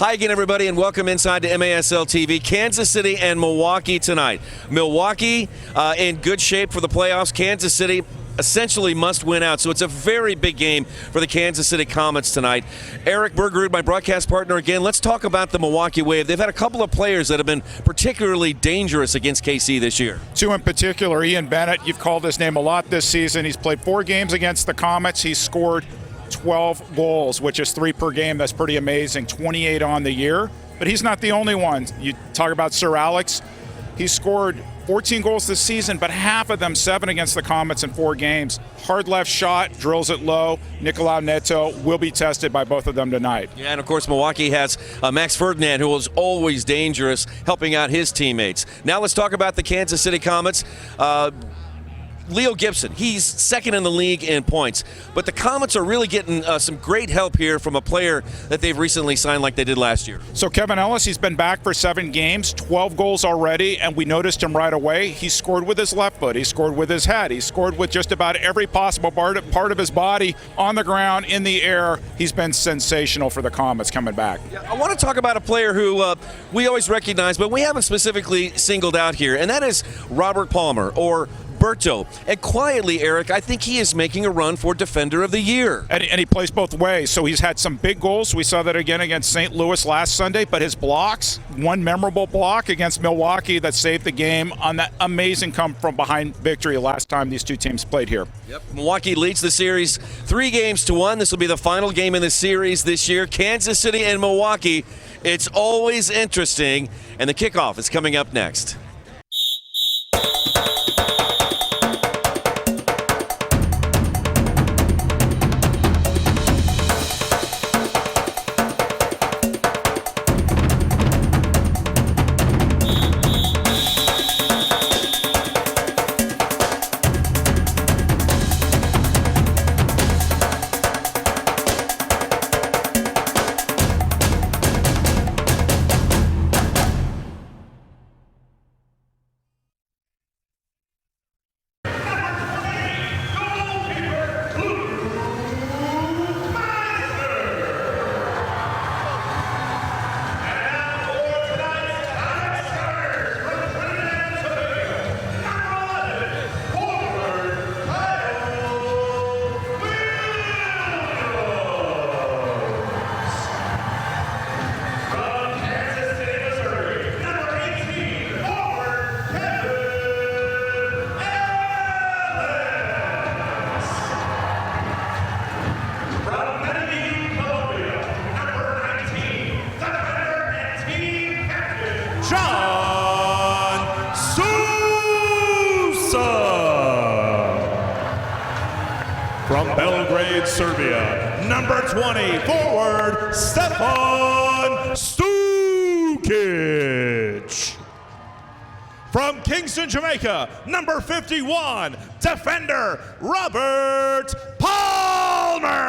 Hi again, everybody, and welcome inside to MASL TV. Kansas City and Milwaukee tonight. Milwaukee in good shape for the playoffs. Kansas City essentially must win out, so it's a very big game for the Kansas City Comets tonight. Eric Bergerud, my broadcast partner again. Let's talk about the Milwaukee Wave. They've had a couple of players that have been particularly dangerous against KC this year. Two in particular, Ian Bennett. You've called his name a lot this season. He's played 4 games against the Comets. He's scored 12 goals, which is 3 per game. That's pretty amazing. 28 on the year. But he's not the only one. You talk about Sir Alex. He's scored 14 goals this season, but half of them 7 against the Comets in 4 games. Hard left shot, drills it low. Nicolau Neto will be tested by both of them tonight. Yeah, and of course Milwaukee has Max Ferdinand, who is always dangerous, helping out his teammates. Now let's talk about the Kansas City Comets. Leo Gibson, he's second in the league in points. But the Comets are really getting some great help here from a player that they've recently signed like they did last year. So Kevin Ellis, he's been back for 7 games, 12 goals already, and we noticed him right away. He scored with his left foot. He scored with his head. He scored with just about every possible part of his body, on the ground, in the air. He's been sensational for the Comets coming back. Yeah, I want to talk about a player who we always recognize, but we haven't specifically singled out here, and that is Robert Palmer, or Berto. And quietly, Eric, I think he is making a run for Defender of the Year. And he plays both ways. So he's had some big goals. We saw that again against St. Louis last Sunday. But his blocks, one memorable block against Milwaukee that saved the game on that amazing come-from-behind victory last time these two teams played here. Yep. Milwaukee leads the series 3-1. This will be the final game in the series this year. Kansas City and Milwaukee. It's always interesting. And the kickoff is coming up next. From Belgrade, Serbia, number 20, forward, Stefan Stukic. From Kingston, Jamaica, number 51, defender, Robert Palmer.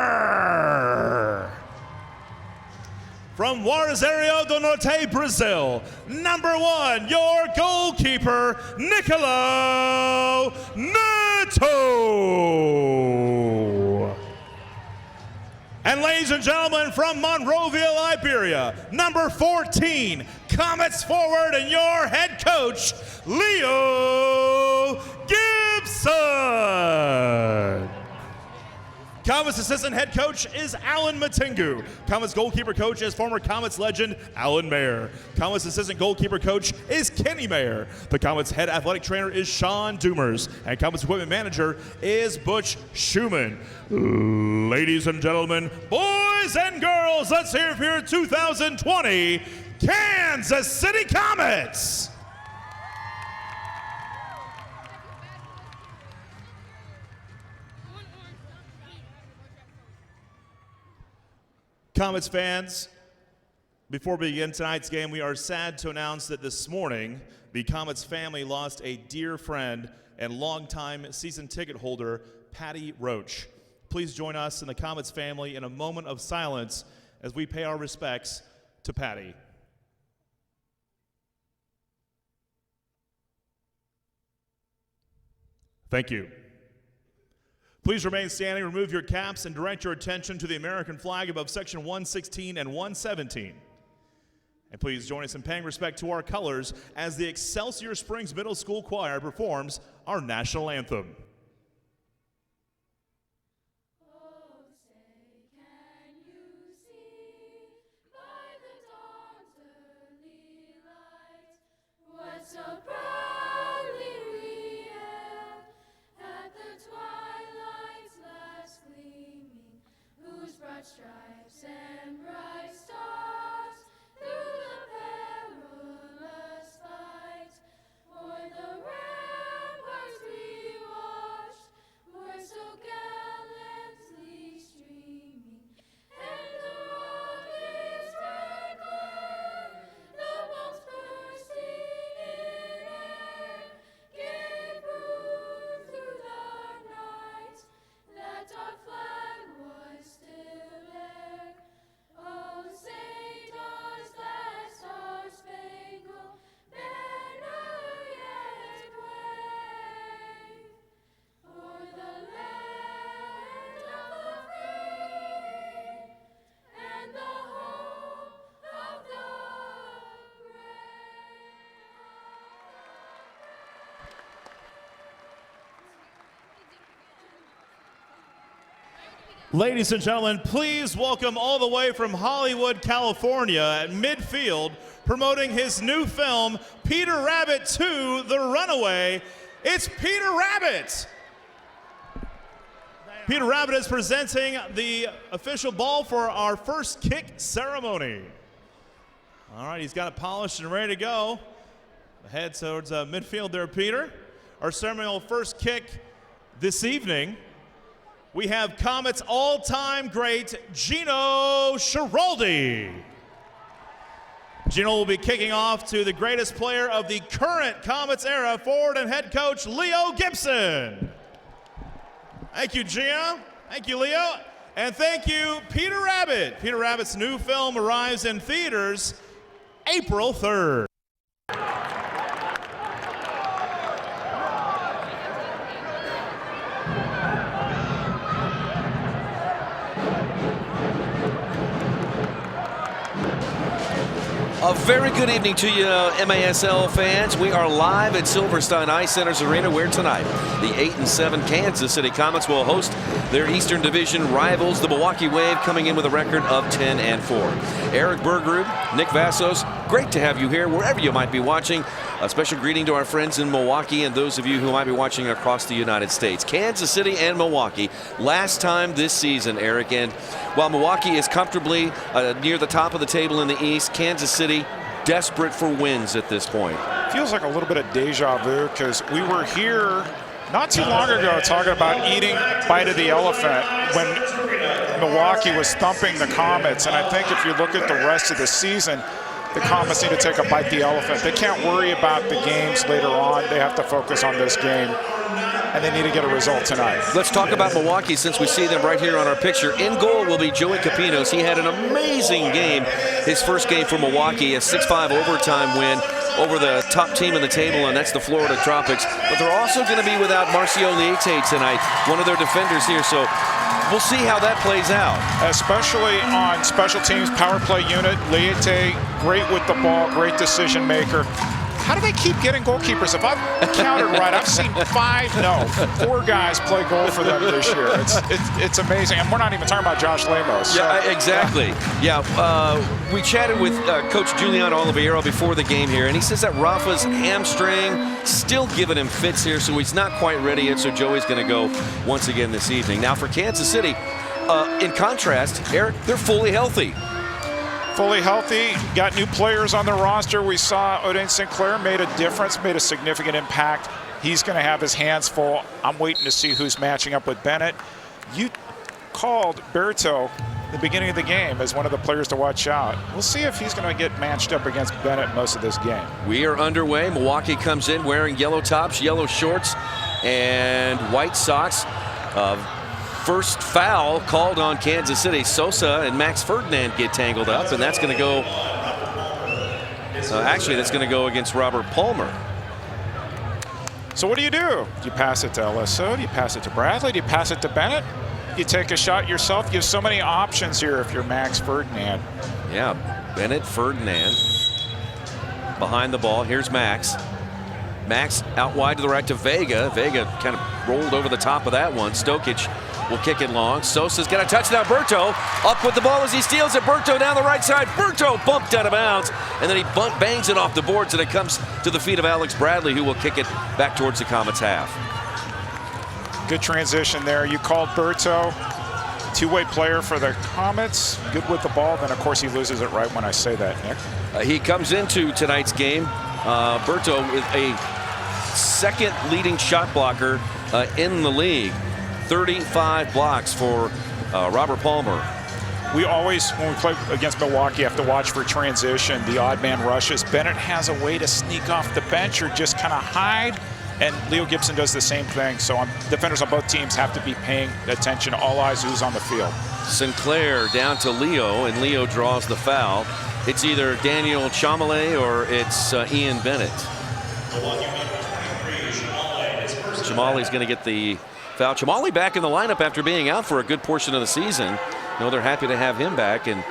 From Juazeiro do Norte, Brazil, number 1, your goalkeeper, Nicolau Neto. And ladies and gentlemen, from Monrovia, Liberia, number 14, Comets forward and your head coach, Leo Gibson. Comets assistant head coach is Alan Matingu. Comets goalkeeper coach is former Comets legend Alan Mayer. Comets assistant goalkeeper coach is Kenny Mayer. The Comets head athletic trainer is Sean Doomers. And Comets equipment manager is Butch Schumann. Ladies and gentlemen, boys and girls, let's hear it for your 2020 Kansas City Comets. Comets fans, before we begin tonight's game, we are sad to announce that this morning, the Comets family lost a dear friend and longtime season ticket holder, Patty Roach. Please join us and the Comets family in a moment of silence as we pay our respects to Patty. Thank you. Please remain standing, remove your caps, and direct your attention to the American flag above section 116 and 117. And please join us in paying respect to our colors as the Excelsior Springs Middle School Choir performs our national anthem. So proudly we hailed at the twilight's last gleaming, whose broad stripes and bright stars through the perilous fight o'er the ramparts we watched were so gallantly streaming, and the rockets crackling, the bombs bursting that our flag was still there. Oh, say does that star-spangled banner yet wave o'er the land of the free and the home of the Ladies and gentlemen, please welcome all the way from Hollywood, California, at midfield, promoting his new film, Peter Rabbit 2, The Runaway. It's Peter Rabbit! Peter Rabbit is presenting the official ball for our first kick ceremony. All right, he's got it polished and ready to go. Head towards midfield there, Peter. Our ceremonial first kick this evening, we have Comets all-time great Gino Schiraldi. Gino will be kicking off to the greatest player of the current Comets era, forward and head coach Leo Gibson. Thank you, Gino. Thank you, Leo. And thank you, Peter Rabbit. Peter Rabbit's new film arrives in theaters April 3rd. A very good evening to you, MASL fans. We are live at Silverstein Ice Center's Arena, where tonight the 8-7 Kansas City Comets will host their Eastern Division rivals, the Milwaukee Wave, coming in with a record of 10-4. Eric Bergerud, Nick Vassos, great to have you here wherever you might be watching. A special greeting to our friends in Milwaukee and those of you who might be watching across the United States. Kansas City and Milwaukee, last time this season, Eric. And while Milwaukee is comfortably near the top of the table in the East, Kansas City desperate for wins at this point. Feels like a little bit of deja vu, because we were here not too long ago talking about eating bite of the elephant when Milwaukee was thumping the Comets. And I think if you look at the rest of the season, the Comets need to take a bite the elephant. They can't worry about the games later on. They have to focus on this game, and they need to get a result tonight. Let's talk about Milwaukee since we see them right here on our picture. In goal will be Joey Capinos. He had an amazing game, his first game for Milwaukee, a 6-5 overtime win over the top team in the table, and that's the Florida Tropics. But they're also going to be without Marcio Liete tonight, one of their defenders here. So we'll see how that plays out. Especially on special teams, power play unit. Liete, great with the ball, great decision maker. How do they keep getting goalkeepers? If I've counted right, I've seen 4 guys play goal for them this year. It's amazing. And we're not even talking about Josh Lemos. So. Yeah, exactly. Yeah, we chatted with Coach Julian Oliveira before the game here, and he says that Rafa's hamstring still giving him fits here, so he's not quite ready yet, so Joey's going to go once again this evening. Now for Kansas City, in contrast, Eric, they're fully healthy. Fully healthy, got new players on the roster. We saw Odain Sinclair made a difference, made a significant impact. He's going to have his hands full. I'm waiting to see who's matching up with Bennett. You called Berto at the beginning of the game as one of the players to watch out. We'll see if he's going to get matched up against Bennett most of this game. We are underway. Milwaukee comes in wearing yellow tops, yellow shorts, and white socks. First foul called on Kansas City. Sosa and Max Ferdinand get tangled up, and that's going to go. Actually, that's going to go against Robert Palmer. So what do? Do you pass it to LSO? Do you pass it to Bradley? Do you pass it to Bennett? You take a shot yourself? You have so many options here if you're Max Ferdinand. Yeah, Bennett, Ferdinand. behind the ball. Here's Max. Max out wide to the right to Vega. Vega kind of rolled over the top of that one. Stokic will kick it long. Sosa's got a touchdown. Berto up with the ball as he steals it. Berto down the right side. Berto bumped out of bounds. And then he bangs it off the boards, and it comes to the feet of Alex Bradley, who will kick it back towards the Comets half. Good transition there. You called Berto two-way player for the Comets. Good with the ball. Then, of course, he loses it right when I say that, Nick. He comes into tonight's game, Berto, with a second leading shot blocker in the league. 35 blocks for Robert Palmer. We always, when we play against Milwaukee, have to watch for transition, the odd man rushes. Bennett has a way to sneak off the bench or just kind of hide, and Leo Gibson does the same thing. So defenders on both teams have to be paying attention, all eyes who's on the field. Sinclair down to Leo, and Leo draws the foul. It's either Daniel Chamalé or it's Ian Bennett. Chamalé is going to get the foul. Chamalé back in the lineup after being out for a good portion of the season. You know, they're happy to have him back, and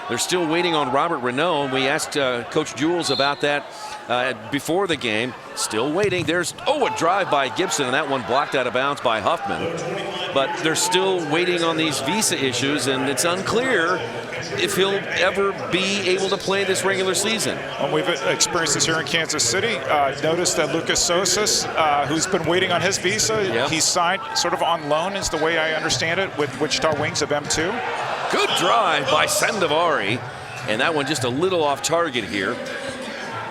they're still waiting on Robert Renaud. We asked Coach Jules about that before the game. Still waiting. There's a drive by Gibson, and that one blocked out of bounds by Huffman. But they're still waiting on these visa issues, and it's unclear if he'll ever be able to play this regular season. Well, we've experienced this here in Kansas City. Notice that Lucas Sosas, who's been waiting on his visa, he's signed sort of on loan, is the way I understand it, with Wichita Wings of M2. Good drive by Sandovari, and that one just a little off target here.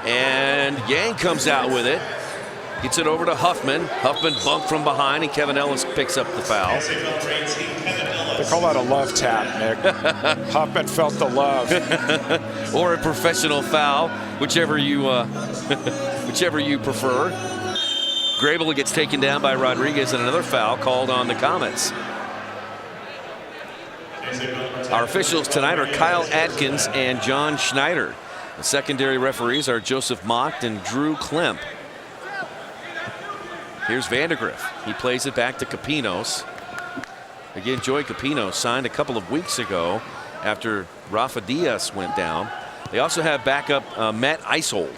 And Yang comes out with it. Gets it over to Huffman. Huffman bumped from behind, and Kevin Ellis picks up the foul. They call that a love tap, Nick. Huffman felt the love. Or a professional foul, whichever you prefer. Grable gets taken down by Rodriguez, and another foul called on the Comets. Our officials tonight are Kyle Atkins and John Schneider. The secondary referees are Joseph Mocht and Drew Klemp. Here's Vandegrift. He plays it back to Capinos. Again, Joey Capinos signed a couple of weeks ago after Rafa Diaz went down. They also have backup Matt Isold,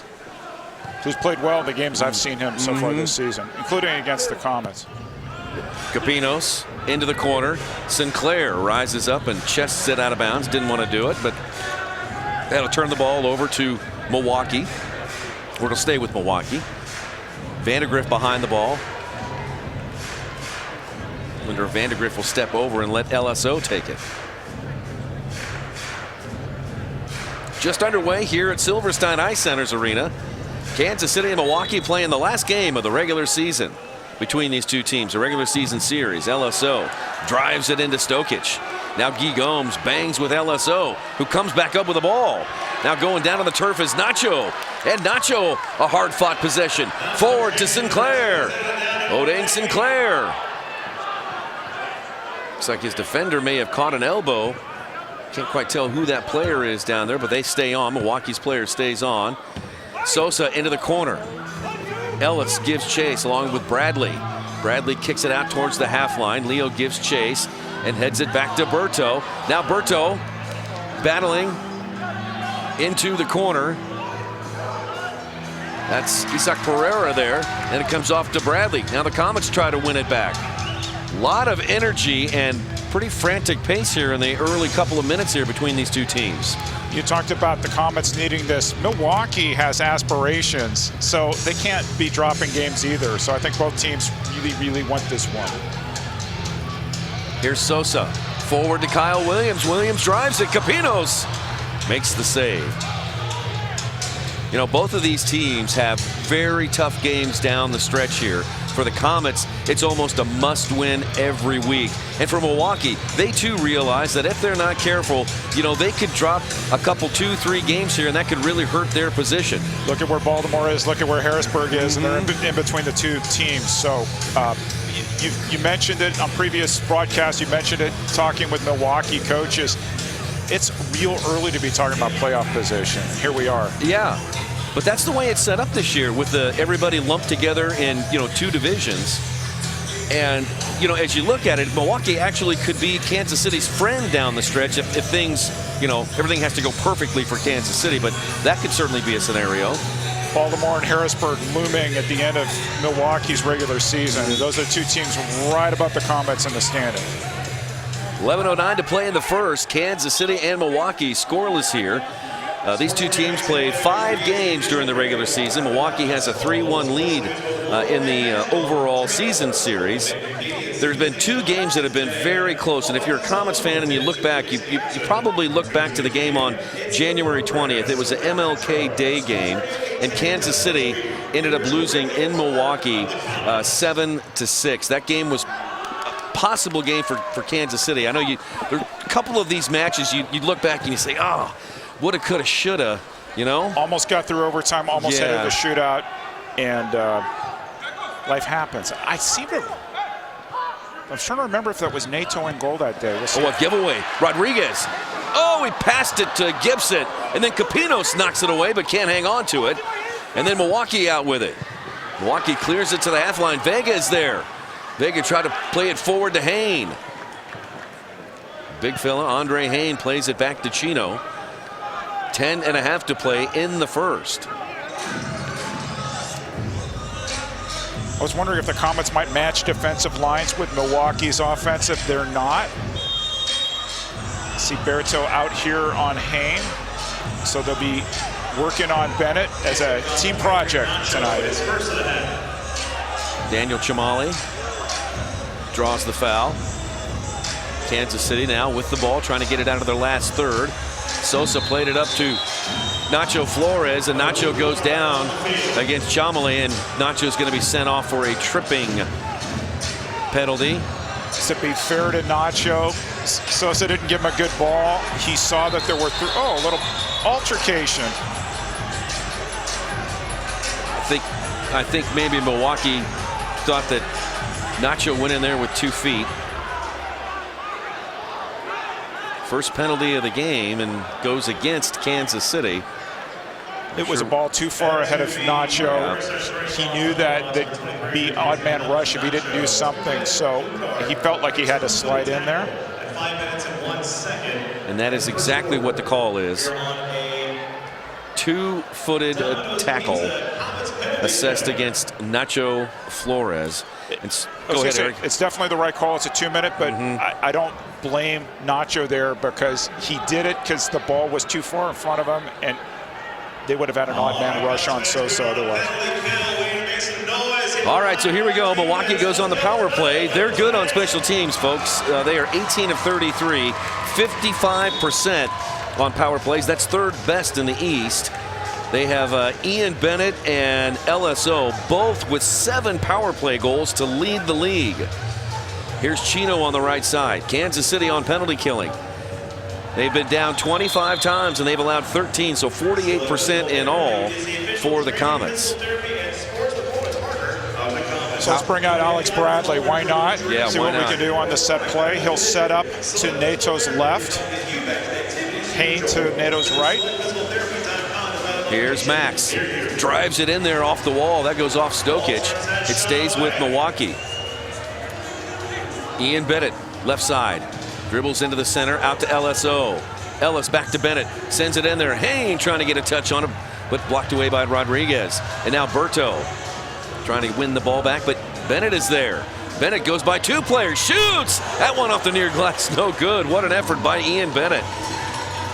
who's played well in the games I've seen him so far this season, including against the Comets. Capinos into the corner. Sinclair rises up and chests it out of bounds. Didn't want to do it, but that'll turn the ball over to Milwaukee, or it'll stay with Milwaukee. Vandegrift behind the ball. Wonder if Vandegrift will step over and let LSO take it. Just underway here at Silverstein Ice Center's arena. Kansas City and Milwaukee playing the last game of the regular season between these two teams, a regular season series. LSO drives it into Stokic. Now Guy Gomes bangs with LSO, who comes back up with the ball. Now going down on the turf is Nacho. And Nacho, a hard-fought possession. Forward to Sinclair. Odang Sinclair. Looks like his defender may have caught an elbow. Can't quite tell who that player is down there, but they stay on. Milwaukee's player stays on. Sosa into the corner. Ellis gives chase along with Bradley. Bradley kicks it out towards the half line. Leo gives chase and heads it back to Berto. Now Berto battling into the corner. That's Isaac Pereira there, and it comes off to Bradley. Now the Comets try to win it back. A lot of energy and pretty frantic pace here in the early couple of minutes here between these two teams. You talked about the Comets needing this. Milwaukee has aspirations, so they can't be dropping games either. So I think both teams really want this one. Here's Sosa. Forward to Kyle Williams. Williams drives it. Capinos makes the save. You know, both of these teams have very tough games down the stretch here. For the Comets, it's almost a must-win every week. And for Milwaukee, they too realize that if they're not careful, you know, they could drop a couple, 2-3 games here, and that could really hurt their position. Look at where Baltimore is. Look at where Harrisburg is, and they're in between the two teams. So you mentioned it on previous broadcasts. You mentioned it talking with Milwaukee coaches. It's real early to be talking about playoff position. Here we are. Yeah. But that's the way it's set up this year, with everybody lumped together in, you know, two divisions. And, you know, as you look at it, Milwaukee actually could be Kansas City's friend down the stretch if things, you know, everything has to go perfectly for Kansas City. But that could certainly be a scenario. Baltimore and Harrisburg looming at the end of Milwaukee's regular season. Those are two teams right above the Comets in the standing. 11:09 to play in the first. Kansas City and Milwaukee scoreless here. These two teams played 5 games during the regular season. Milwaukee has a 3-1 lead in the overall season series. There's been 2 games that have been very close, and if you're a Comets fan and you look back, you probably look back to the game on January 20th. It was an MLK Day game, and Kansas City ended up losing in Milwaukee 7-6. That game was a possible game for Kansas City. I know there are a couple of these matches you look back and you say, oh, woulda, coulda, shoulda, you know? Almost got through overtime, almost headed the shootout, and life happens. I'm trying to remember if that was Nato in goal that day. Oh, a giveaway. Rodriguez. Oh, he passed it to Gibson, and then Capinos knocks it away but can't hang on to it. And then Milwaukee out with it. Milwaukee clears it to the half line. Vega is there. Vega tried to play it forward to Hain. Big fella, Andre Hain, plays it back to Chino. 10.5 to play in the first. I was wondering if the Comets might match defensive lines with Milwaukee's offensive. They're not. See Berto out here on Hain. So they'll be working on Bennett as a team project tonight. Daniel Chamali draws the foul. Kansas City now with the ball, trying to get it out of their last third. Sosa played it up to Nacho Flores, and Nacho goes down against Chamali, and Nacho's going to be sent off for a tripping penalty. To be fair to Nacho, Sosa didn't give him a good ball. He saw that there were a little altercation. I think maybe Milwaukee thought that Nacho went in there with 2 feet. First penalty of the game, and goes against Kansas City. It was a ball too far ahead of Nacho. Yeah. He knew that there'd be odd man rush if he didn't do something, so he felt like he had to slide in there. 5 minutes and 1 second. And that is exactly what the call is. 2-footed tackle assessed against Nacho Flores. Go ahead, Eric. It's definitely the right call. It's a 2-minute, but I don't blame Nacho there, because he did it because the ball was too far in front of him, and they would have had an odd man rush on Sosa otherwise. All right, so here we go. Milwaukee goes on the power play. They're good on special teams, folks. They are 18 of 33, 55% on power plays. That's 3rd best in the East. They have Ian Bennett and LSO, both with 7 power play goals to lead the league. Here's Chino on the right side. Kansas City on penalty killing. They've been down 25 times and they've allowed 13, so 48% in all for the Comets. So let's bring out Alex Bradley. Why not? Yeah, see why what not? We can do on the set play. He'll set up to Nato's left. Hain to Nato's right. Here's Max. Drives it in there off the wall. That goes off Stokic. It stays with Milwaukee. Ian Bennett, left side. Dribbles into the center, out to LSO. Ellis back to Bennett. Sends it in there. Hain trying to get a touch on him, but blocked away by Rodriguez. And now Berto trying to win the ball back, but Bennett is there. Bennett goes by 2 players. Shoots! That one off the near glass. No good. What an effort by Ian Bennett.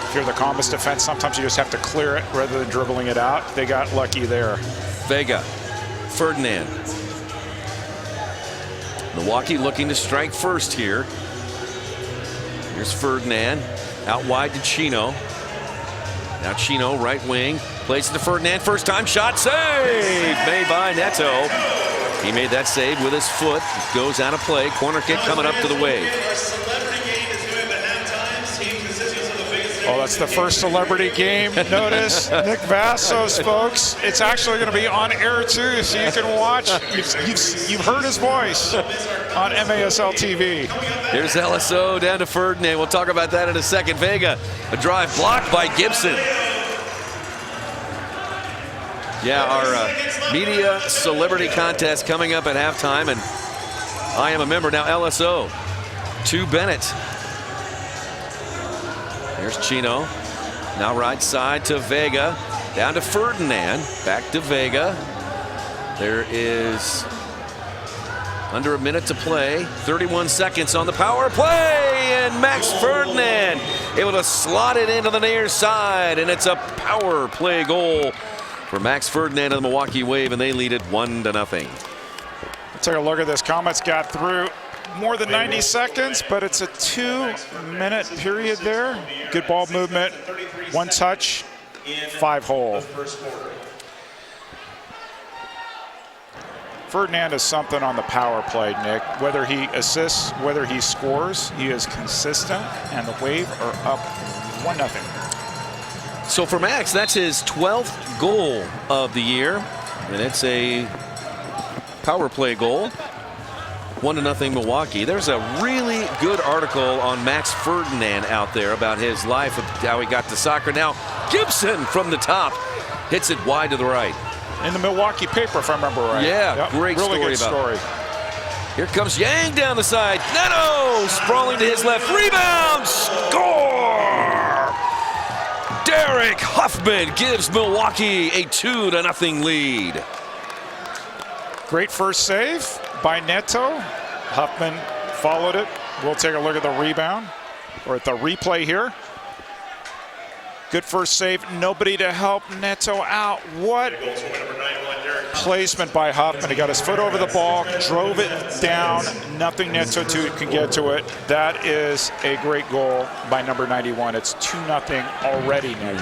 If you're the Comets defense, sometimes you just have to clear it rather than dribbling it out. They got lucky there. Vega. Ferdinand. Milwaukee looking to strike first here. Here's Ferdinand. Out wide to Chino. Now Chino, right wing. Plays it to Ferdinand. First time shot. Save! Made by Neto. He made that save with his foot. Goes out of play. Corner kick coming up to the wave. Oh, that's the first celebrity game. Notice Nick Vassos, folks. It's actually going to be on air too, so you can watch. You've heard his voice on MASL TV. Here's LSO down to Ferdinand. We'll talk about that in a second. Vega, a drive blocked by Gibson. Yeah, our media celebrity contest coming up at halftime, and I am a member now. LSO to Bennett. Here's Chino. Now right side to Vega. Down to Ferdinand. Back to Vega. There is under a minute to play. 31 seconds on the power play. And Max Ferdinand able to slot it into the near side. And it's a power play goal for Max Ferdinand of the Milwaukee Wave. And they lead it 1-0. Take a look at this. Comets got through more than 90 seconds, but it's a 2-minute period there. Good ball movement, 1 touch, 5 hole. Ferdinand is something on the power play, Nick. Whether he assists, whether he scores, he is consistent, and the Wave are up 1-0. So for Max, that's his 12th goal of the year, and it's a power play goal. 1-0 Milwaukee. There's a really good article on Max Ferdinand out there about his life, of how he got to soccer. Now Gibson from the top hits it wide to the right. In the Milwaukee paper, if I remember right. Yeah, yep. great really story good about story. it. Here comes Yang down the side. Neto sprawling to his left. Rebound. Score! Derek Huffman gives Milwaukee a 2-0 lead. Great first save by Neto. Huffman followed it. We'll take a look at the rebound, or at the replay here. Good first save. Nobody to help Neto out. What placement by Huffman. He got his foot over the ball, drove it down. Nothing Neto can get to it. That is a great goal by number 91. It's 2-0 already, Nick.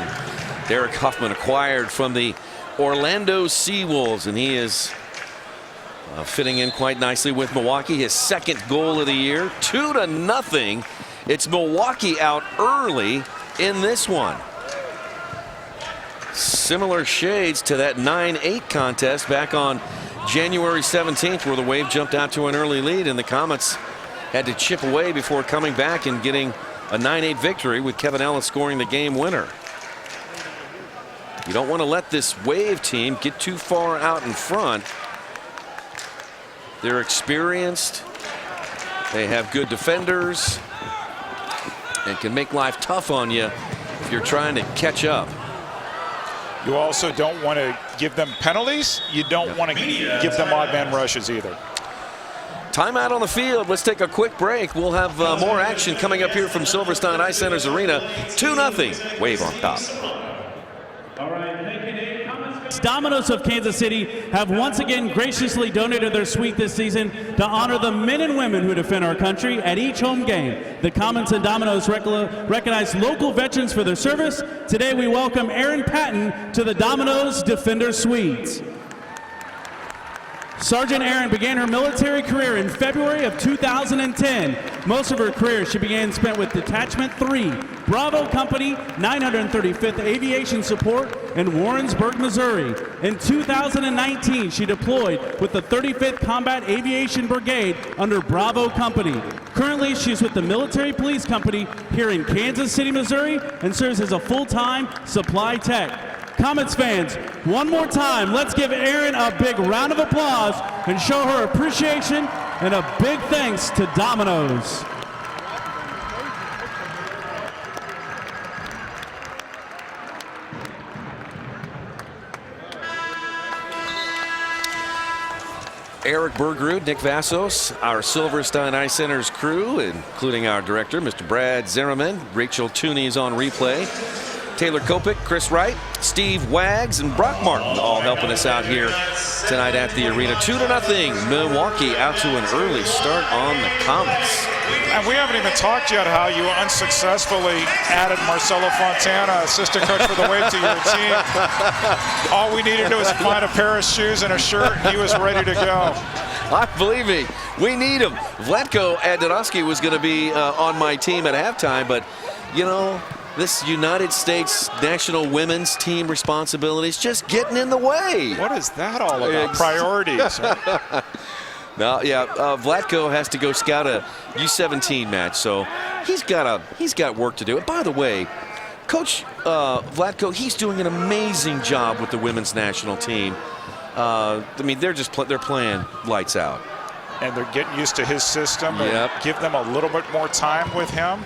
Derek Huffman acquired from the Orlando Seawolves, and he is fitting in quite nicely with Milwaukee. His 2nd goal of the year. 2-0. It's Milwaukee out early in this one. Similar shades to that 9-8 contest back on January 17th, where the Wave jumped out to an early lead and the Comets had to chip away before coming back and getting a 9-8 victory, with Kevin Ellis scoring the game winner. You don't want to let this Wave team get too far out in front. They're experienced. They have good defenders and can make life tough on you if you're trying to catch up. You also don't want to give them penalties. You don't want to give them odd man rushes either. Timeout on the field. Let's take a quick break. We'll have more action coming up here from Silverstein Ice Center's arena. 2-0. Wave on top. Domino's of Kansas City have once again graciously donated their suite this season to honor the men and women who defend our country at each home game. The Comets and Domino's recognize local veterans for their service. Today we welcome Erin Patton to the Domino's Defender Suite. Sergeant Erin began her military career in February of 2010. Most of her career she began spent with Detachment 3, Bravo Company, 935th Aviation Support in Warrensburg, Missouri. In 2019, she deployed with the 35th Combat Aviation Brigade under Bravo Company. Currently, she's with the Military Police Company here in Kansas City, Missouri, and serves as a full-time supply tech. Comets fans, one more time, let's give Erin a big round of applause and show her appreciation and a big thanks to Domino's. Eric Bergrud, Nick Vassos, our Silverstein Ice Center's crew, including our director, Mr. Brad Zimmerman. Rachel Tooney is on replay. Taylor Kopic, Chris Wright, Steve Wags, and Brock Martin all helping us out here tonight at the arena. 2-0. Milwaukee out to an early start on the Comets. And we haven't even talked yet how you unsuccessfully added Marcelo Fontana, assistant coach for the Wave, to your team. All we needed to do was find a pair of shoes and a shirt, and he was ready to go. Believe me, we need him. Vlatko Adorowski was going to be on my team at halftime, but, you know, this United States national women's team responsibilities just getting in the way. What is that all about? Priorities. No, yeah, Vlatko has to go scout a U17 match, so he's got work to do. And by the way, Coach Vlatko, he's doing an amazing job with the women's national team. I mean, they're playing lights out. And they're getting used to his system. Yep. And give them a little bit more time with him.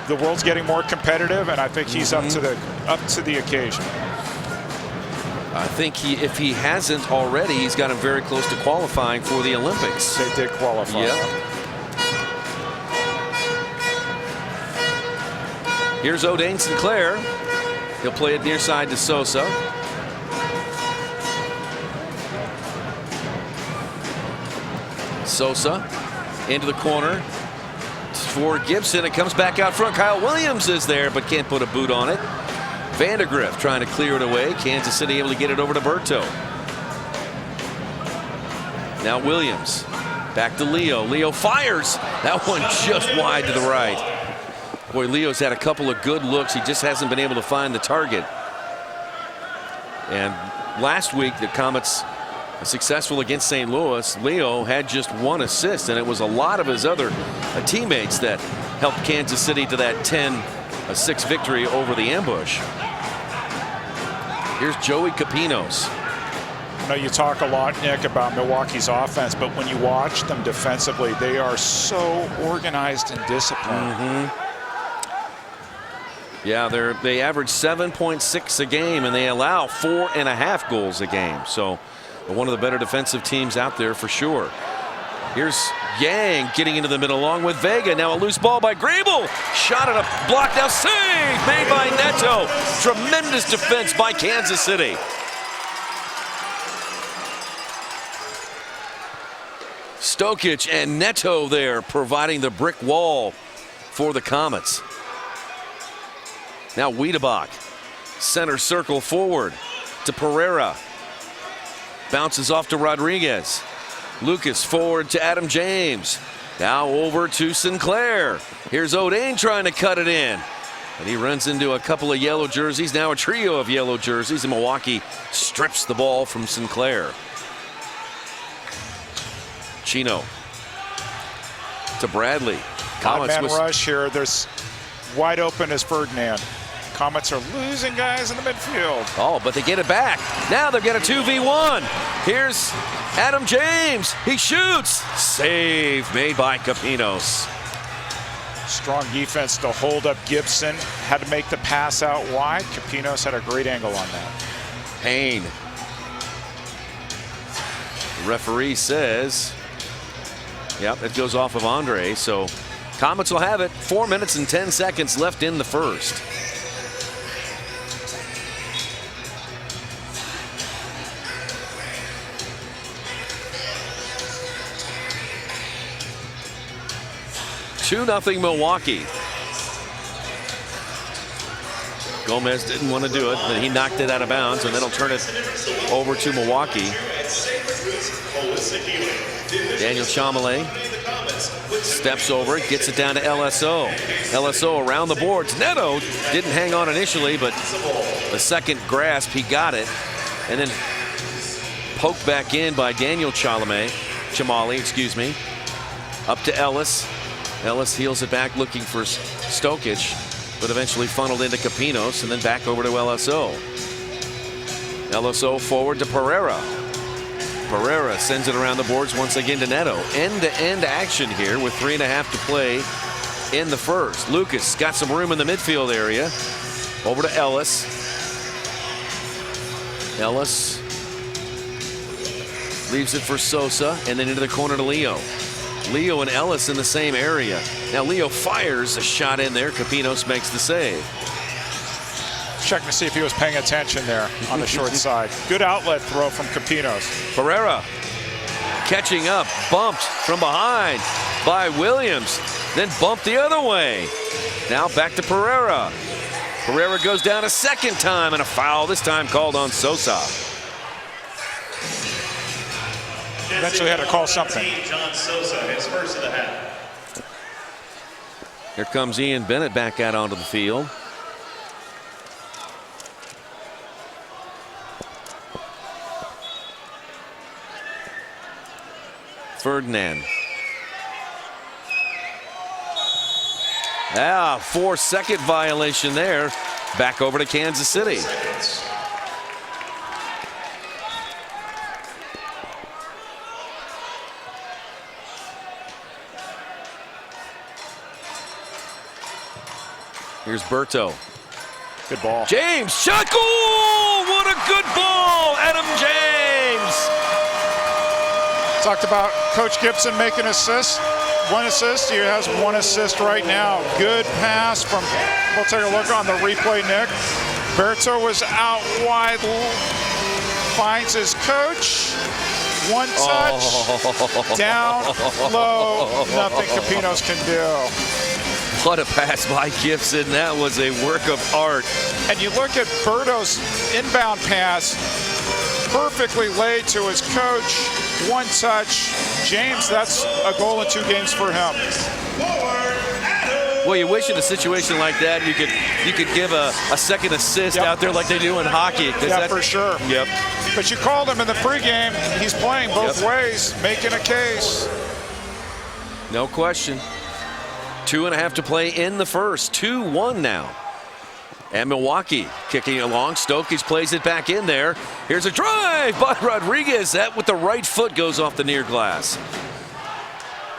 the world's getting more competitive, and I think he's up to the occasion. I think if he hasn't already, he's got him very close to qualifying for the Olympics. They did qualify. Yep. Here's O'Dane Sinclair. He'll play it near side to Sosa. Sosa into the corner for Gibson. It comes back out front. Kyle Williams is there, but can't put a boot on it. Vandergriff trying to clear it away. Kansas City able to get it over to Berto. Now Williams. Back to Leo. Leo fires. That one just wide to the right. Boy, Leo's had a couple of good looks. He just hasn't been able to find the target. And last week, the Comets successful against St. Louis. Leo had just one assist, and it was a lot of his other teammates that helped Kansas City to that 10-6 victory over the ambush. Here's Joey Capinos. I know you talk a lot, Nick, about Milwaukee's offense, but when you watch them defensively, they are so organized and disciplined. Yeah, they average 7.6 a game, and they allow 4.5 goals a game. So one of the better defensive teams out there for sure. Here's Yang getting into the middle along with Vega. Now a loose ball by Grable. Shot at a block. Now save made by Neto. Tremendous defense by Kansas City. Stokic and Neto there providing the brick wall for the Comets. Now Wiedebach, center circle forward to Pereira. Bounces off to Rodriguez. Lucas forward to Adam James. Now over to Sinclair. Here's O'Dane trying to cut it in. And he runs into a couple of yellow jerseys. Now a trio of yellow jerseys. And Milwaukee strips the ball from Sinclair. Chino to Bradley. Comets Odd man rush here. There's wide open as Ferdinand. Comets are losing guys in the midfield. Oh, but they get it back. Now they've got a 2v1. Here's Adam James. He shoots. Save made by Capinos. Strong defense to hold up Gibson. Had to make the pass out wide. Capinos had a great angle on that. Payne. The referee says, yep, it goes off of Andre. So Comets will have it. 4 minutes and 10 seconds left in the first. Nothing Milwaukee. Gomez didn't want to do it, but he knocked it out of bounds, and then he'll turn it over to Milwaukee. Daniel Chamelet steps over it, gets it down to LSO. LSO around the boards. Neto didn't hang on initially, but the second grasp, he got it. And then poked back in by Daniel Chamali, excuse me. Up to Ellis. Ellis heels it back looking for Stokic, but eventually funneled into Capinos and then back over to LSO. LSO forward to Pereira. Pereira sends it around the boards once again to Neto. End-to-end action here with 3.5 to play in the first. Lucas got some room in the midfield area. Over to Ellis. Ellis leaves it for Sosa and then into the corner to Leo. Leo and Ellis in the same area. Now Leo fires a shot in there. Capinos makes the save. Checking to see if he was paying attention there on the short side. Good outlet throw from Capinos. Pereira catching up, bumped from behind by Williams, then bumped the other way. Now back to Pereira. Pereira goes down a second time, and a foul this time called on Sosa. Eventually had to call something. John Sosa, his first of the half. Here comes Ian Bennett back out onto the field. Ferdinand. 4-second violation there. Back over to Kansas City. Here's Berto. Good ball. James, shot goal! What a good ball, Adam James! Talked about Coach Gibson making assists. 1 assist. He has 1 assist right now. Good pass from, we'll take a look on the replay, Nick. Berto was out wide, finds his coach. 1 touch, down low, nothing Capinos can do. What a pass by Gibson. That was a work of art. And you look at Berto's inbound pass, perfectly laid to his coach. 1 touch. James, that's a goal in 2 games for him. Well, you wish in a situation like that you could give a second assist out there like they do in hockey. Yeah, for sure. Yep. But you called him in the pregame. He's playing both ways, making a case. No question. 2.5 to play in the first. 2-1 now. And Milwaukee kicking along. Stokes plays it back in there. Here's a drive by Rodriguez. That with the right foot goes off the near glass.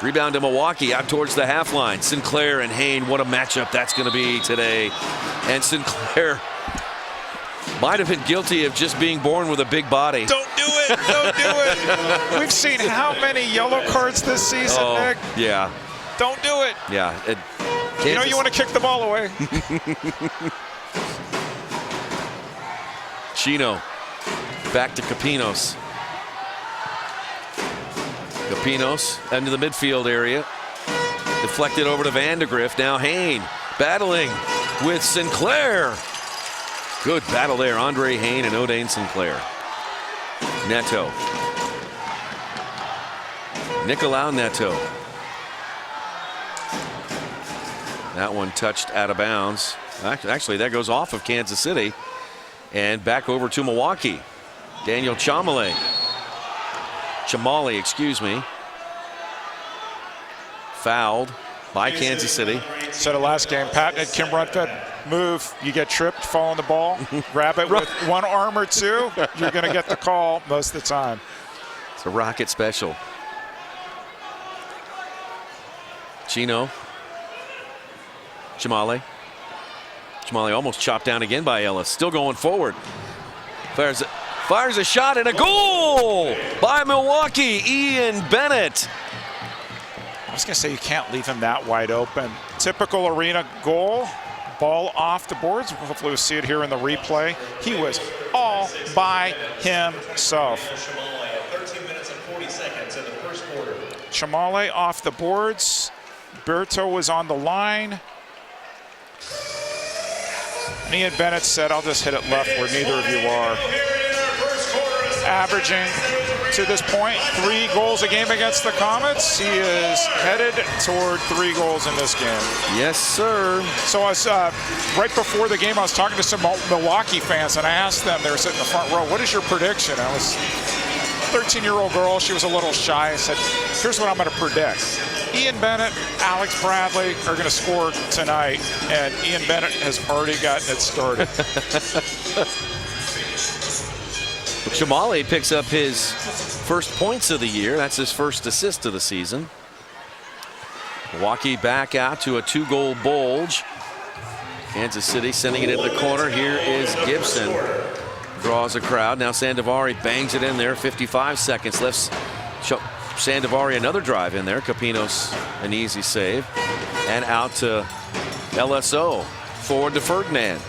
Rebound to Milwaukee out towards the half line. Sinclair and Hayne, what a matchup that's going to be today. And Sinclair might have been guilty of just being born with a big body. Don't do it. Don't do it. We've seen how many yellow cards this season, Nick. Yeah. Don't do it. Yeah. You know you want to kick the ball away. Chino back to Capinos. Capinos into the midfield area. Deflected over to Vandegrift. Now Hayne battling with Sinclair. Good battle there. Andre Hayne and O'Dane Sinclair. Neto. Nicolau Neto. That one touched out of bounds. Actually, that goes off of Kansas City. And back over to Milwaukee. Daniel Chamale, excuse me. Fouled by Kansas City. Said it last game, patented Kim Rundfeld move. You get tripped, fall on the ball, grab it with 1 arm or 2. You're going to get the call most of the time. It's a Rocket special. Chino. Chamale almost chopped down again by Ellis. Still going forward. Fires a shot and a goal by Milwaukee. Ian Bennett. I was going to say you can't leave him that wide open. Typical arena goal. Ball off the boards. Hopefully we'll see it here in the replay. He was all by himself. 13 minutes and 40 seconds in the first quarter. Chamale off the boards. Berto was on the line. Ian Bennett said, I'll just hit it left where neither of you are. Averaging, to this point, 3 goals a game against the Comets. He is headed toward 3 goals in this game. Yes, sir. So I was, right before the game, I was talking to some Milwaukee fans, and I asked them, they were sitting in the front row, what is your prediction? I was a 13-year-old girl. She was a little shy. I said, here's what I'm going to predict. Ian Bennett, Alex Bradley are going to score tonight, and Ian Bennett has already gotten it started. Chamale picks up his first points of the year. That's his first assist of the season. Milwaukee back out to a 2-goal bulge. Kansas City sending it into the corner. Here is Gibson. Draws a crowd. Now Sandovari bangs it in there. 55 seconds left. Sandovari another drive in there. Capinos an easy save. And out to LSO. Forward to Ferdinand.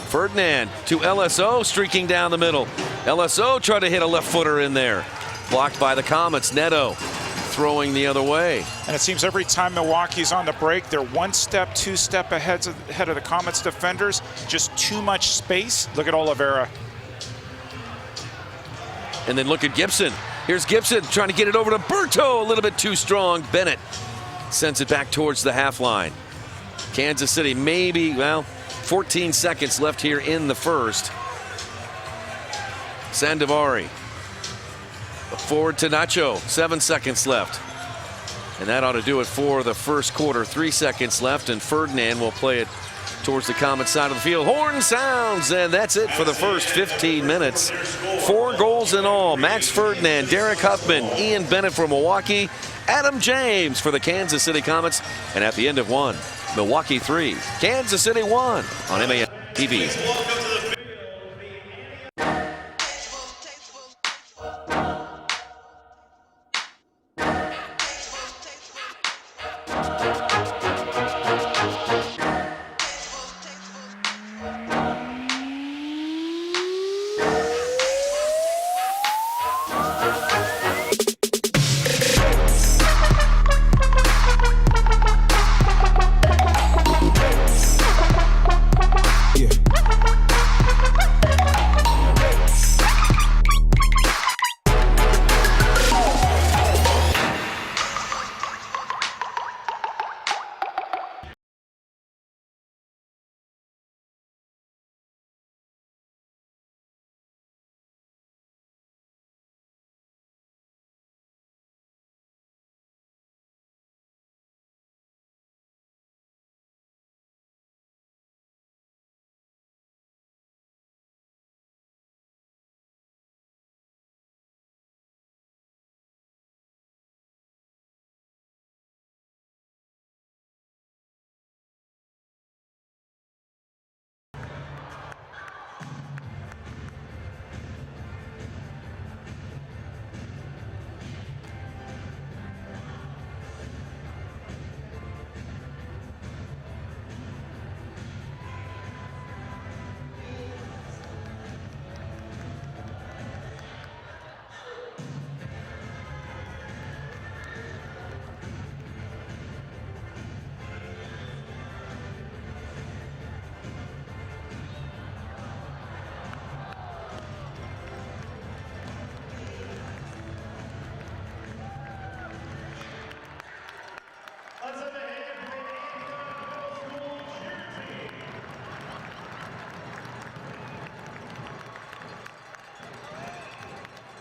Ferdinand to LSO, streaking down the middle. LSO tried to hit a left footer in there. Blocked by the Comets. Neto throwing the other way. And it seems every time Milwaukee's on the break, they're 1 step, 2 step ahead of the Comets defenders. Just too much space. Look at Oliveira. And then look at Gibson. Here's Gibson trying to get it over to Berto. A little bit too strong. Bennett sends it back towards the half line. Kansas City maybe, 14 seconds left here in the first. Sandovari. Forward to Nacho. 7 seconds left. And that ought to do it for the first quarter. 3 seconds left, and Ferdinand will play it towards the Comet side of the field. Horn sounds, and that's it for the first 15 minutes. 4 goals in all. Max Ferdinand, Derek Huffman, Ian Bennett from Milwaukee, Adam James for the Kansas City Comets, and at the end of one, Milwaukee 3, Kansas City 1 on MAS TV.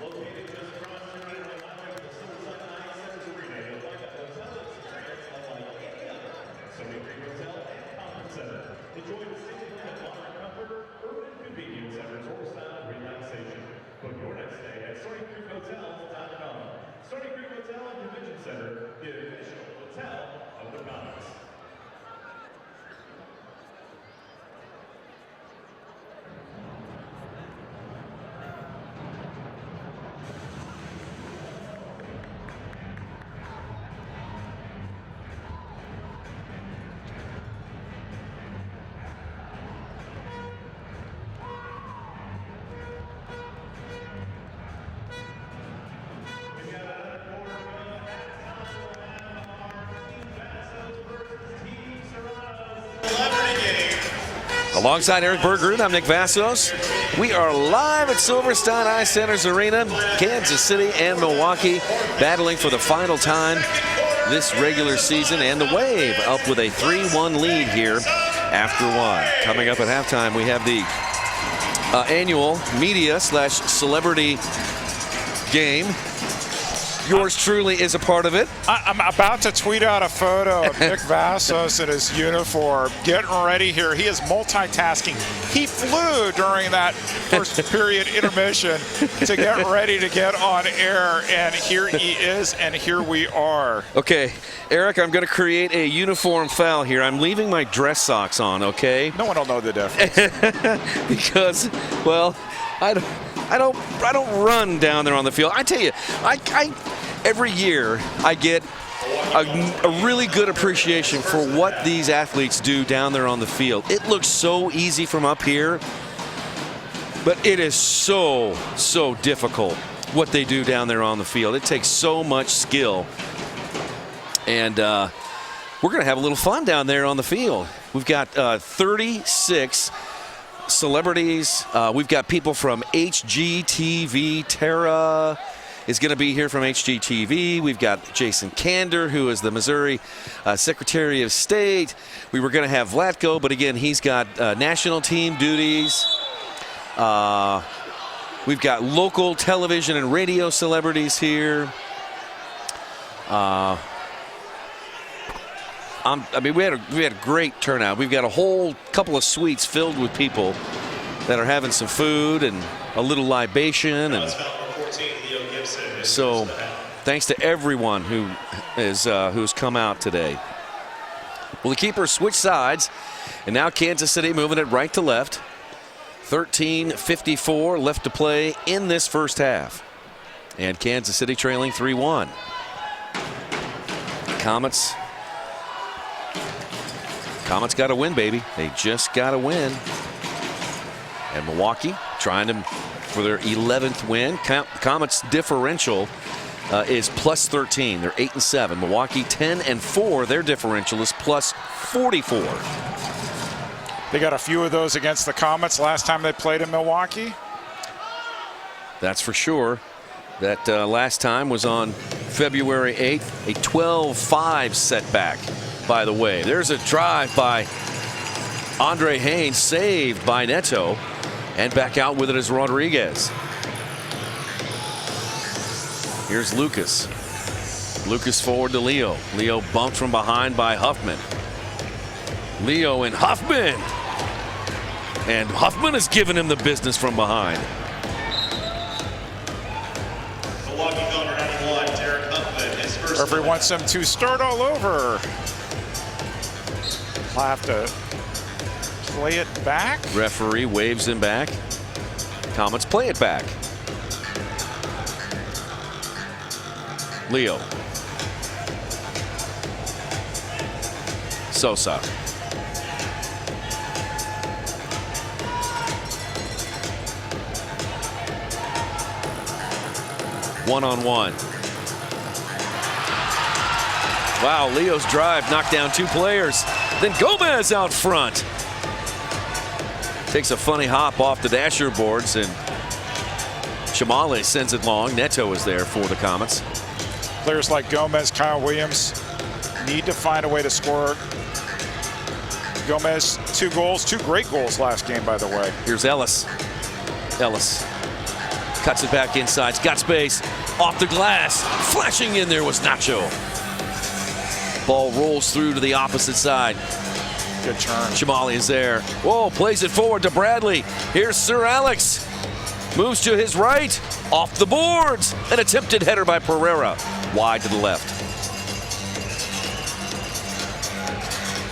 Located just across the street on the highway to the Silverside Ice Center's Arena, you'll find a hotel experience unlike any other. Sony Creek Hotel and Conference Center. Enjoy the city of modern comfort, urban convenience, and resort-style relaxation. Book your next stay at SonyCreekHotels.com. Sony Creek Hotel and Convention Center, the official hotel of the Comets. Alongside Eric Berger, I'm Nick Vassos. We are live at Silverstein Ice Center's Arena, Kansas City and Milwaukee, battling for the final time this regular season, and the Wave up with a 3-1 lead here after one. Coming up at halftime, we have the annual media/celebrity game. Yours truly is a part of it. I'm about to tweet out a photo of Nick Vassos in his uniform, getting ready here. He is multitasking. He flew during that first period intermission to get ready to get on air, and here he is, and here we are. Okay, Eric, I'm going to create a uniform foul here. I'm leaving my dress socks on, okay? No one will know the difference. Because, well, I don't run down there on the field. I tell you, every year I get a really good appreciation for what these athletes do down there on the field. It looks so easy from up here, but it is so difficult what they do down there on the field. It takes so much skill, and we're going to have a little fun down there on the field. We've got 36 celebrities. We've got people from HGTV. Tara is going to be here from HGTV. We've got Jason Kander, who is the Missouri Secretary of State. We were going to have Vlatko, but again, he's got national team duties. We've got local television and radio celebrities here. I mean, we had a great turnout. We've got a whole couple of suites filled with people that are having some food and a little libation, and so thanks to everyone who's come out today. Well, the keepers switch sides, and now Kansas City moving it right to left. 13:54 left to play in this first half. And Kansas City trailing 3-1. Comets got to win, baby. They just got to win. And Milwaukee trying to for their 11th win. Comets differential is plus 13. They're 8-7. Milwaukee 10-4. Their differential is plus 44. They got a few of those against the Comets last time they played in Milwaukee. That's for sure. That last time was on February 8th, a 12-5 setback, by the way. There's a drive by Andre Haynes, saved by Neto, and back out with it is Rodriguez. Here's Lucas. Lucas forward to Leo. Leo bumped from behind by Huffman. Leo and Huffman. And Huffman has given him the business from behind. Referee wants them to start all over. I'll have to play it back. Referee waves him back. Comets play it back. Leo. Sosa. One-on-one. Wow, Leo's drive knocked down two players. Then Gomez out front. Takes a funny hop off the dasher boards, and Chamale sends it long. Neto is there for the Comets. Players like Gomez, Kyle Williams need to find a way to score. Gomez, 2 goals, 2 great goals last game, by the way. Here's Ellis. Ellis cuts it back inside. He's got space. Off the glass. Flashing in there was Nacho. Ball rolls through to the opposite side. Good turn. Chamale is there. Whoa, plays it forward to Bradley. Here's Sir Alex. Moves to his right. Off the boards. An attempted header by Pereira. Wide to the left.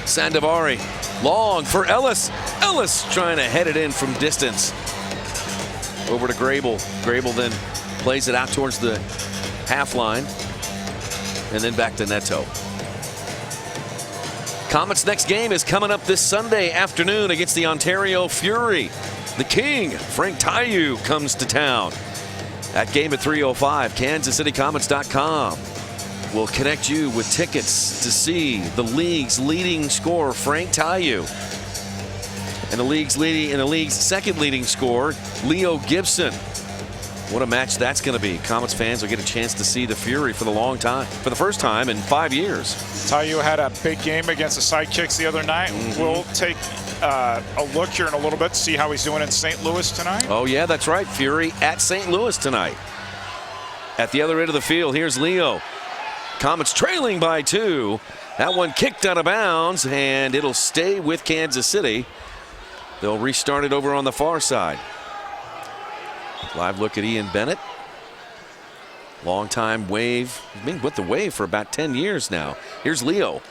Sandovari. Long for Ellis. Ellis trying to head it in from distance. Over to Grable. Grable then plays it out towards the half line. And then back to Neto. Comets' next game is coming up this Sunday afternoon against the Ontario Fury. The King, Frank Tayu, comes to town. That game at 3:05, KansasCityComets.com will connect you with tickets to see the league's leading scorer, Frank Tayu, and the league's second leading scorer, Leo Gibson. What a match that's going to be. Comets fans will get a chance to see the Fury for the first time in 5 years. Tayu had a big game against the Sidekicks the other night. We'll take a look here in a little bit to see how he's doing in St. Louis tonight. Oh, yeah, that's right. Fury at St. Louis tonight. At the other end of the field, here's Leo. Comets trailing by 2. That one kicked out of bounds, and it'll stay with Kansas City. They'll restart it over on the far side. Live look at Ian Bennett. Long-time Wave. He's been with the Wave for about 10 years now. Here's Leo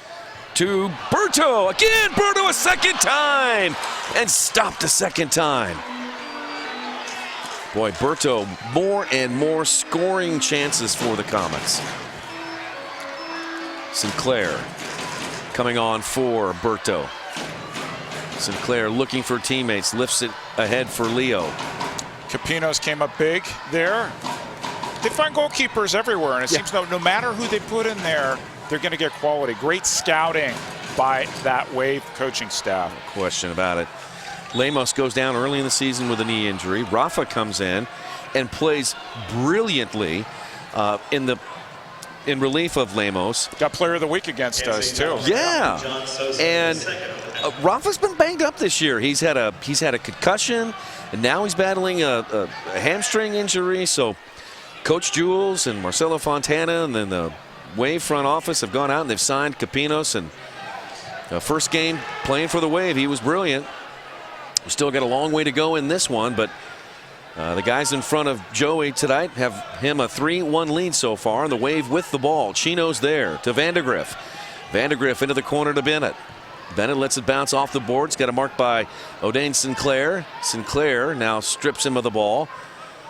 to Berto. Again, Berto a second time. And stopped a second time. Boy, Berto, more and more scoring chances for the Comets. Sinclair coming on for Berto. Sinclair looking for teammates. Lifts it ahead for Leo. Capinos came up big there. They find goalkeepers everywhere, and it seems no matter who they put in there, they're going to get quality. Great scouting by that Wave coaching staff. No question about it. Lemos goes down early in the season with a knee injury. Rafa comes in and plays brilliantly in relief of Lemos. Got player of the week against us, too. Yeah, and Rafa's been banged up this year. He's had a concussion, and now he's battling a hamstring injury. So Coach Jules and Marcelo Fontana and then the Wave front office have gone out and they've signed Capinos. And first game playing for the Wave, he was brilliant. We still got a long way to go in this one, but the guys in front of Joey tonight have him a 3-1 lead so far. And the Wave with the ball. Chino's there to Vandegrift. Vandergriff into the corner to Bennett. Bennett lets it bounce off the boards. Got a mark by O'Dane Sinclair. Sinclair now strips him of the ball.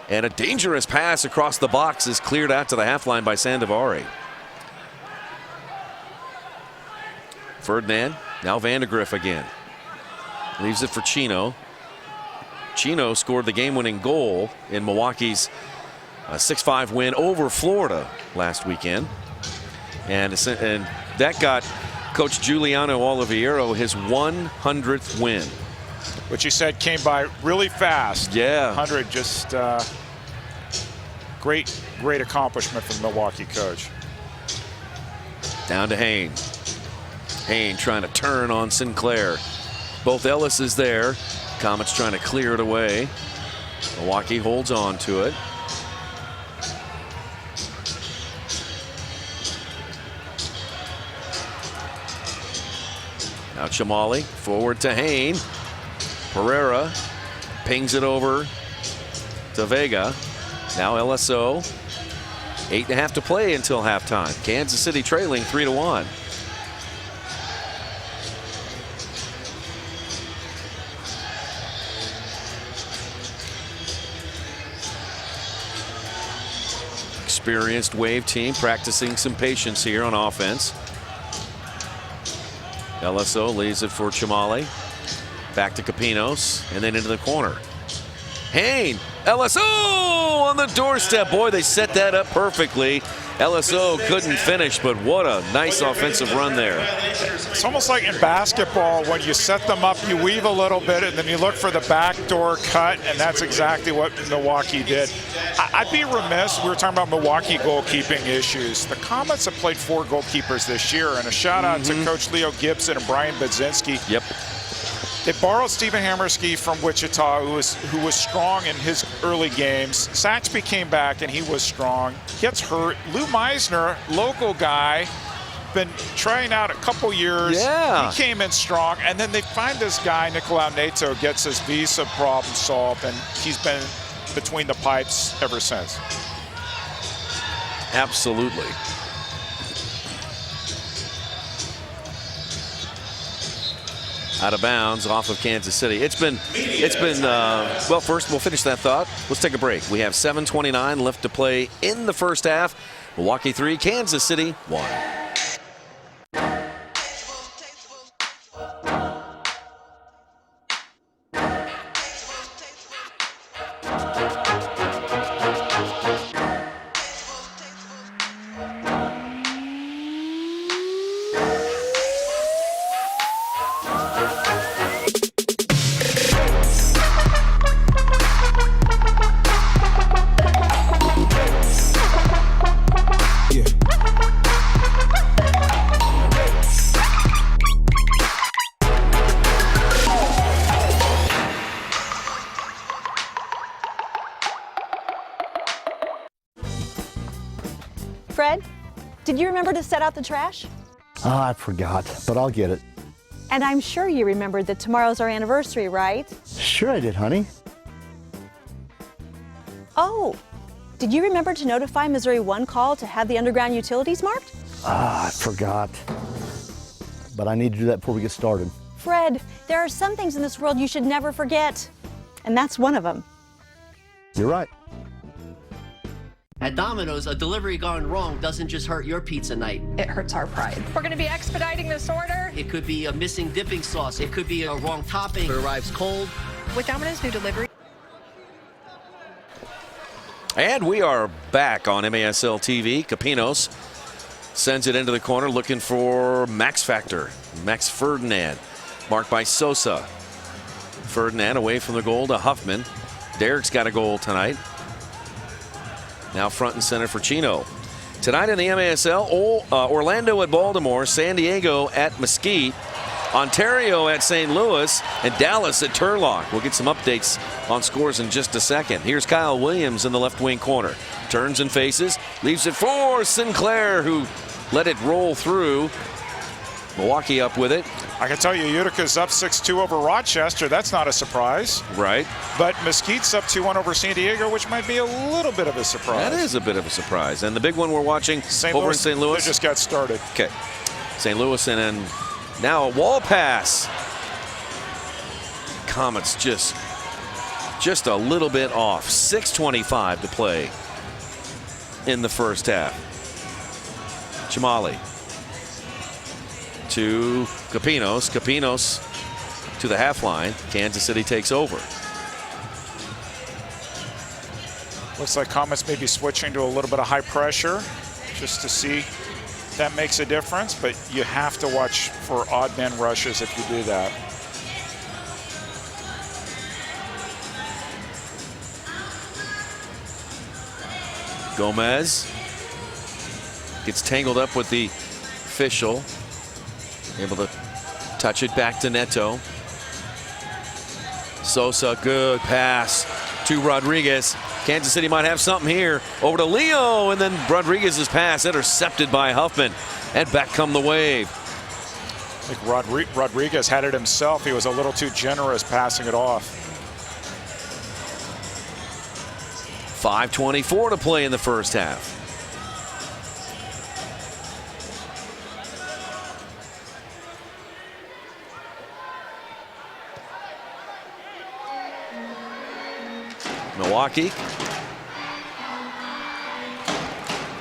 And a dangerous pass across the box is cleared out to the half line by Sandovari. Ferdinand, now Vandergriff again. Leaves it for Chino. Chino scored the game-winning goal in Milwaukee's 6-5 win over Florida last weekend. And that got Coach Giuliano Oliviero his 100th win. Which he said came by really fast. Yeah. 100, just great accomplishment from the Milwaukee coach. Down to Hayne. Hayne trying to turn on Sinclair. Both Ellis is there. Comets trying to clear it away. Milwaukee holds on to it. Now Chamali forward to Hayne. Pereira pings it over to Vega. Now LSO. 8.5 to play until halftime. Kansas City trailing 3-1. Experienced Wave team practicing some patience here on offense. LSO leaves it for Chamali. Back to Capinos and then into the corner. Hayne, LSO on the doorstep. Boy, they set that up perfectly. LSO couldn't finish, but what a nice offensive run there. It's almost like in basketball, when you set them up, you weave a little bit, and then you look for the backdoor cut, and that's exactly what Milwaukee did. I'd be remiss, we were talking about Milwaukee goalkeeping issues. The Comets have played 4 goalkeepers this year, and a shout out to Coach Leo Gibson and Brian Budzinski. Yep. They borrowed Stephen Hammerski from Wichita, who was strong in his early games. Saxby came back and he was strong. Gets hurt. Lou Meisner, local guy, been trying out a couple years. Yeah. He came in strong, and then they find this guy, Nicolau Neto, gets his visa problem solved, and he's been between the pipes ever since. Absolutely. Out of bounds off of Kansas City. It's been well, first we'll finish that thought. Let's take a break. We have 7:29 left to play in the first half. Milwaukee 3, Kansas City 1. Fred, did you remember to set out the trash? Oh, I forgot, but I'll get it. And I'm sure you remembered that tomorrow's our anniversary, right? Sure I did, honey. Oh, did you remember to notify Missouri 1 call to have the underground utilities marked? Ah, I forgot. But I need to do that before we get started. Fred, there are some things in this world you should never forget. And that's one of them. You're right. At Domino's, a delivery gone wrong doesn't just hurt your pizza night. It hurts our pride. We're going to be expediting this order. It could be a missing dipping sauce. It could be a wrong topping. It arrives cold. With Domino's new delivery. And we are back on MASL TV. Capinos sends it into the corner looking for Max Factor. Max Ferdinand, marked by Sosa. Ferdinand away from the goal to Huffman. Derek's got a goal tonight. Now front and center for Chino. Tonight in the MASL, Orlando at Baltimore, San Diego at Mesquite, Ontario at St. Louis, and Dallas at Turlock. We'll get some updates on scores in just a second. Here's Kyle Williams in the left wing corner. Turns and faces, leaves it for Sinclair, who let it roll through. Milwaukee up with it. I can tell you, Utica's up 6-2 over Rochester. That's not a surprise. Right. But Mesquite's up 2-1 over San Diego, which might be a little bit of a surprise. That is a bit of a surprise. And the big one we're watching over in St. Louis. They just got started. Okay. St. Louis, and then now a wall pass. Comets just a little bit off. 6:25 to play in the first half. Chamali to Capinos. Capinos to the half line. Kansas City takes over. Looks like Comets may be switching to a little bit of high pressure just to see if that makes a difference, but you have to watch for odd man rushes if you do that. Gomez gets tangled up with the official. Able to touch it back to Neto. Sosa, good pass to Rodriguez. Kansas City might have something here. Over to Leo, and then Rodriguez's pass intercepted by Huffman. And back come the Wave. I think Rodriguez had it himself. He was a little too generous passing it off. 5:24 to play in the first half. Milwaukee.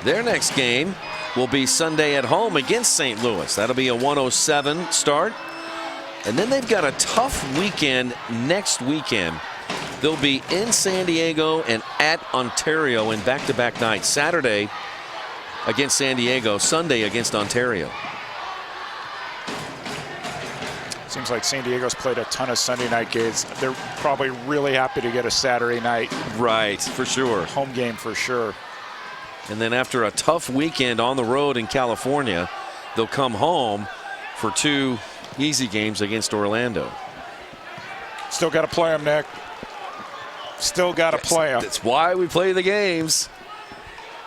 Their next game will be Sunday at home against St. Louis. That'll be a 1:07 start. And then they've got a tough weekend next weekend. They'll be in San Diego and at Ontario in back-to-back nights. Saturday against San Diego, Sunday against Ontario. Seems like San Diego's played a ton of Sunday night games. They're probably really happy to get a Saturday night. Right, for sure. Home game for sure. And then after a tough weekend on the road in California, they'll come home for 2 easy games against Orlando. Still got to play them, Nick. Still got to play them. That's why we play the games.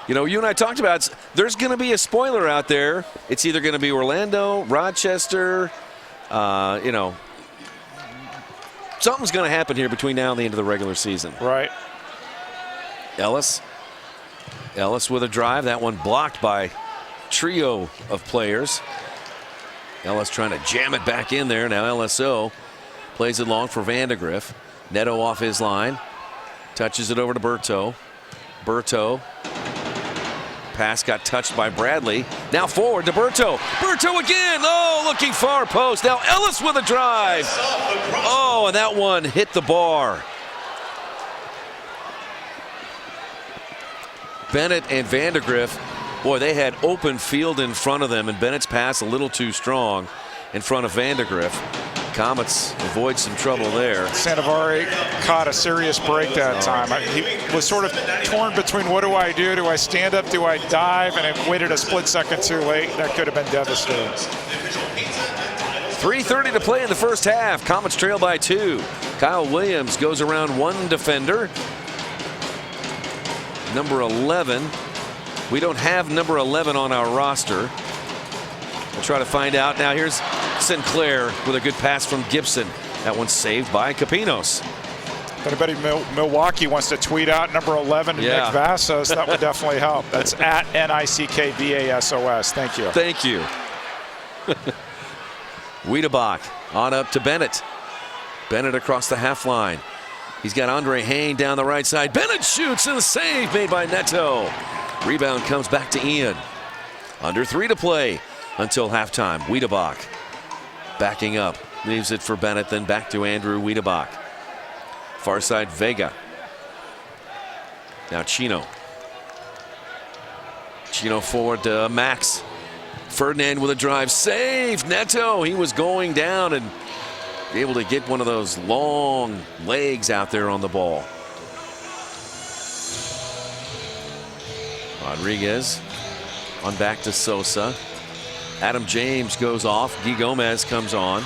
You know, you and I talked about there's going to be a spoiler out there. It's either going to be Orlando, Rochester. You know, something's going to happen here between now and the end of the regular season. Right. Ellis with a drive. That one blocked by trio of players. Ellis trying to jam it back in there. Now LSO plays it long for Vandegrift. Neto off his line. Touches it over to Berto. Berto. Pass got touched by Bradley. Now forward to Berto. Berto again. Oh, looking far post. Now Ellis with a drive. Oh, and that one hit the bar. Bennett and Vandegrift, boy, they had open field in front of them, and Bennett's pass a little too strong in front of Vandegrift. Comets avoid some trouble there. Sandovari caught a serious break that time. He was sort of torn between what do I do? Do I stand up? Do I dive? And it waited a split second too late. That could have been devastating. 3:30 to play in the first half. Comets trail by 2. Kyle Williams goes around one defender. Number 11. We don't have number 11 on our roster. We'll try to find out. Now here's Sinclair with a good pass from Gibson. That one's saved by Capinos. If anybody in Milwaukee wants to tweet out number 11 to Nick Vassos, that would definitely help. That's at NICKVASOS. Thank you. Thank you. Wiedebach on up to Bennett. Bennett across the half line. He's got Andre Hain down the right side. Bennett shoots and a save made by Neto. Rebound comes back to Ian. Under 3 to play until halftime. Wiedebach backing up. Leaves it for Bennett, then back to Andrew Wiedebach. Far side Vega. Now Chino. Chino forward to Max. Ferdinand with a drive. Save. Neto. He was going down and able to get one of those long legs out there on the ball. Rodriguez on back to Sosa. Adam James goes off. Guy Gomez comes on.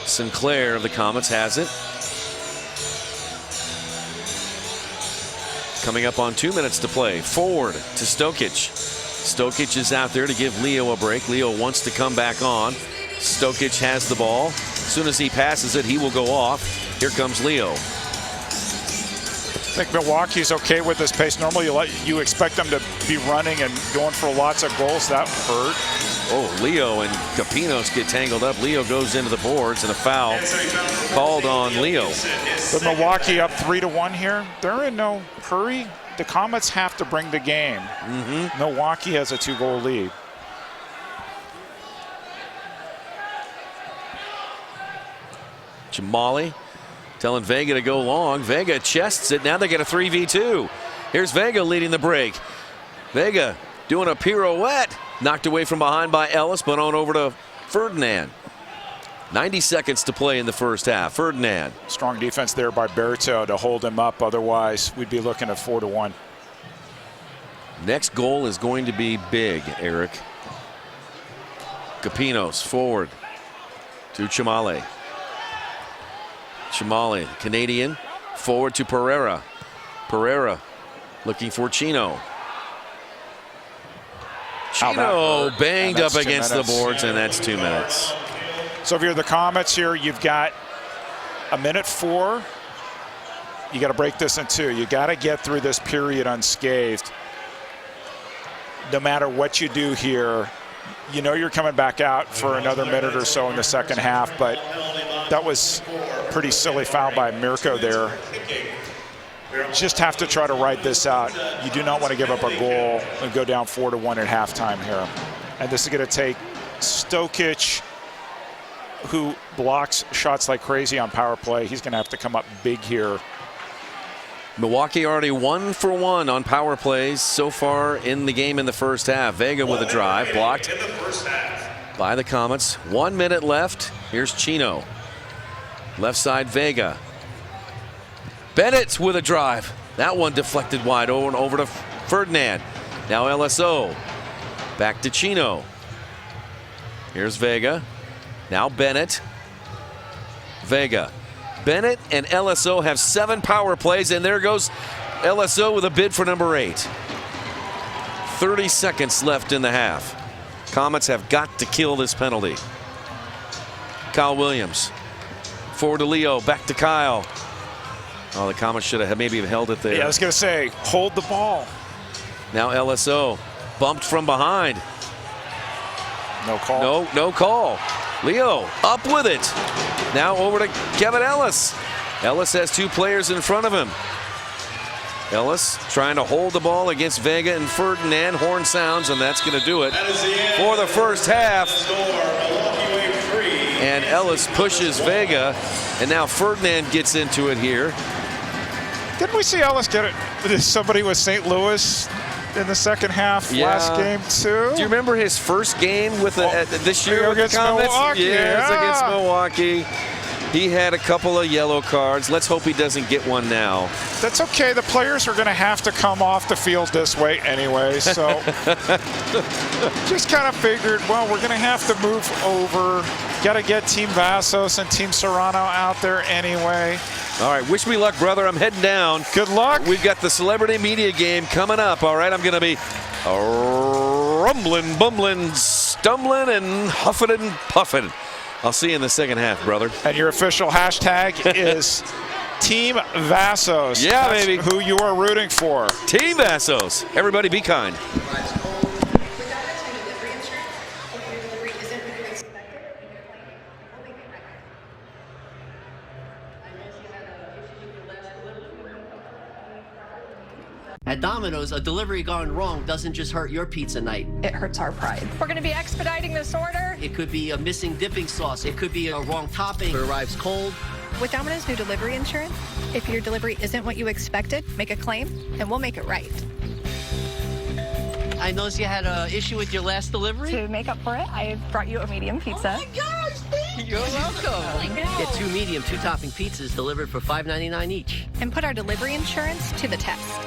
Sinclair of the Comets has it. Coming up on 2 minutes to play. Forward to Stokic. Stokic is out there to give Leo a break. Leo wants to come back on. Stokic has the ball. As soon as he passes it, he will go off. Here comes Leo. I think Milwaukee's okay with this pace. Normally you expect them to be running and going for lots of goals. That hurt. Oh, Leo and Capinos get tangled up. Leo goes into the boards and a foul called on Leo. But Milwaukee up 3-1 here. They're in no hurry. The Comets have to bring the game. Milwaukee has a 2-goal lead. Jamali telling Vega to go long. Vega chests it. Now they get a 3v2. Here's Vega leading the break. Vega doing a pirouette. Knocked away from behind by Ellis, but on over to Ferdinand. 90 seconds to play in the first half. Ferdinand. Strong defense there by Berto to hold him up. Otherwise, we'd be looking at 4-1. Next goal is going to be big, Eric. Capinos forward to Chamale. Chamale, Canadian, forward to Pereira. Pereira looking for Chino. Chino banged up against the boards, and that's 2 minutes. So if you're the Comets here, you've got a minute 4. You got to break this in 2. You got to get through this period unscathed. No matter what you do here, you know you're coming back out for another minute or so in the second half, but that was a pretty silly foul by Mirko there. Just have to try to ride this out. You do not want to give up a goal and go down 4-1 at halftime here. And this is going to take Stokic, who blocks shots like crazy on power play. He's going to have to come up big here. Milwaukee already 1 for 1 on power plays so far in the game in the first half. Vega with a drive, blocked by the Comets. 1 minute left. Here's Chino. Left side, Vega. Bennett with a drive. That one deflected wide over to Ferdinand. Now LSO. Back to Chino. Here's Vega. Now Bennett. Vega. Bennett and LSO have 7 power plays, and there goes LSO with a bid for number 8. 30 seconds left in the half. Comets have got to kill this penalty. Kyle Williams. Forward to Leo. Back to Kyle. Oh, the Comets should have maybe held it there. Yeah, I was going to say, hold the ball. Now LSO bumped from behind. No call. No call. Leo up with it. Now over to Kevin Ellis. Ellis has 2 players in front of him. Ellis trying to hold the ball against Vega and Ferdinand. Horn sounds, and that's going to do it for the first half. And Ellis pushes Vega, and now Ferdinand gets into it here. Didn't we see Ellis get it? Somebody with St. Louis in the second half last game too? Do you remember his first game with this year with the Comets? Milwaukee, yes, against Milwaukee. He had a couple of yellow cards. Let's hope he doesn't get one now. That's okay. The players are going to have to come off the field this way anyway. So just kind of figured, well, we're going to have to move over. Got to get Team Vassos and Team Serrano out there anyway. All right, wish me luck, brother. I'm heading down. Good luck. We've got the celebrity media game coming up. All right, I'm going to be rumbling, bumbling, stumbling, and huffing and puffing. I'll see you in the second half, brother. And your official hashtag is Team Vassos. Yeah, That's baby. who you are rooting for. Team Vassos. Everybody be kind. At Domino's, a delivery gone wrong doesn't just hurt your pizza night. It hurts our pride. We're going to be expediting this order. It could be a missing dipping sauce. It could be a wrong topping. It arrives cold. With Domino's new delivery insurance, if your delivery isn't what you expected, make a claim, and we'll make it right. I noticed you had an issue with your last delivery. To make up for it, I brought you a medium pizza. Oh my gosh, thank you. You're welcome. Get 2 medium, 2 topping pizzas delivered for $5.99 each. And put our delivery insurance to the test.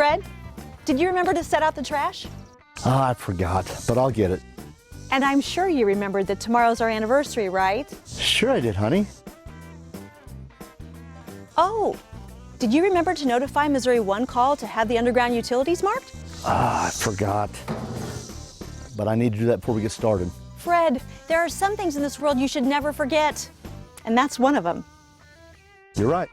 Fred, did you remember to set out the trash? I forgot, but I'll get it. And I'm sure you remembered that tomorrow's our anniversary, right? Sure I did, honey. Oh, did you remember to notify Missouri 1 call to have the underground utilities marked? I forgot. But I need to do that before we get started. Fred, there are some things in this world you should never forget, and that's one of them. You're right.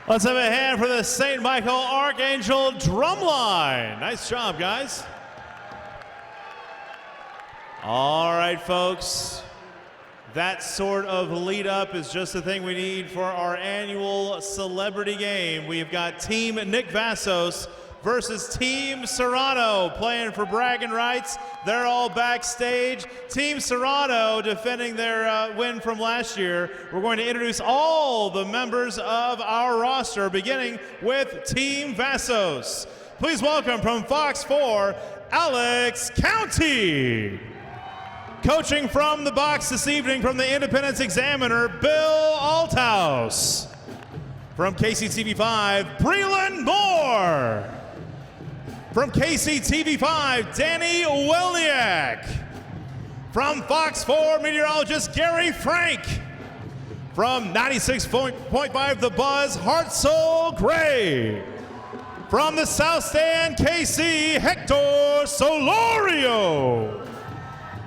Let's have a hand for the St. Michael Archangel Drumline. Nice job, guys. All right, folks. That sort of lead up is just the thing we need for our annual celebrity game. We've got Team Nick Vassos versus Team Serrano playing for bragging rights. They're all backstage. Team Serrano defending their win from last year. We're going to introduce all the members of our roster, beginning with Team Vassos. Please welcome from Fox 4, Alex County. Coaching from the box this evening from the Independence Examiner, Bill Althouse. From KCTV5, Breland Moore. From KCTV5, Danny Welniak. From Fox 4, meteorologist Gary Frank. From 96.5 The Buzz, Hartzell Gray. From the South Stand, KC, Hector Solorio.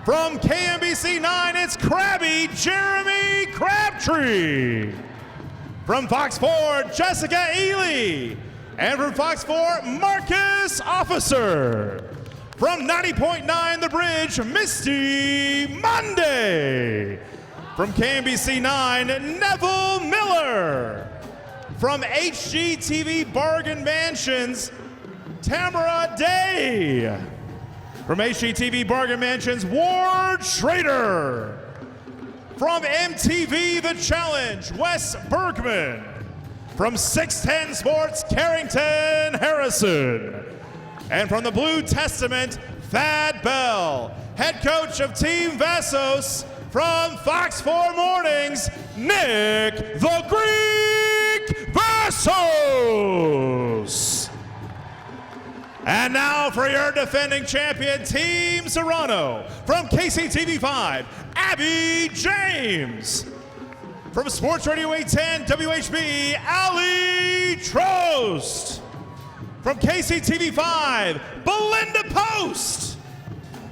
From KMBC 9, it's Krabby Jeremy Crabtree. From Fox 4, Jessica Ely. And from Fox 4, Marcus Officer. From 90.9 The Bridge, Misty Monday. From KMBC 9, Neville Miller. From HGTV Bargain Mansions, Tamara Day. From HGTV Bargain Mansions, Ward Schrader. From MTV The Challenge, Wes Bergman. From 610 Sports, Carrington Harrison. And from the Blue Testament, Thad Bell. Head coach of Team Vassos from Fox 4 Mornings, Nick the Greek Vassos. And now for your defending champion, Team Serrano. From KCTV5, Abby James. From Sports Radio 810 WHB, Ali Trost. From KCTV5, Belinda Post.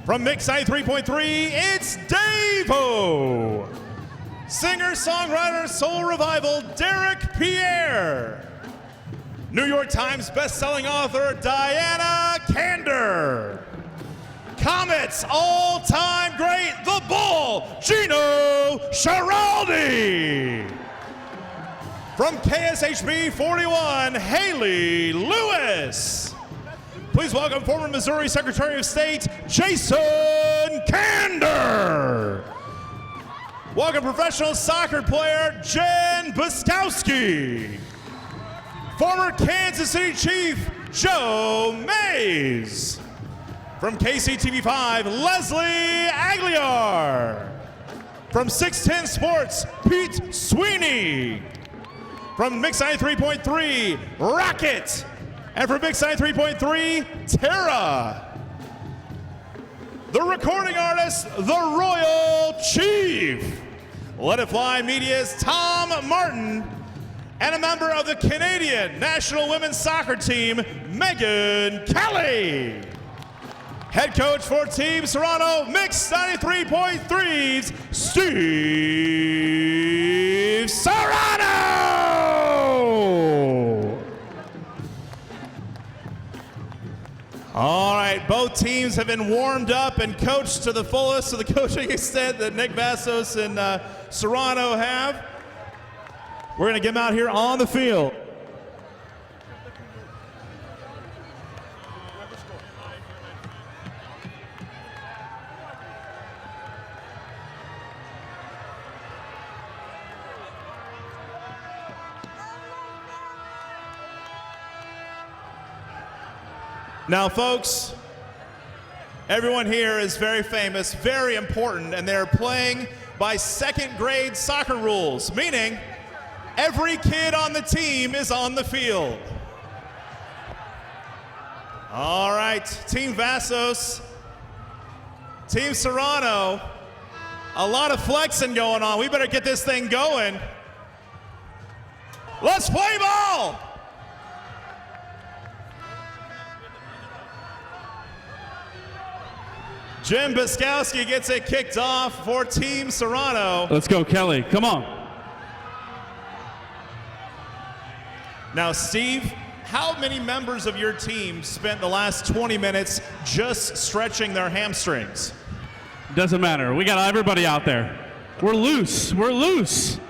From Mix 93.3, it's Dave-O. Singer, songwriter, soul revival, Derek Pierre. New York Times best-selling author, Diana Kander. Comets all-time great, the Bull, Gino Schiraldi. From KSHB 41, Haley Lewis. Please welcome former Missouri Secretary of State, Jason Kander. Welcome professional soccer player, Jen Buskowski. Former Kansas City Chief, Joe Mays. From KCTV5, Leslie Aguilar. From 610 Sports, Pete Sweeney. From Mix 93.3, Rocket. And from Mix 93.3, Tara. The recording artist, the Royal Chief. Let It Fly Media's Tom Martin. And a member of the Canadian National Women's Soccer Team, Megan Kelly. Head coach for Team Serrano, Mix 93.3's Steve Serrano! All right, both teams have been warmed up and coached to the fullest to the coaching extent that Nick Vassos and Serrano have. We're going to get them out here on the field. Now, folks, everyone here is very famous, very important, and they're playing by second grade soccer rules, meaning every kid on the team is on the field. All right, Team Vassos, Team Serrano, a lot of flexing going on. We better get this thing going. Let's play ball! Jim Buskowski gets it kicked off for Team Serrano. Let's go, Kelly. Come on. Now, Steve, how many members of your team spent the last 20 minutes just stretching their hamstrings? Doesn't matter. We got everybody out there. We're loose. We're loose.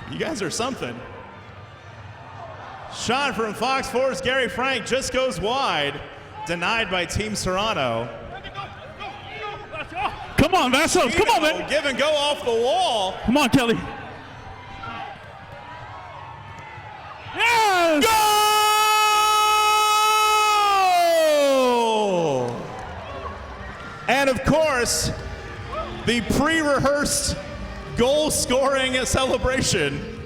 You guys are something. Shot from Fox 4's Gary Frank just goes wide. Denied by Team Serrano. Come on, Vassos. Come on, man. Give and go off the wall. Come on, Kelly. Yes! Goal! And of course, the pre-rehearsed goal-scoring celebration.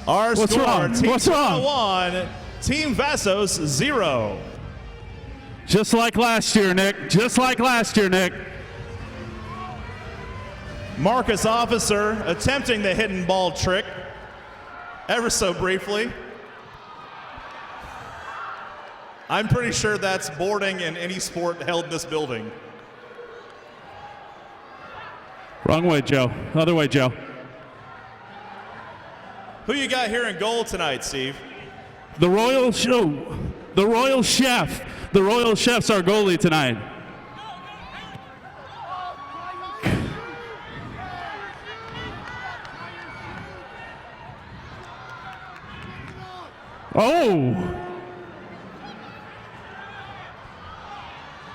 Our What's score, wrong? Team What's wrong? 1, Team Vassos 0. Just like last year, Nick. Just like last year, Nick. Marcus Officer attempting the hidden ball trick ever so briefly. I'm pretty sure that's boarding in any sport held in this building. Wrong way, Joe. Other way, Joe. Who you got here in goal tonight, Steve? The Royal Show. The Royal Chef. The Royal Chef's our goalie tonight. Oh!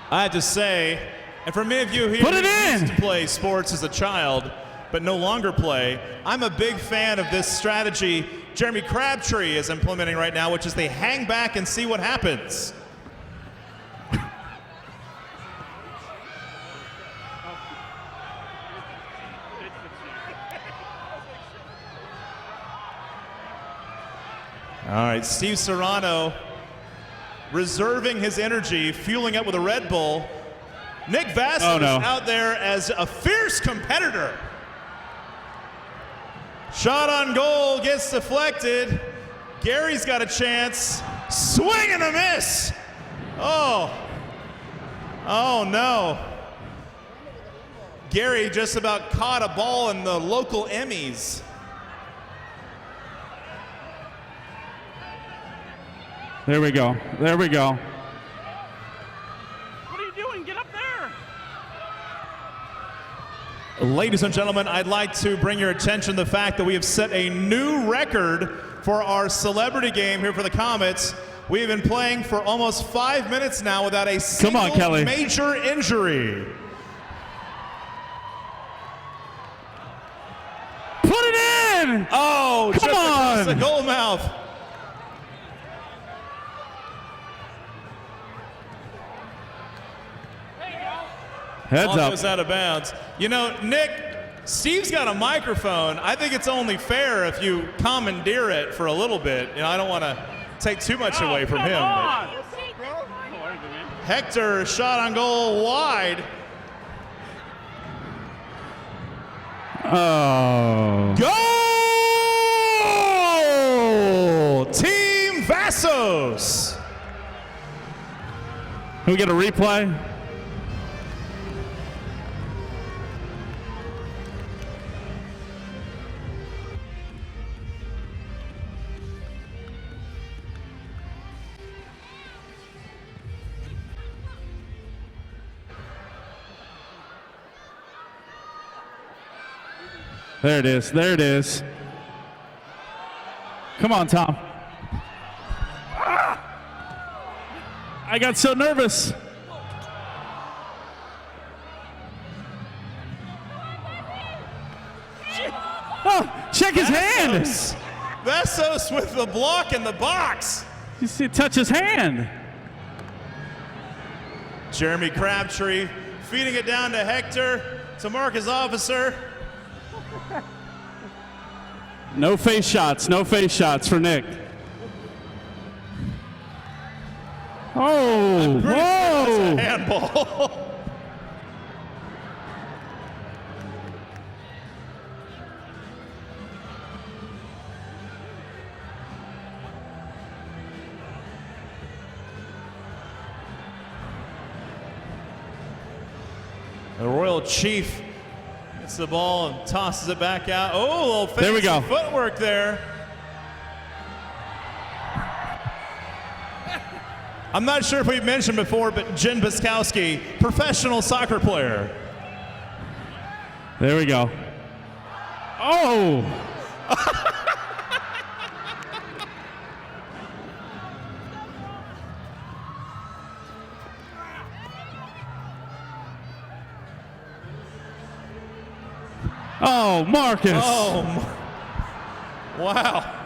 I have to say, and for many of you here Put it who in! used to play sports as a child, but no longer play, I'm a big fan of this strategy Jeremy Crabtree is implementing right now, which is they hang back and see what happens. All right, Steve Serrano reserving his energy, fueling up with a Red Bull. Nick Vassos out there as a fierce competitor. Shot on goal gets deflected. Gary's got a chance. Swing and a miss. Oh no. Gary just about caught a ball in the local Emmys. There we go. There we go. What are you doing? Get up there. Ladies and gentlemen, I'd like to bring your attention to the fact that we have set a new record for our celebrity game here for the Comets. We've been playing for almost 5 minutes now without a single major injury. Put it in! Oh, come just across the on! goal mouth. Heads Ball up. goes out of bounds. You know, Nick, Steve's got a microphone. I think it's only fair if you commandeer it for a little bit. You know, I don't want to take too much away from him. Hector shot on goal wide. Oh. Goal! Team Vassos. Can we get a replay? There it is. There it is. Come on, Tom. I got so nervous. Oh, check his hand. Vassos with the block in the box. You see, touch his hand. Jeremy Crabtree feeding it down to Hector, to Marcus Officer. No face shots. No face shots for Nick. Oh, whoa. Handball. The Royal Chief gets the ball and tosses it back out. Oh, a little fancy There we go. footwork there. I'm not sure if we've mentioned before, but Jen Biskowski, professional soccer player. There we go. Oh. Oh, Marcus. Oh, wow.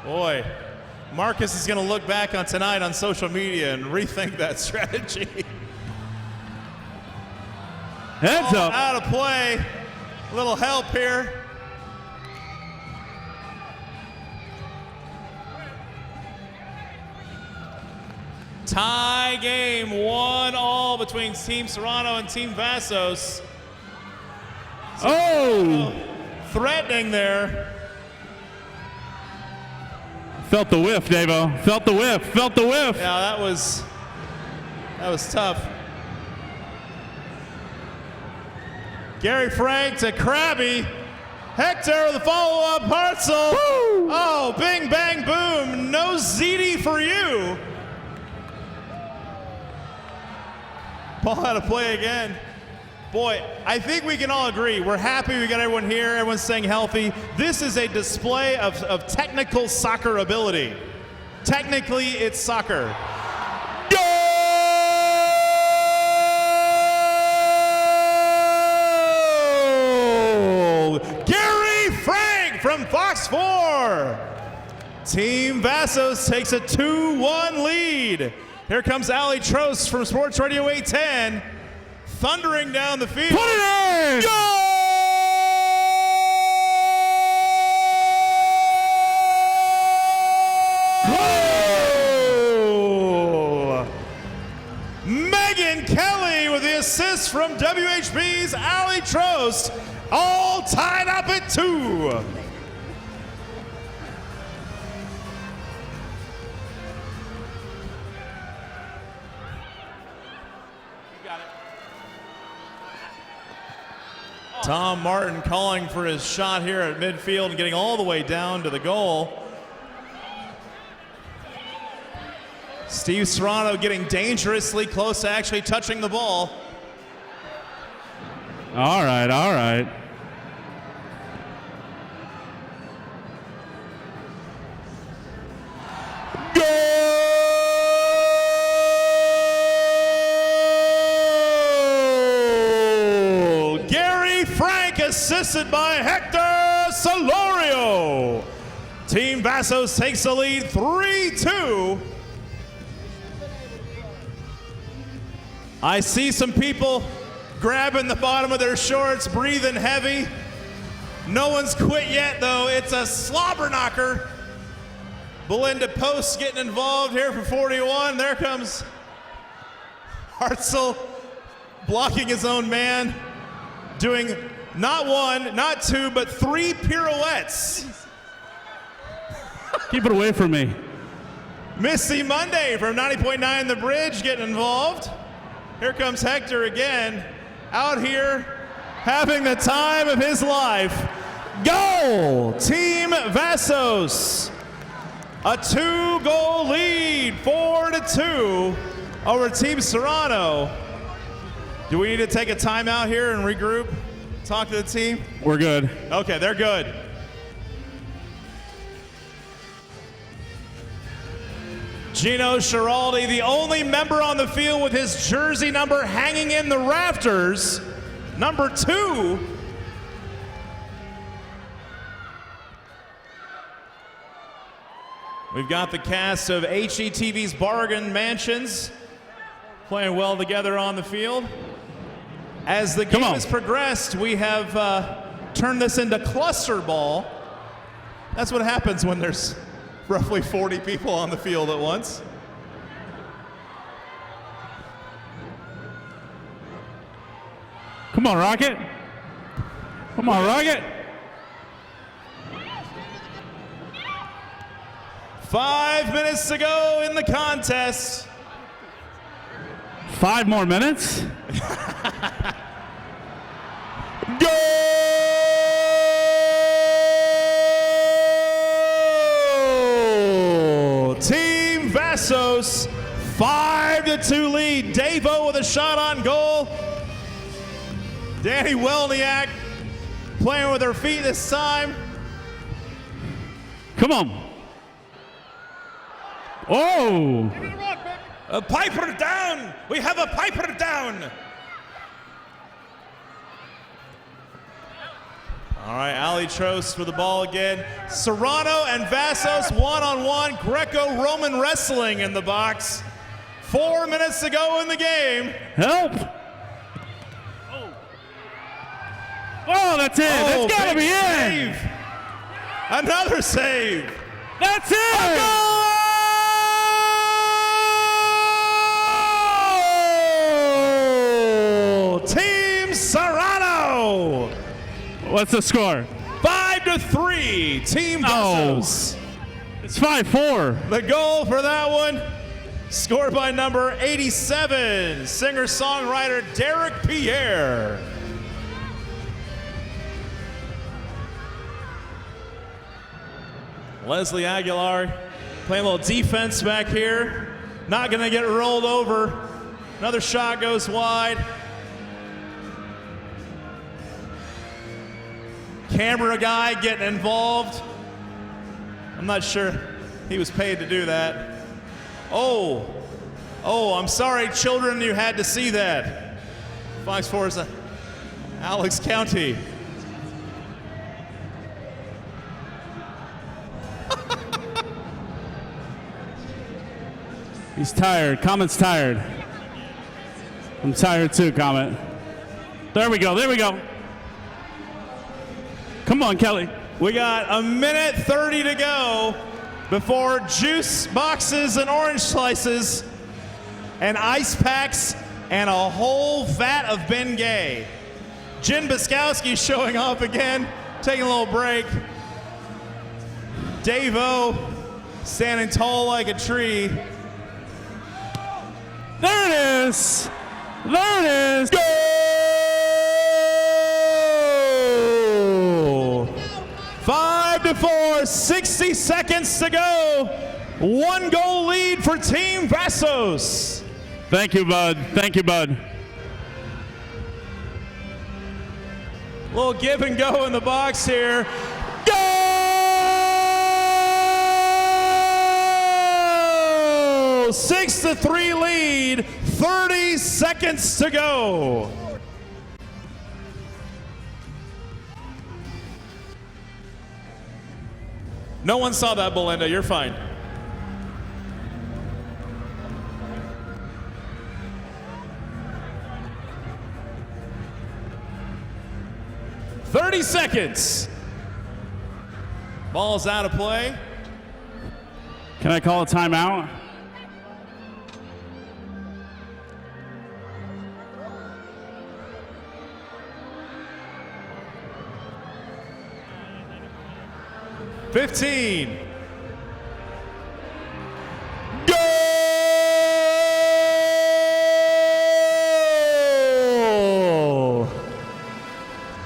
Boy, Marcus is going to look back on tonight on social media and rethink that strategy. Heads up. Out of play. A little help here. Tie game, 1-1 between Team Serrano and Team Vassos. Oh! Threatening there. Felt the whiff, Davo. Felt the whiff. Felt the whiff. Yeah, that was tough. Gary Frank to Krabby. Hector with a follow-up Hartzell. Woo! Oh, bing, bang, boom. No ZD for you. Ball out of play again. Boy, I think we can all agree. We're happy we got everyone here. Everyone's staying healthy. This is a display of technical soccer ability. Technically, it's soccer. Goal! Gary Frank from Fox 4. Team Vassos takes a 2-1 lead. Here comes Ali Trost from Sports Radio 810, thundering down the field. Put it in! Goal! Megan Kelly with the assist from WHB's Ali Trost, all tied up at 2. Tom Martin calling for his shot here at midfield and getting all the way down to the goal. Steve Serrano getting dangerously close to actually touching the ball. All right, all right. Goal! Gary Frank assisted by Hector Solorio. Team Vassos takes the lead 3-2. I see some people grabbing the bottom of their shorts, breathing heavy. No one's quit yet, though. It's a slobber knocker. Belinda Post getting involved here for 41. There comes Hartzell blocking his own man, doing not one, not two, but 3 pirouettes. Keep it away from me. Missy Monday from 90.9 The Bridge getting involved. Here comes Hector again, out here having the time of his life. Goal! Team Vassos. A 2-goal lead, 4-2 over Team Serrano. Do we need to take a timeout here and regroup? Talk to the team? We're good. Okay, they're good. Gino Schiraldi, the only member on the field with his jersey number hanging in the rafters, number 2. We've got the cast of HETV's Bargain Mansions playing well together on the field. As the game has progressed, we have turned this into cluster ball. That's what happens when there's roughly 40 people on the field at once. Come on, Rocket. Come on, Rocket. 5 minutes to go in the contest. 5 more minutes? Goal! Team Vassos, 5-2 lead. Davo with a shot on goal. Danny Welniak playing with her feet this time. Come on. Oh! A Piper down! We have a Piper down! All right, Ali Trost for the ball again. Serrano and Vassos one-on-one Greco-Roman wrestling in the box. 4 minutes to go in the game. Help! Oh, that's it. Oh, That's gotta be save. in. Another save. That's it. Team Serrano. What's the score? 5-3, Team Vassos. It's 5-4. The goal for that one, scored by number 87, singer-songwriter Derek Pierre. Leslie Aguilar playing a little defense back here. Not gonna get rolled over. Another shot goes wide. Camera guy getting involved. I'm not sure he was paid to do that. Oh, I'm sorry, children, you had to see that. Fox Forza, Alex County. He's tired. Comet's tired. I'm tired too, Comet. There we go. There we go. Come on, Kelly. We got 1:30 to go before juice boxes and orange slices and ice packs and a whole vat of Bengay. Jen Biskowski showing off again, taking a little break. Dave-O standing tall like a tree. There it is. There it is. Goal! 5-4, 60 seconds to go 1-goal lead for Team Vassos. Thank you, bud. Thank you, bud. Little give and go in the box here. Go! 6-3 lead, 30 seconds to go. No one saw that, Belinda. You're fine. "30 seconds. Ball's out of play. Can I call a timeout? "15. Goal!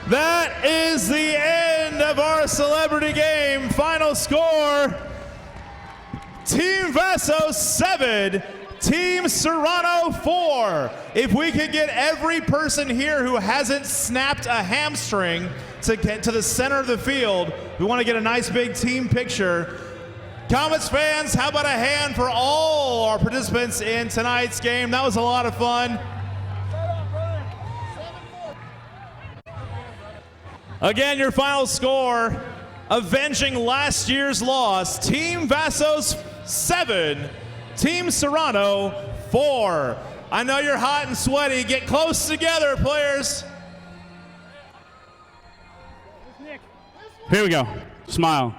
That is the end of our celebrity game. Final score, Team Vassos 7, Team Serrano 4. If we could get every person here who hasn't snapped a hamstring to get to the center of the field, we want to get a nice big team picture. Comets fans, how about a hand for all our participants in tonight's game? That was a lot of fun. Again, your final score, avenging last year's loss, Team Vassos 7, Team Serrano 4. I know you're hot and sweaty. Get close together, players. Here we go. Smile.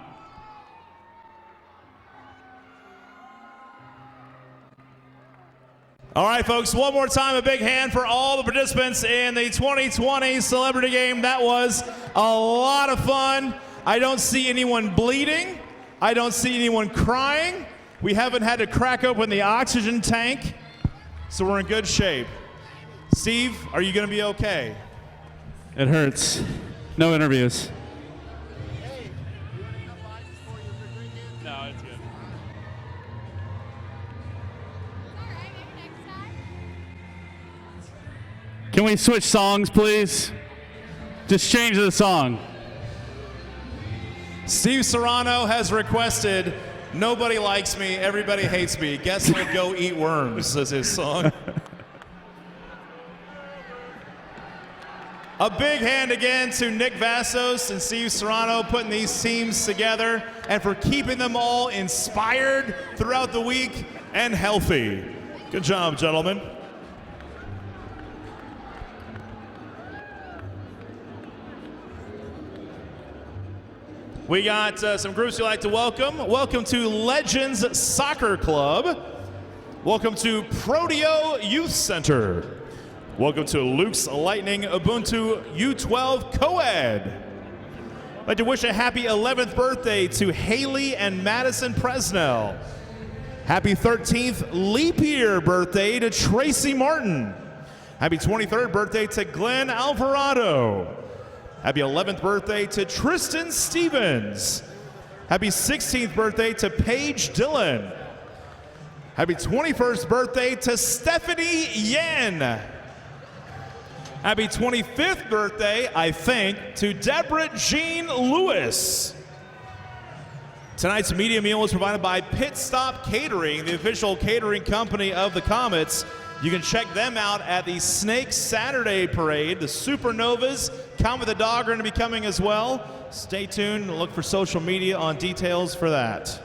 All right, folks, one more time, a big hand for all the participants in the 2020 Celebrity Game. That was a lot of fun. I don't see anyone bleeding. I don't see anyone crying. We haven't had to crack open the oxygen tank, so we're in good shape. Steve, are you going to be okay? It hurts. No interviews. No, it's good. Can we switch songs, please? Just change the song. Steve Serrano has requested "Nobody Likes Me, Everybody Hates Me. Guess I'll Go Eat Worms" as his song. A big hand again to Nick Vassos and Steve Serrano putting these teams together and for keeping them all inspired throughout the week and healthy. Good job, gentlemen. We got some groups we'd like to welcome. Welcome to Legends Soccer Club. Welcome to Prodeo Youth Center. Welcome to Luke's Lightning Ubuntu U12 Co-ed. I'd like to wish a happy 11th birthday to Haley and Madison Presnell. Happy 13th leap year birthday to Tracy Martin. Happy 23rd birthday to Glenn Alvarado. Happy 11th birthday to Tristan Stevens. Happy 16th birthday to Paige Dillon. Happy 21st birthday to Stephanie Yen. Happy 25th birthday, I think, to Deborah Jean Lewis. Tonight's media meal is provided by Pit Stop Catering, the official catering company of the Comets. You can check them out at the Snake Saturday Parade. The Supernovas, Comet the Dog, are going to be coming as well. Stay tuned and look for social media on details for that.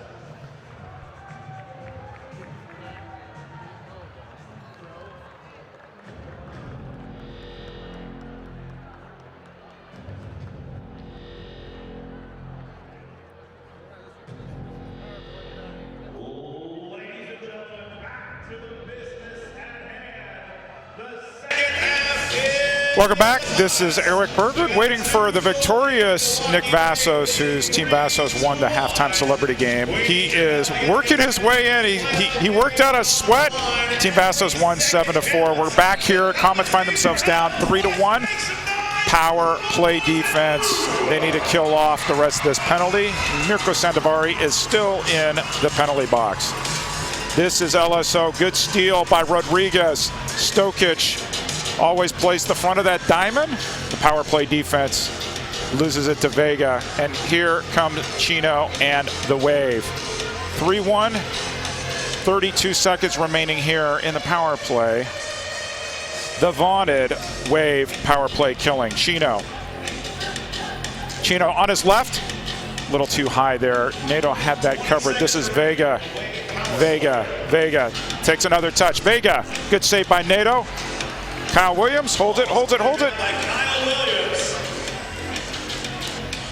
Welcome back. This is Eric Bergert waiting for the victorious Nick Vassos, whose Team Vassos won the halftime celebrity game. He is working his way in. He worked out a sweat. Team Vassos won 7-4. We're back here. Comets find themselves down 3-1. power play defense. They need to kill off the rest of this penalty. Mirko Sandovari is still in the penalty box. This is LSO. Good steal by Rodriguez. Stokic always plays the front of that diamond. The power play defense loses it to Vega. And here comes Chino and the wave. 3-1. 32 seconds remaining here in the power play. The vaunted wave power play killing. Chino on his left. A little too high there. Nato had that covered. This is Vega. Vega takes another touch. Vega, good save by Nato. Kyle Williams, holds it.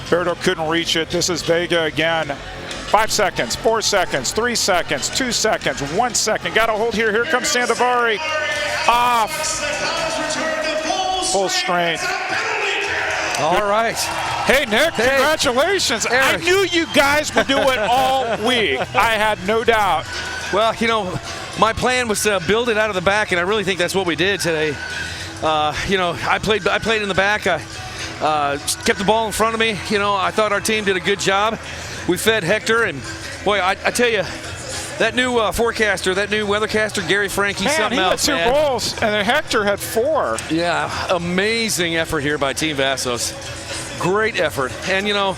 Berto couldn't reach it. This is Vega again. 5 seconds, 4 seconds, 3 seconds, 2 seconds, 1 second. Got a hold here. Here comes Sandovari. Off. Full strength. All right. Hey, Nick, congratulations. I knew you guys would do it all week. I had no doubt. Well, you know, my plan was to build it out of the back, and I really think that's what we did today. You know, I played in the back. I kept the ball in front of me. You know, I thought our team did a good job. We fed Hector, and boy, I tell you, that new forecaster, that new weathercaster, Gary Frank, he's something else, man. He had 2 goals, and then Hector had 4. Yeah, amazing effort here by Team Vassos. Great effort. And, you know,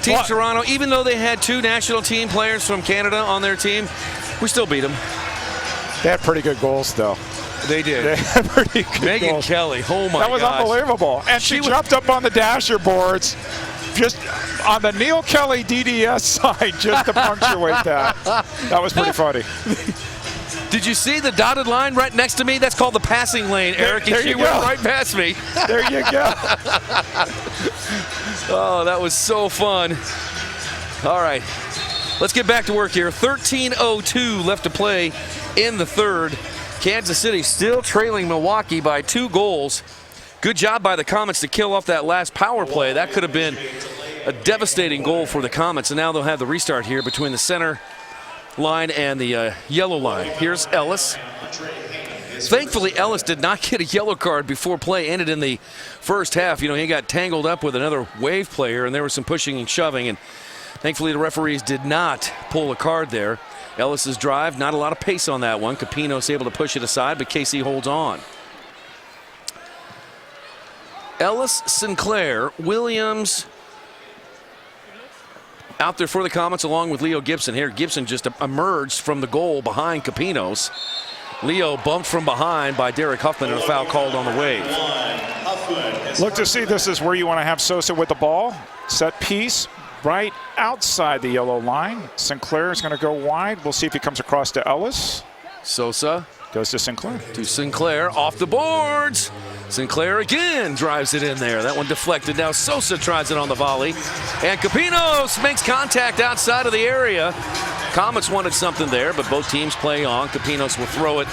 Team Toronto, even though they had 2 national team players from Canada on their team, we still beat them. They had pretty good goals, though. They did. They had pretty good Megan goals. Kelly, oh my God. That was unbelievable. And she jumped up on the dasher boards just on the Neil Kelly DDS side just to punctuate that. That was pretty funny. Did you see the dotted line right next to me? That's called the passing lane, Eric. There and she went right past me. There you go. Oh, that was so fun. All right, let's get back to work here. 13:02 left to play in the third. Kansas City still trailing Milwaukee by 2 goals. Good job by the Comets to kill off that last power play. That could have been a devastating goal for the Comets, and now they'll have the restart here between the center line and the yellow line. Here's Ellis. Thankfully, Ellis did not get a yellow card before play ended in the first half. You know, he got tangled up with another Wave player, and there was some pushing and shoving, and thankfully the referees did not pull a card there. Ellis's drive, not a lot of pace on that one. Capinos able to push it aside, but Casey holds on. Ellis, Sinclair, Williams out there for the Comets along with Leo Gibson. Here, Gibson just emerged from the goal behind Capinos. Leo bumped from behind by Derek Huffman, and a foul called on the Wave. Look to see, this is where you want to have Sosa with the ball. Set piece right outside the yellow line. Sinclair is going to go wide. We'll see if he comes across to Ellis. Sosa goes to Sinclair. To Sinclair, off the boards. Sinclair again drives it in there. That one deflected. Now Sosa tries it on the volley. And Capinos makes contact outside of the area. Comets wanted something there, but both teams play on. Capinos will throw it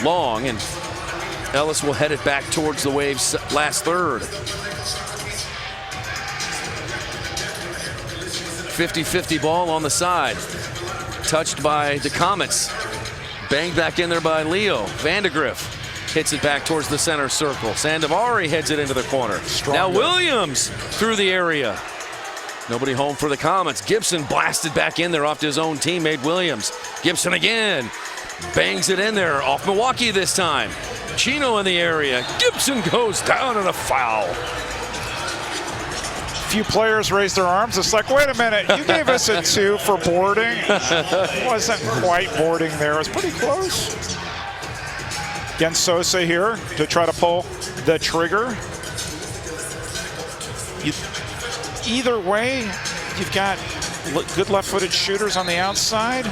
long, and Ellis will head it back towards the Waves' last third. 50-50 ball on the side. Touched by the Comets. Banged back in there by Leo. Vandegrift hits it back towards the center circle. Sandovari heads it into the corner. Now Williams through the area. Nobody home for the Comets. Gibson blasted back in there off to his own teammate Williams. Gibson again. Bangs it in there off Milwaukee this time. Chino in the area. Gibson goes down in a foul. Few players raise their arms. It's like, wait a minute, you gave us a 2 for boarding. It wasn't quite boarding there. It was pretty close. Again, Sosa here to try to pull the trigger. Either way, you've got good left-footed shooters on the outside.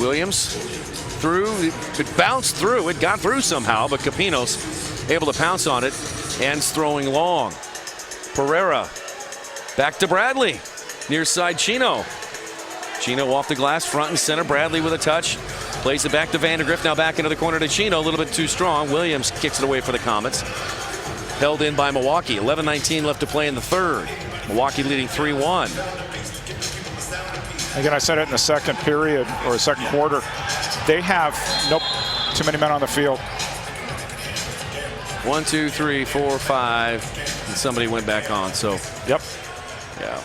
Williams through. It bounced through. It got through somehow, but Capinos able to pounce on it. Ends throwing long. Pereira back to Bradley. Near side Chino. Chino off the glass, front and center. Bradley with a touch. Plays it back to Vandegrift. Now back into the corner to Chino. A little bit too strong. Williams kicks it away for the Comets. Held in by Milwaukee. 11:19 left to play in the third. Milwaukee leading 3-1. Again, I said it in the second period or second quarter. They have too many men on the field. 1, 2, 3, 4, 5, and somebody went back on. So, yep. Yeah.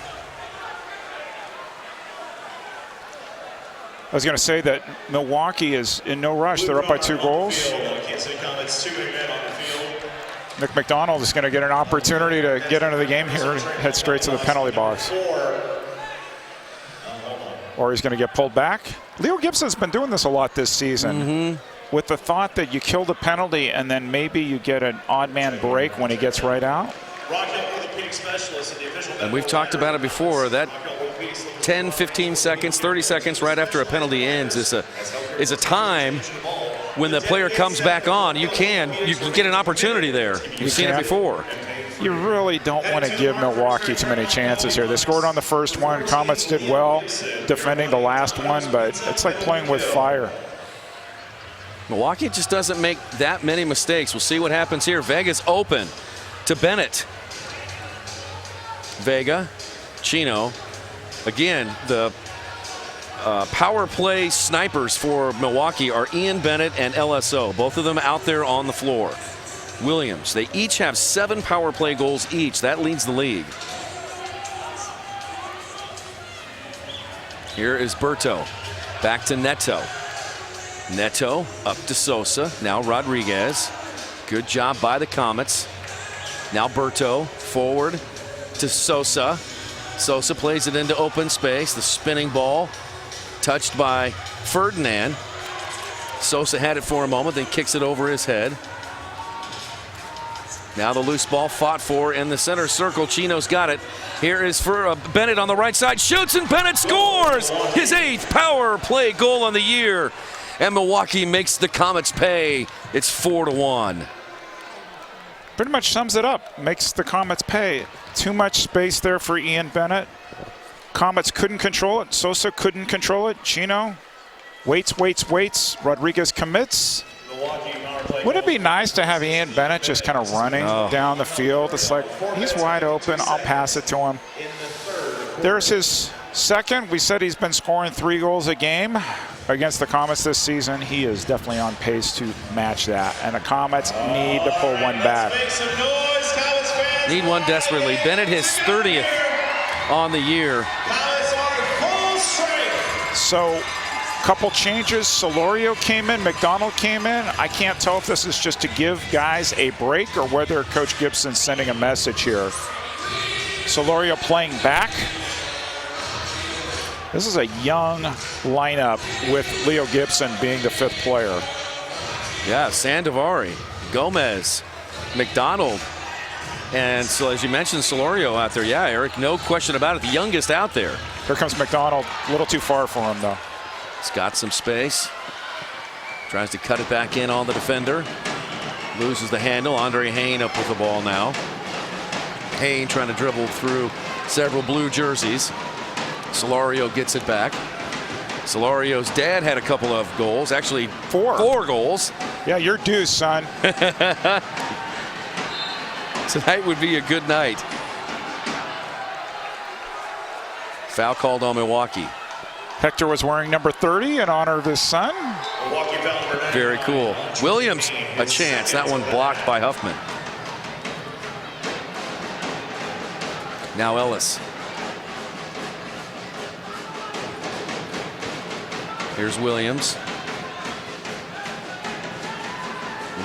I was going to say that Milwaukee is in no rush. They're up by 2 goals. Nick McDonald is going to get an opportunity to get into the game here and head straight to the penalty box. Or he's going to get pulled back. Leo Gibson's been doing this a lot this season. With the thought that you kill the penalty and then maybe you get an odd man break when he gets right out. And we've talked about it before. That 10, 15 seconds, 30 seconds right after a penalty ends is a time when the player comes back on. You can get an opportunity there. You've seen it before. You really don't want to give Milwaukee too many chances here. They scored on the first one. Comets did well defending the last one, but it's like playing with fire. Milwaukee just doesn't make that many mistakes. We'll see what happens here. Vega's open to Bennett. Vega, Chino. Again, the power play snipers for Milwaukee are Ian Bennett and LSO. Both of them out there on the floor. Williams, they each have 7 power play goals each. That leads the league. Here is Berto. Back to Neto. Neto up to Sosa. Now Rodriguez. Good job by the Comets. Now Berto forward to Sosa. Sosa plays it into open space. The spinning ball touched by Ferdinand. Sosa had it for a moment, then kicks it over his head. Now the loose ball fought for in the center circle. Chino's got it. Here is for Bennett on the right side. Shoots and Bennett scores his 8th power play goal on the year. And Milwaukee makes the Comets pay. It's 4-1. Pretty much sums it up. Makes the Comets pay. Too much space there for Ian Bennett. Comets couldn't control it. Sosa couldn't control it. Chino waits. Rodriguez commits. Wouldn't it be nice to have Ian Bennett just kind of running down the field? It's like, he's wide open. I'll pass it to him. There's his second. We said he's been scoring 3 goals a game against the Comets this season. He is definitely on pace to match that. And the Comets need to pull one back. Need one desperately. Bennett his 30th on the year. So, couple changes. Solorio came in, McDonald came in. I can't tell if this is just to give guys a break or whether Coach Gibson's sending a message here. Solorio playing back. This is a young lineup with Leo Gibson being the 5th player. Yeah, Sandovari, Gomez, McDonald, and so as you mentioned, Solorio out there. Yeah, Eric, no question about it, the youngest out there. Here comes McDonald, a little too far for him though. He's got some space. Tries to cut it back in on the defender. Loses the handle. Andre Hayne up with the ball now. Hayne trying to dribble through several blue jerseys. Solorio gets it back. Solario's dad had a couple of goals. Actually, 4 goals. Yeah, you're due, son. Tonight would be a good night. Foul called on Milwaukee. Hector was wearing number 30 in honor of his son. Very cool. Williams, a chance. That one blocked by Huffman. Now Ellis. Here's Williams.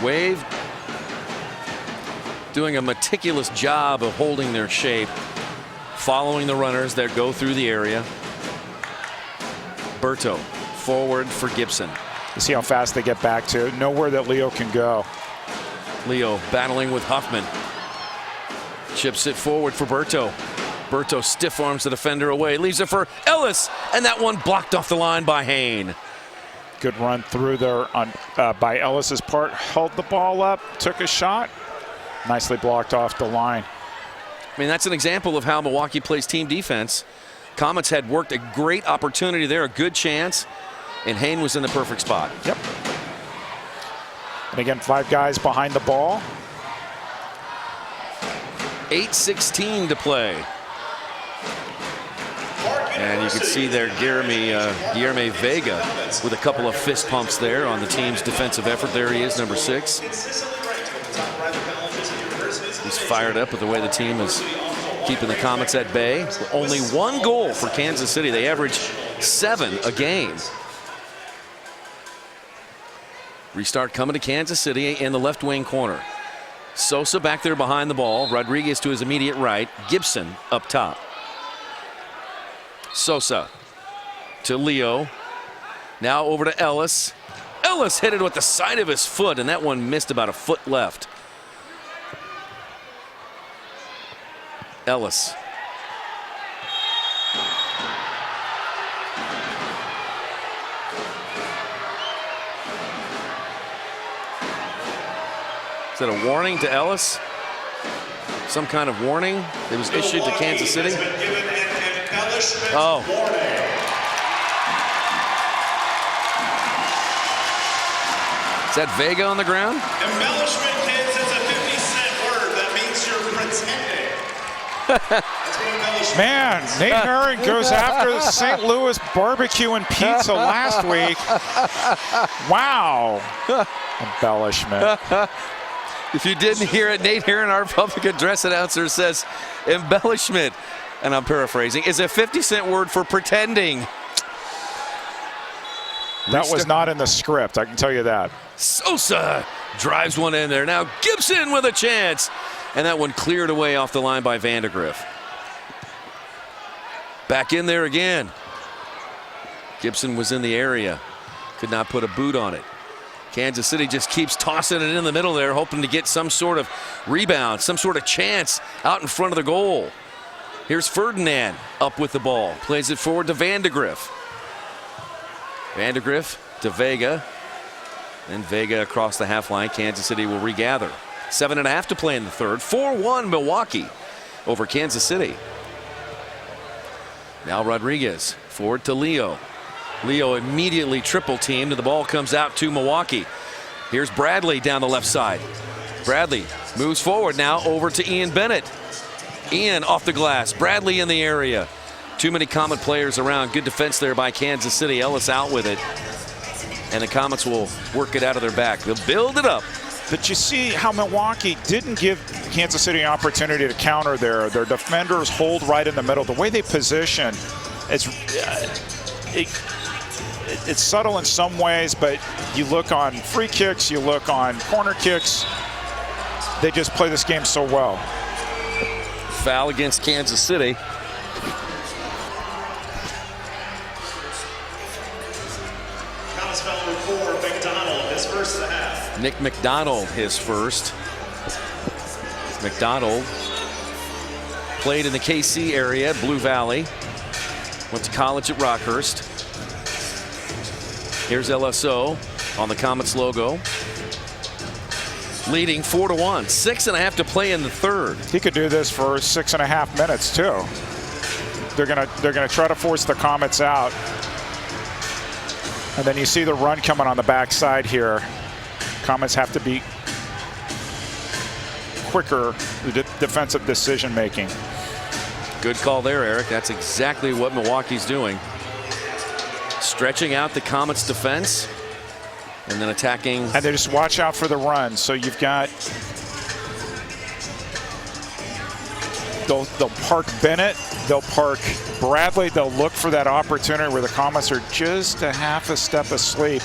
Wave doing a meticulous job of holding their shape, following the runners that go through the area. Berto forward for Gibson. You see how fast they get back to. Nowhere that Leo can go. Leo battling with Huffman. Chips it forward for Berto. Berto stiff arms the defender away. Leaves it for Ellis. And that one blocked off the line by Hayne. Good run through there on by Ellis's part. Held the ball up. Took a shot. Nicely blocked off the line. I mean, that's an example of how Milwaukee plays team defense. Comets had worked a great opportunity there, a good chance, and Hayne was in the perfect spot. Yep. And again, 5 guys behind the ball. 8:16 to play. And you can see there Guilherme Vega with a couple of fist pumps there on the team's defensive effort. There he is, number 6. He's fired up with the way the team is keeping the Comets at bay. Only 1 goal for Kansas City. They average 7 a game. Restart coming to Kansas City in the left wing corner. Sosa back there behind the ball. Rodriguez to his immediate right. Gibson up top. Sosa to Leo. Now over to Ellis. Ellis hit it with the side of his foot, and that one missed about a foot left. Ellis. Is that a warning to Ellis? Some kind of warning that was issued to Kansas City? Oh. Is that Vega on the ground? Embellishment, kids, is a 50-cent word. That means you're pretending. That's what embellishment Man, means. Nate Herring goes after the St. Louis barbecue and pizza last week. Wow. Embellishment. If you didn't hear it, Nate Herron, our public address announcer, says embellishment, and I'm paraphrasing, is a 50-cent word for pretending. That was not in the script, I can tell you that. Sosa drives one in there. Now Gibson with a chance. And that one cleared away off the line by Vandegrift. Back in there again. Gibson was in the area. Could not put a boot on it. Kansas City just keeps tossing it in the middle there, hoping to get some sort of rebound, some sort of chance out in front of the goal. Here's Ferdinand up with the ball. Plays it forward to Vandegrift. Vandegrift to Vega. Then Vega across the half line. Kansas City will regather. 7.5 to play in the third. 4-1 Milwaukee over Kansas City. Now Rodriguez forward to Leo. Leo immediately triple teamed, and the ball comes out to Milwaukee. Here's Bradley down the left side. Bradley moves forward now over to Ian Bennett. Ian off the glass. Bradley in the area. Too many Comet players around. Good defense there by Kansas City. Ellis out with it. And the Comets will work it out of their back. They'll build it up. But you see how Milwaukee didn't give Kansas City an opportunity to counter there. Their defenders hold right in the middle. The way they position, it's subtle in some ways, but you look on free kicks, you look on corner kicks, they just play this game so well. Foul against Kansas City. Comets foul number 4, McDonald, his first of the half. Nick McDonald, his first. McDonald played in the KC area at Blue Valley. Went to college at Rockhurst. Here's LSO on the Comets logo. Leading 4-1. 6.5 to play in the third. He could do this for 6.5 minutes too. They're gonna try to force the Comets out. And then you see the run coming on the backside here. Comets have to be quicker, the defensive decision making. Good call there, Eric. That's exactly what Milwaukee's doing. Stretching out the Comets defense and then attacking. And they just watch out for the run. So you've got, they'll park Bennett, they'll park Bradley, they'll look for that opportunity where the Comets are just a half a step asleep,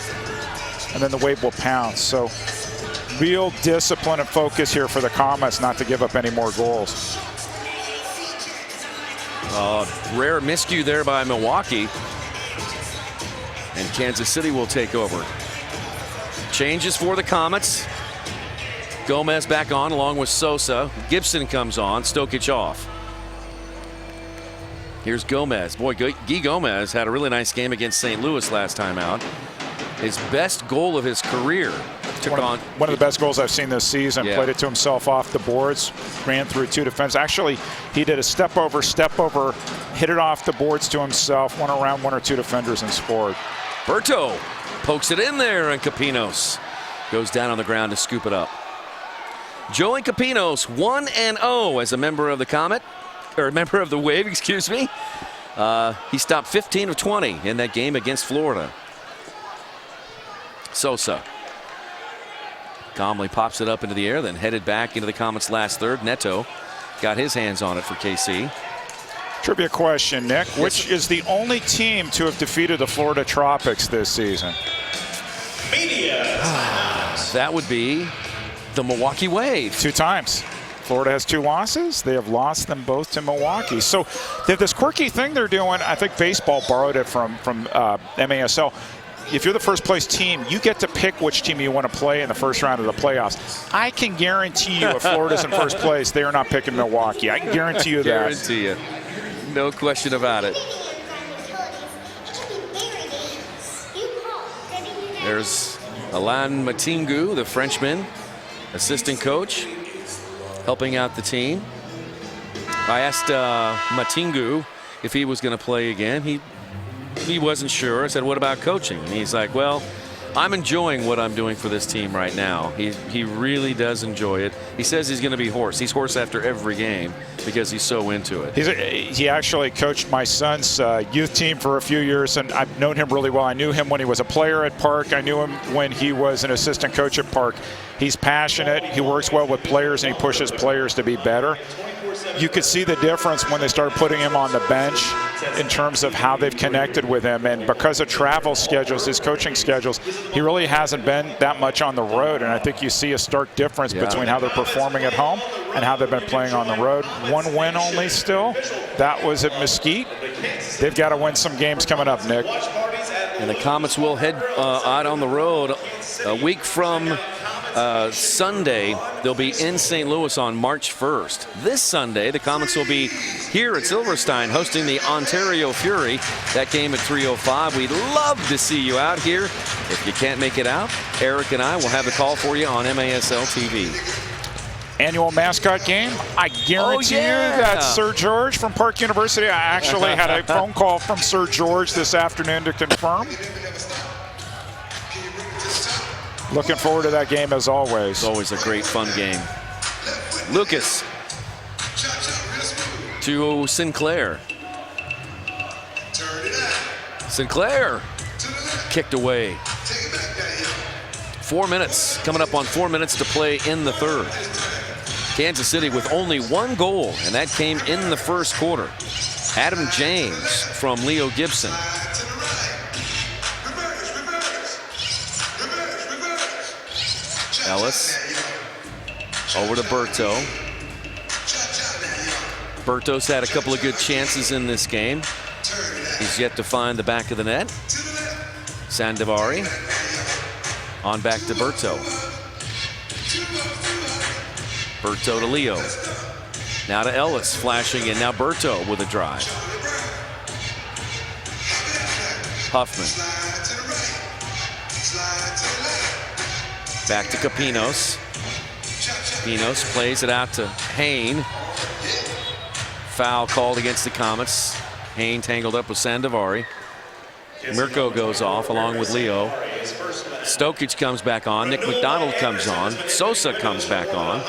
and then the wave will pounce. So real discipline and focus here for the Comets not to give up any more goals. Rare miscue there by Milwaukee. And Kansas City will take over. Changes for the Comets. Gomez back on along with Sosa. Gibson comes on. Stokic off. Here's Gomez. Boy, Guy Gomez had a really nice game against St. Louis last time out. His best goal of his career. One of the best goals I've seen this season. Yeah. Played it to himself off the boards, ran through 2 defenders. Actually, he did a step over, hit it off the boards to himself, went around 1 or 2 defenders and scored. Berto pokes it in there, and Capinos goes down on the ground to scoop it up. Joey Capinos 1-0 as a member of the Comet, or a member of the Wave, excuse me. He stopped 15 of 20 in that game against Florida. Sosa Gomley pops it up into the air, then headed back into the Comets' last third. Neto got his hands on it for KC. Trivia question, Nick. Which is the only team to have defeated the Florida Tropics this season? That would be the Milwaukee Wave. 2 times. Florida has 2 losses. They have lost them both to Milwaukee. So they have this quirky thing they're doing. I think baseball borrowed it from MASL. If you're the first place team, you get to pick which team you want to play in the first round of the playoffs. I can guarantee you if Florida's in first place, they are not picking Milwaukee. I can guarantee you that. Guarantee you. No question about it. There's Alain Matingu, the Frenchman, assistant coach, helping out the team. I asked Matingu if he was going to play again. He wasn't sure. I said, what about coaching? And he's like, well, I'm enjoying what I'm doing for this team right now. He really does enjoy it. He says he's going to be hoarse. He's hoarse after every game because he's so into it. He actually coached my son's youth team for a few years, and I've known him really well. I knew him when he was a player at Park. I knew him when he was an assistant coach at Park. He's passionate. He works well with players, and he pushes players to be better. You could see the difference when they started putting him on the bench in terms of how they've connected with him. And because of travel schedules, his coaching schedules, he really hasn't been that much on the road. And I think you see a stark difference between how they're performing at home and how they've been playing on the road. 1 win only still. That was at Mesquite. They've got to win some games coming up, Nick. And the Comets will head out on the road a week from Sunday. They'll be in St. Louis on March 1st. This Sunday, the Comets will be here at Silverstein hosting the Ontario Fury. That game at 3:05. We'd love to see you out here. If you can't make it out, Eric and I will have the call for you on MASL TV. Annual mascot game. I guarantee you that Sir George from Park University, I actually had a phone call from Sir George this afternoon to confirm. Looking forward to that game as always. It's always a great fun game. Lucas to Sinclair. Sinclair kicked away. 4 minutes, coming up on 4 minutes to play in the third. Kansas City with only 1 goal, and that came in the first quarter. Adam James from Leo Gibson. Ellis over to Berto. Berto's had a couple of good chances in this game. He's yet to find the back of the net. Sandavari on back to Berto. Berto to Leo. Now to Ellis, flashing in. Now Berto with a drive. Huffman. Back to Capinos. Capinos plays it out to Hain. Foul called against the Comets. Hain tangled up with Sandavari. Mirko goes off along with Leo. Stokic comes back on. Nick McDonald comes on. Sosa comes back on.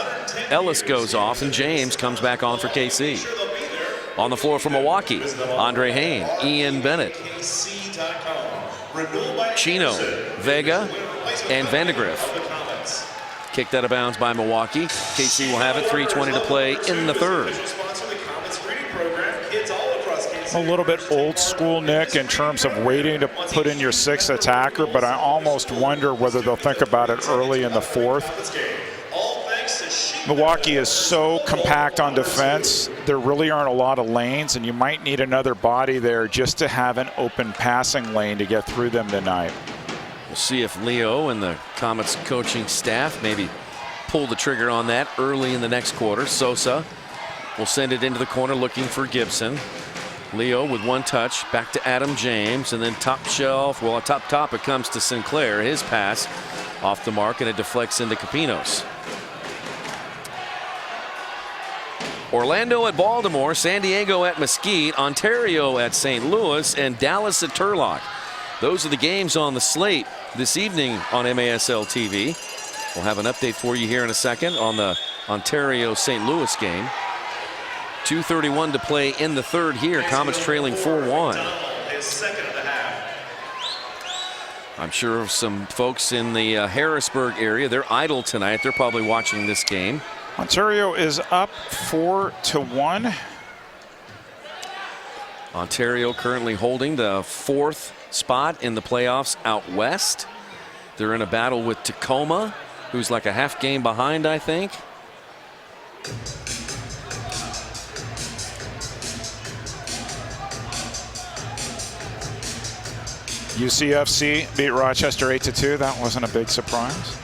Ellis goes off, and James comes back on for KC. On the floor for Milwaukee, Andre Hain, Ian Bennett, Chino, Vega, and Vandegrift. Kicked out of bounds by Milwaukee. KC will have it. 3:20 to play in the third. A little bit old school, Nick, in terms of waiting to put in your 6th attacker, but I almost wonder whether they'll think about it early in the 4th. Milwaukee is so compact on defense. There really aren't a lot of lanes, and you might need another body there just to have an open passing lane to get through them tonight. We'll see if Leo and the Comets coaching staff maybe pull the trigger on that early in the next quarter. Sosa will send it into the corner looking for Gibson. Leo with 1 touch, back to Adam James, and then top shelf, well, top it comes to Sinclair. His pass off the mark, and it deflects into Capinos. Orlando at Baltimore, San Diego at Mesquite, Ontario at St. Louis, and Dallas at Turlock. Those are the games on the slate this evening on MASL TV. We'll have an update for you here in a second on the Ontario-St. Louis game. 2:31 to play in the third here. Comets trailing 4-1. I'm sure some folks in the Harrisburg area, they're idle tonight. They're probably watching this game. Ontario is up 4-1. Ontario currently holding the 4th spot in the playoffs out west. They're in a battle with Tacoma, who's like a half game behind, I think. UCFC beat Rochester 8-2. That wasn't a big surprise.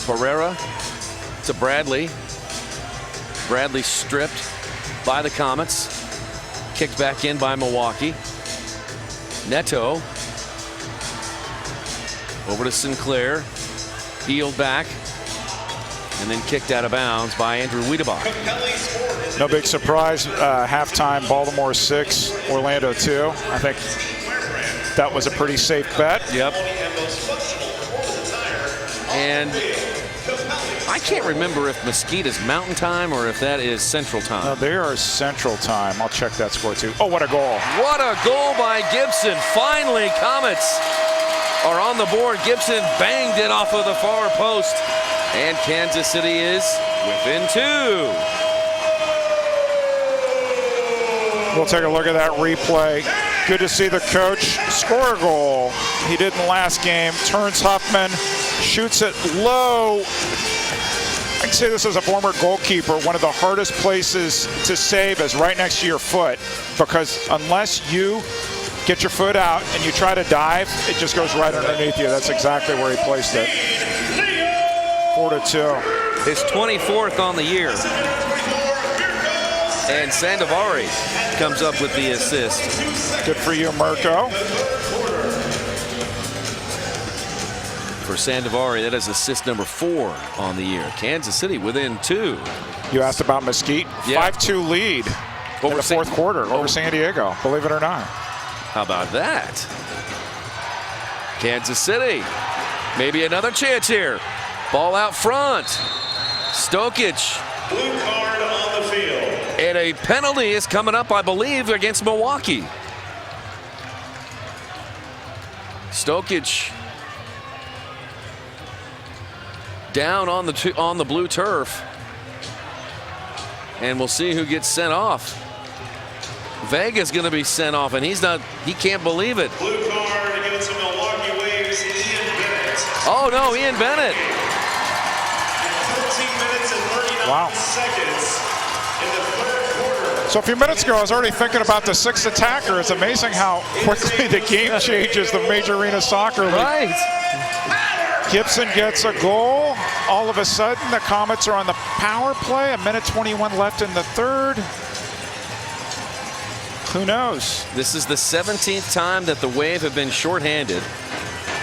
Pereira to Bradley. Bradley stripped by the Comets. Kicked back in by Milwaukee. Neto over to Sinclair. Healed back. And then kicked out of bounds by Andrew Wiedebach. No big surprise. Halftime, Baltimore 6, Orlando 2. I think that was a pretty safe bet. Yep. And I can't remember if Mesquite is Mountain Time or if that is Central Time. No, they are Central Time. I'll check that score too. Oh, what a goal. What a goal by Gibson. Finally, Comets are on the board. Gibson banged it off of the far post. And Kansas City is within 2. We'll take a look at that replay. Good to see the coach score a goal. He did in the last game. Turns Huffman, shoots it low. I can say this as a former goalkeeper, one of the hardest places to save is right next to your foot, because unless you get your foot out and you try to dive, it just goes right underneath you. That's exactly where he placed it. 4-2. His 24th on the year. And Sandovari comes up with the assist. Good for you, Mirko. For Sandovari, that is assist number 4 on the year. Kansas City within 2. You asked about Mesquite. Yeah. 5-2 lead in the fourth quarter over San Diego, believe it or not. How about that? Kansas City, maybe another chance here. Ball out front. Stokic. Blue card on the field. And a penalty is coming up, I believe, against Milwaukee. Stokic down on the blue turf. And we'll see who gets sent off. Vega's going to be sent off, and he can't believe it. Blue card against the Milwaukee Waves, Ian Bennett. Oh no, Ian Bennett. 13 minutes and 39 seconds in the third quarter. So a few minutes ago, I was already thinking about the 6th attacker. It's amazing how quickly the game changes, the Major Arena Soccer League. Right. Gibson gets a goal. All of a sudden, the Comets are on the power play. 1:21 left in the third. Who knows? This is the 17th time that the Wave have been shorthanded.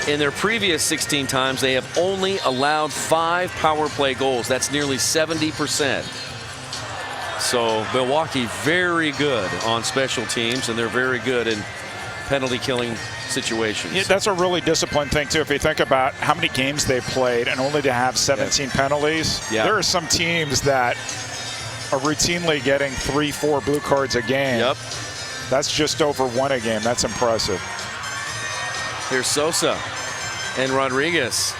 In their previous 16 times, they have only allowed 5 power play goals. That's nearly 70%. So Milwaukee very good on special teams, and they're very good in penalty killing situations. Yeah, that's a really disciplined thing too. If you think about how many games they played and only to have 17 penalties, there are some teams that are routinely getting 3-4 blue cards a game. Yep. That's just over 1 a game. That's impressive. Here's Sosa and Rodriguez.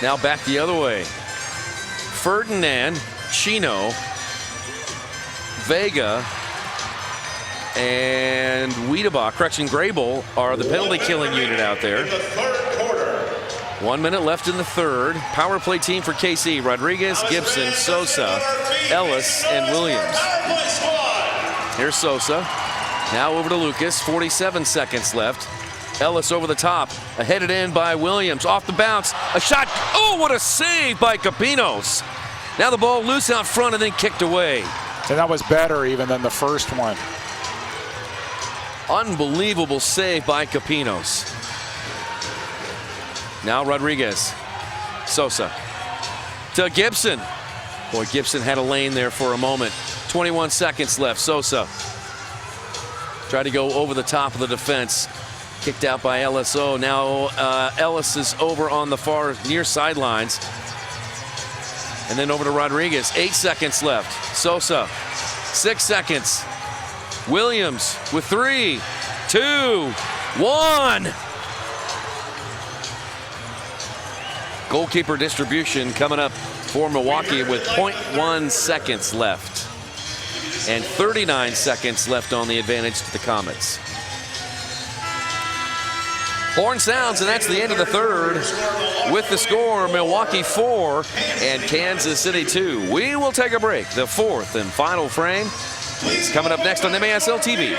Now back the other way. Ferdinand, Chino, Vega, and Wiedebach, Grable are the penalty killing unit out there. 1 minute left in the third. Power play team for KC: Rodriguez, Gibson, Sosa, Ellis, and Williams. Here's Sosa. Now over to Lucas. 47 seconds left. Ellis over the top. Headed in by Williams. Off the bounce. A shot. Oh, what a save by Capinos. Now the ball loose out front and then kicked away. And that was better even than the first one. Unbelievable save by Capinos. Now Rodriguez. Sosa to Gibson. Boy, Gibson had a lane there for a moment. 21 seconds left. Sosa tried to go over the top of the defense. Kicked out by LSO. Now Ellis is over on the far near sidelines. And then over to Rodriguez. 8 seconds left. Sosa, 6 seconds. Williams with 3, 2, 1. Goalkeeper distribution coming up for Milwaukee with 0.1 seconds left. And 39 seconds left on the advantage to the Comets. Horn sounds, and that's the end of the third. With the score, Milwaukee 4 and Kansas City 2. We will take a break. The fourth and final frame is coming up next on MASL TV.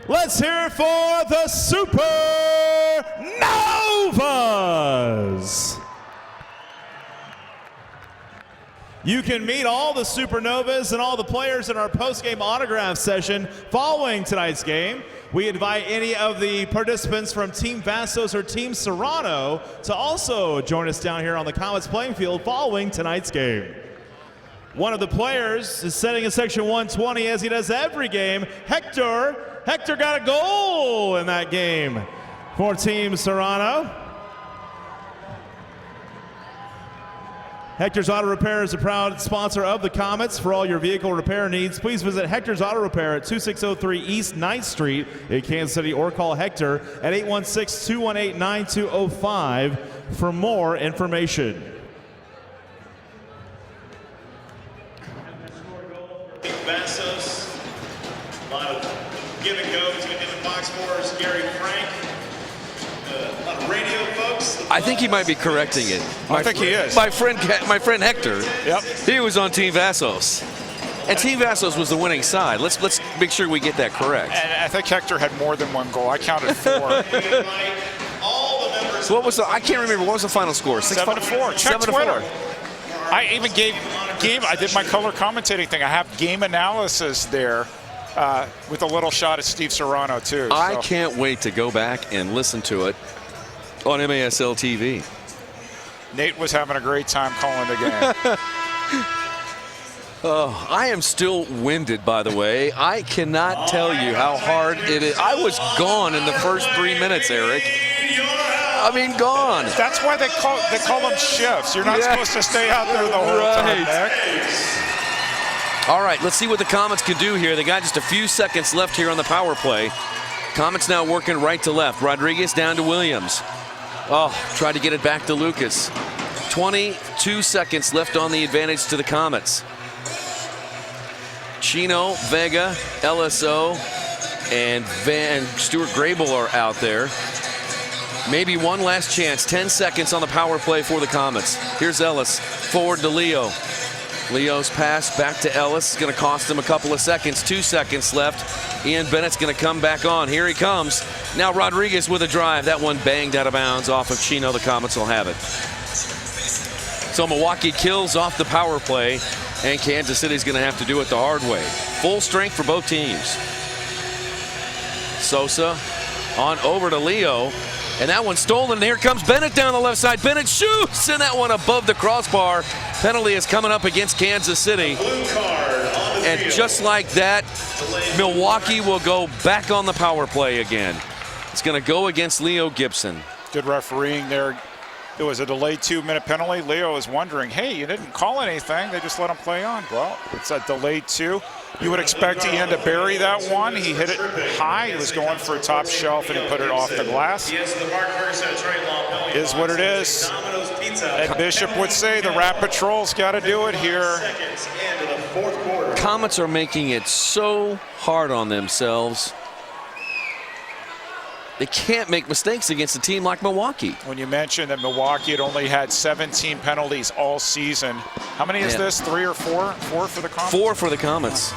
Let's hear it for the Supernovas. You can meet all the Supernovas and all the players in our post-game autograph session following tonight's game. We invite any of the participants from Team Vassos or Team Serrano to also join us down here on the Comets playing field following tonight's game. One of the players is setting in section 120 as he does every game. Hector got a goal in that game for Team Serrano. Hector's Auto Repair is a proud sponsor of the Comets. For all your vehicle repair needs, please visit Hector's Auto Repair at 2603 East 9th Street in Kansas City, or call Hector at 816-218-9205 for more information. Vassos, a lot of give and go between different box scores. Gary Frank, a lot of radio folks. I think he might be correcting it. I think he is. My friend Hector, Yep. he was on Team Vassos. And Team Vassos was the winning side. Let's make sure we get that correct. And I think Hector had more than one goal. I counted 4. So what was I can't remember. What was the final score? 7-4. Check Twitter. I even gave game. I did my color commentating thing. I have game analysis there with a little shot at Steve Serrano too. So. I can't wait to go back and listen to it on MASL TV. Nate was having a great time calling the game. Oh, I am still winded, by the way. I cannot tell you how hard it is. I was gone in the first 3 minutes, Eric. I mean, gone. That's why they call them shifts. You're not supposed to stay out there the whole time, Nick. All right, let's see what the Comets can do here. They got just a few seconds left here on the power play. Comets now working right to left. Rodriguez down to Williams. Oh, tried to get it back to Lucas. 22 seconds left on the advantage to the Comets. Chino, Vega, LSO, and Stuart Grable are out there. Maybe one last chance. 10 seconds on the power play for the Comets. Here's Ellis, forward to Leo. Leo's pass back to Ellis. It's going to cost him a couple of seconds. 2 seconds left. Ian Bennett's going to come back on. Here he comes. Now Rodriguez with a drive. That one banged out of bounds off of Chino. The Comets will have it. So Milwaukee kills off the power play, and Kansas City's going to have to do it the hard way. Full strength for both teams. Sosa on over to Leo. And that one's stolen, and here comes Bennett down the left side. Bennett shoots, and that one above the crossbar. Penalty is coming up against Kansas City. Blue card on the And just like that, Milwaukee will go back on the power play again. It's going to go against Leo Gibson. Good refereeing there. It was a delayed 2-minute penalty. Leo is wondering, hey, you didn't call anything. They just let him play on. Well, it's a delayed 2. You would expect Ian to bury that one. He hit it high. He was going for a top shelf, and he put it off the glass. Is what it is. Ed Bishop would say the Rat Patrol's got to do it here. Comets are making it so hard on themselves. They can't make mistakes against a team like Milwaukee. When you mentioned that Milwaukee had only had 17 penalties all season, how many is this? 3 or 4? 4 for the Comets? 4 for the Comets.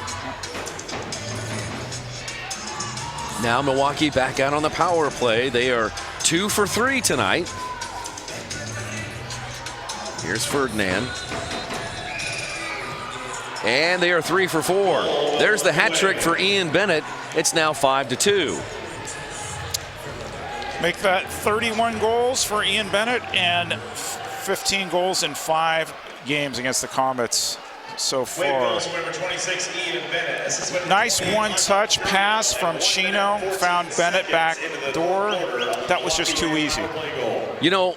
Now Milwaukee back out on the power play. They are 2 for 3 tonight. Here's Ferdinand. And they are 3 for 4. There's the hat trick for Ian Bennett. It's now 5-2. Make that 31 goals for Ian Bennett and 15 goals in 5 games against the Comets so far. Nice one-touch pass from Chino. Found Bennett back door. That was just too easy. You know,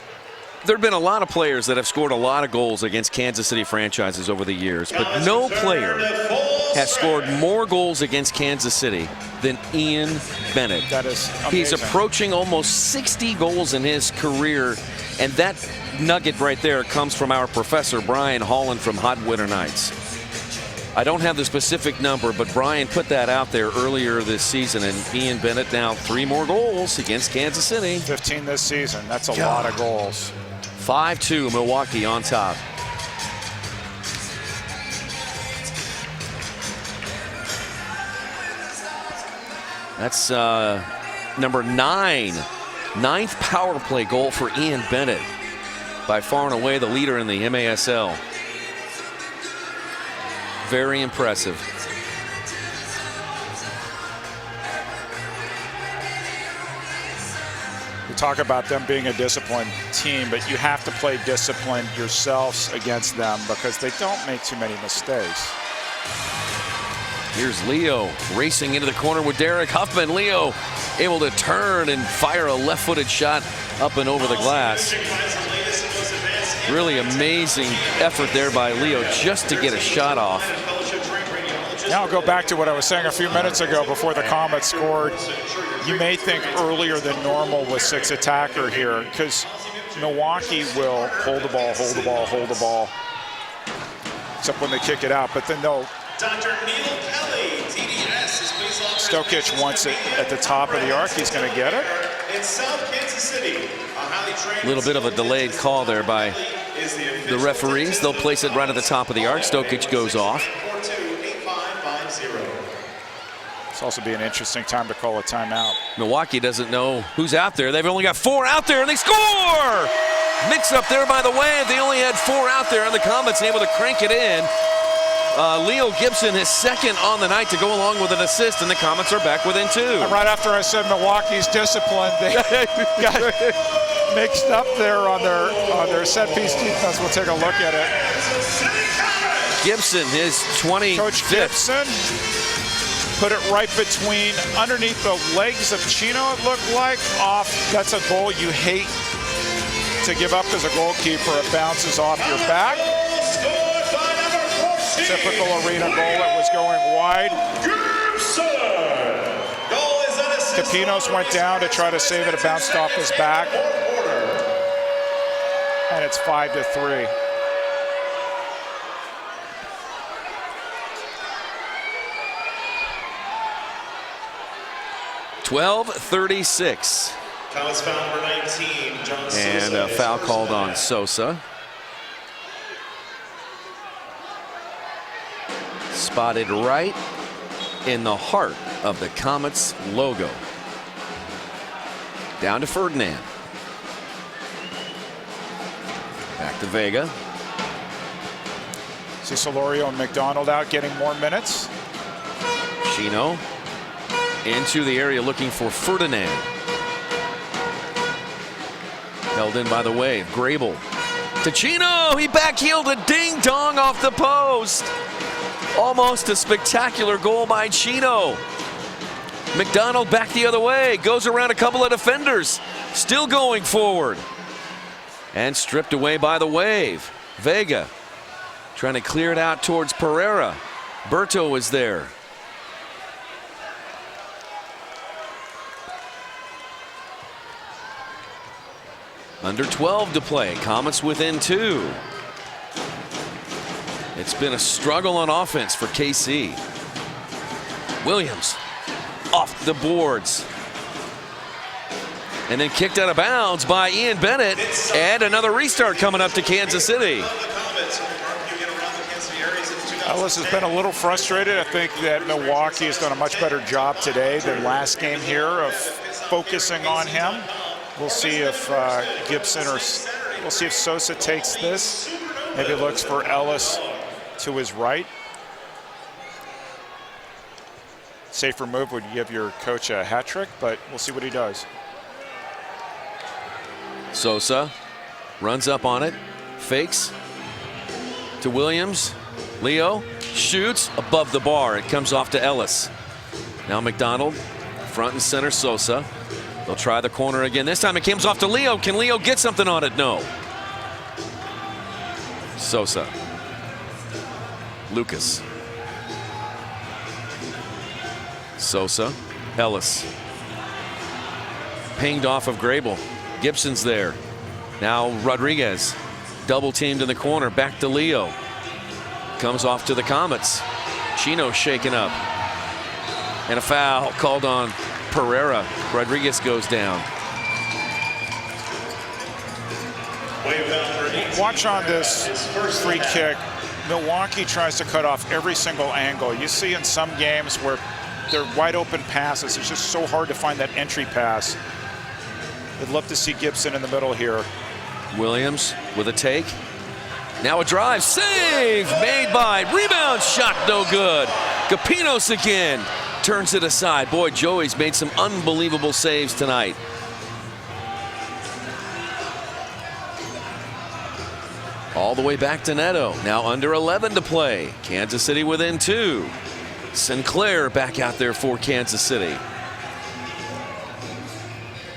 there have been a lot of players that have scored a lot of goals against Kansas City franchises over the years, but no player has scored more goals against Kansas City than Ian Bennett. That is amazing. He's approaching almost 60 goals in his career, and that nugget right there comes from our professor, Brian Holland from Hot Winter Nights. I don't have the specific number, but Brian put that out there earlier this season, and Ian Bennett now 3 more goals against Kansas City. 15 this season. That's a lot of goals. 5-2, Milwaukee on top. That's number 9. 9th power play goal for Ian Bennett. By far and away the leader in the MASL. Very impressive. We talk about them being a disciplined team, but you have to play disciplined yourselves against them because they don't make too many mistakes. Here's Leo racing into the corner with Derek Huffman. Leo able to turn and fire a left-footed shot up and over the glass. Really amazing effort there by Leo just to get a shot off. Now I'll go back to what I was saying a few minutes ago before the Comets scored. You may think earlier than normal with 6 attacker here because Milwaukee will hold the ball, hold the ball, hold the ball, except when they kick it out, but then they'll Stokic wants it at the top of the arc. He's going to get it. A little bit of a delayed call there by the referees. They'll place it right at the top of the arc. Stokic goes off. It's also be an interesting time to call a timeout. Milwaukee doesn't know who's out there. They've only got 4 out there, and they score! Mix up there by the way. They only had 4 out there, and the Comets able to crank it in. Leo Gibson, his 2nd on the night to go along with an assist, and the Comets are back within 2. And right after I said Milwaukee's disciplined, they got mixed up there on their set-piece defense. We'll take a look at it. Gibson, his 25th. Coach Gibson put it right between, underneath the legs of Chino, it looked like, off. That's a goal you hate to give up as a goalkeeper. It bounces off your back. Typical arena goal. It was going wide. Capinos went down to try to save it. It bounced off his back. And it's 5-3. .12:36. Comets foul number 19, John Sosa. And a foul called on Sosa. Spotted right in the heart of the Comets logo. Down to Ferdinand. Back to Vega. See Solorio and McDonald out getting more minutes. Chino into the area looking for Ferdinand. Held in by the wave. Grable to Chino. He backheeled a ding-dong off the post. Almost a spectacular goal by Chino. McDonald back the other way, goes around a couple of defenders, still going forward. And stripped away by the Wave. Vega trying to clear it out towards Pereira. Berto is there. Under 12 to play. Comets within 2. It's been a struggle on offense for KC. Williams off the boards. And then kicked out of bounds by Ian Bennett. And another restart coming up to Kansas City. Ellis has been a little frustrated. I think that Milwaukee has done a much better job today than last game here of focusing on him. We'll see if Gibson or we'll see if Sosa takes this. Maybe looks for Ellis to his right. Safer move would give your coach a hat trick, but we'll see what he does. Sosa runs up on it, fakes to Williams. Leo shoots above the bar. It comes off to Ellis. Now McDonald, front and center Sosa. They'll try the corner again. This time it comes off to Leo. Can Leo get something on it? No. Sosa. Lucas. Sosa. Ellis. Pinged off of Grable. Gibson's there. Now Rodriguez. Double teamed in the corner. Back to Leo. Comes off to the Comets. Chino shaken up. And a foul called on Pereira. Rodriguez goes down. Watch on this free kick. Milwaukee tries to cut off every single angle. You see in some games where they're wide open passes. It's just so hard to find that entry pass. I'd love to see Gibson in the middle here. Williams with a take. Now a drive. Save made by. Rebound shot no good. Capinos again. Turns it aside. Boy, Joey's made some unbelievable saves tonight. All the way back to Neto. Now under 11 to play. Kansas City within 2. Sinclair back out there for Kansas City.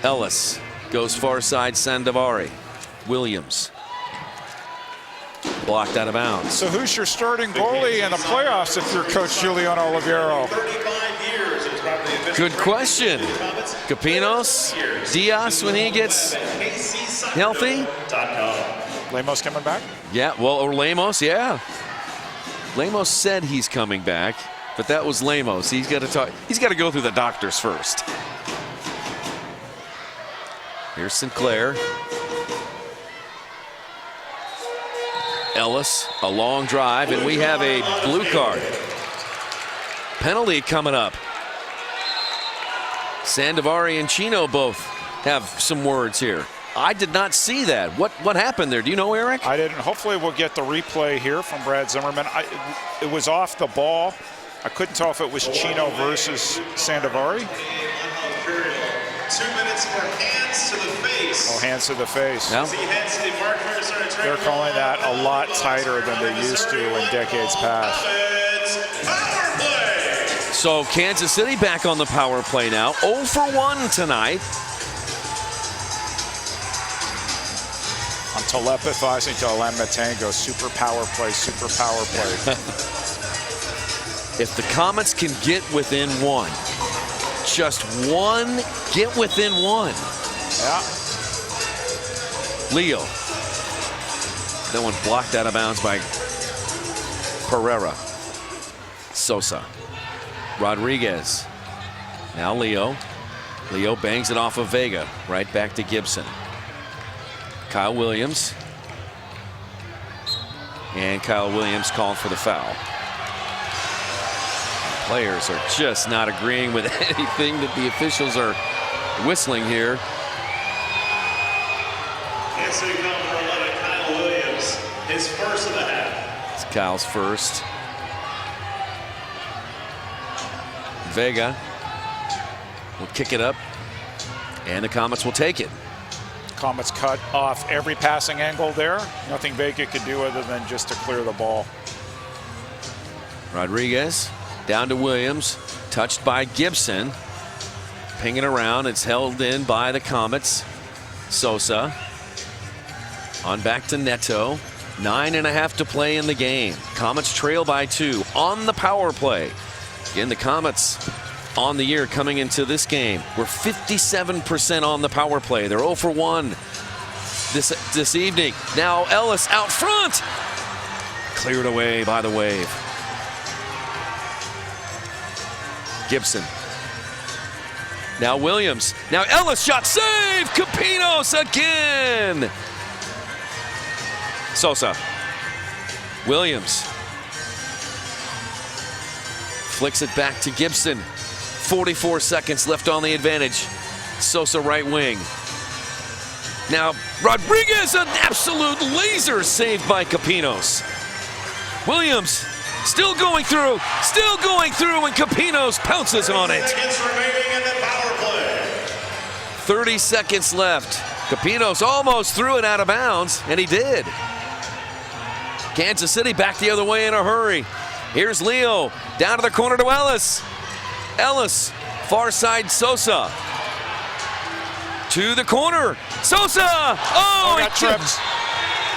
Ellis goes far side. Sandovari. Williams. Blocked out of bounds. So who's your starting goalie in the playoffs if you're Coach Julian Oliveiro? Good question. Capinos, Diaz when he gets healthy. Lemos coming back? Yeah, well, or Lemos, yeah. Lemos said he's coming back, but that was Lemos. He's got to talk. He's got to go through the doctors first. Here's Sinclair. Ellis, a long drive, and we have a blue card. Penalty coming up. Sandovari and Chino both have some words here. I did not see that. What happened there? Do you know, Eric? I didn't. Hopefully we'll get the replay here from Brad Zimmerman. It was off the ball. I couldn't tell if it was Chino versus Sandovari. 2 minutes for hands to the face. Oh, hands to the face. No. They're calling that a lot tighter than they used to in decades past. So Kansas City back on the power play now. 0 for 1 tonight. I'm telepathizing to Alain Matango. Super power play, super power play. If the Comets can get within 1, just 1, get within 1. Yeah. Leo. That one blocked out of bounds by Pereira. Sosa. Rodriguez. Now Leo. Leo bangs it off of Vega. Right back to Gibson. Kyle Williams. And Kyle Williams calling for the foul. Players are just not agreeing with anything that the officials are whistling here. Kansas City number 11, Kyle Williams, his first of the half. It's Kyle's first. Vega will kick it up, and the Comets will take it. Comets cut off every passing angle there. Nothing Vega could do other than just to clear the ball. Rodriguez down to Williams. Touched by Gibson. Pinging around. It's held in by the Comets. Sosa. On back to Neto. 9.5 to play in the game. Comets trail by 2 on the power play. Again, the Comets on the year coming into this game. We're 57% on the power play. They're 0 for 1 this evening. Now Ellis out front. Cleared away by the Wave. Gibson. Now Williams. Now Ellis, shot save. Capinos again. Sosa. Williams. Flicks it back to Gibson. 44 seconds left on the advantage. Sosa right wing. Now Rodriguez, an absolute laser saved by Capinos. Williams still going through, and Capinos pounces on it. 30 seconds left. Capinos almost threw it out of bounds, and he did. Kansas City back the other way in a hurry. Here's Leo, down to the corner to Ellis. Ellis, far side Sosa. To the corner, Sosa! Oh, got tripped.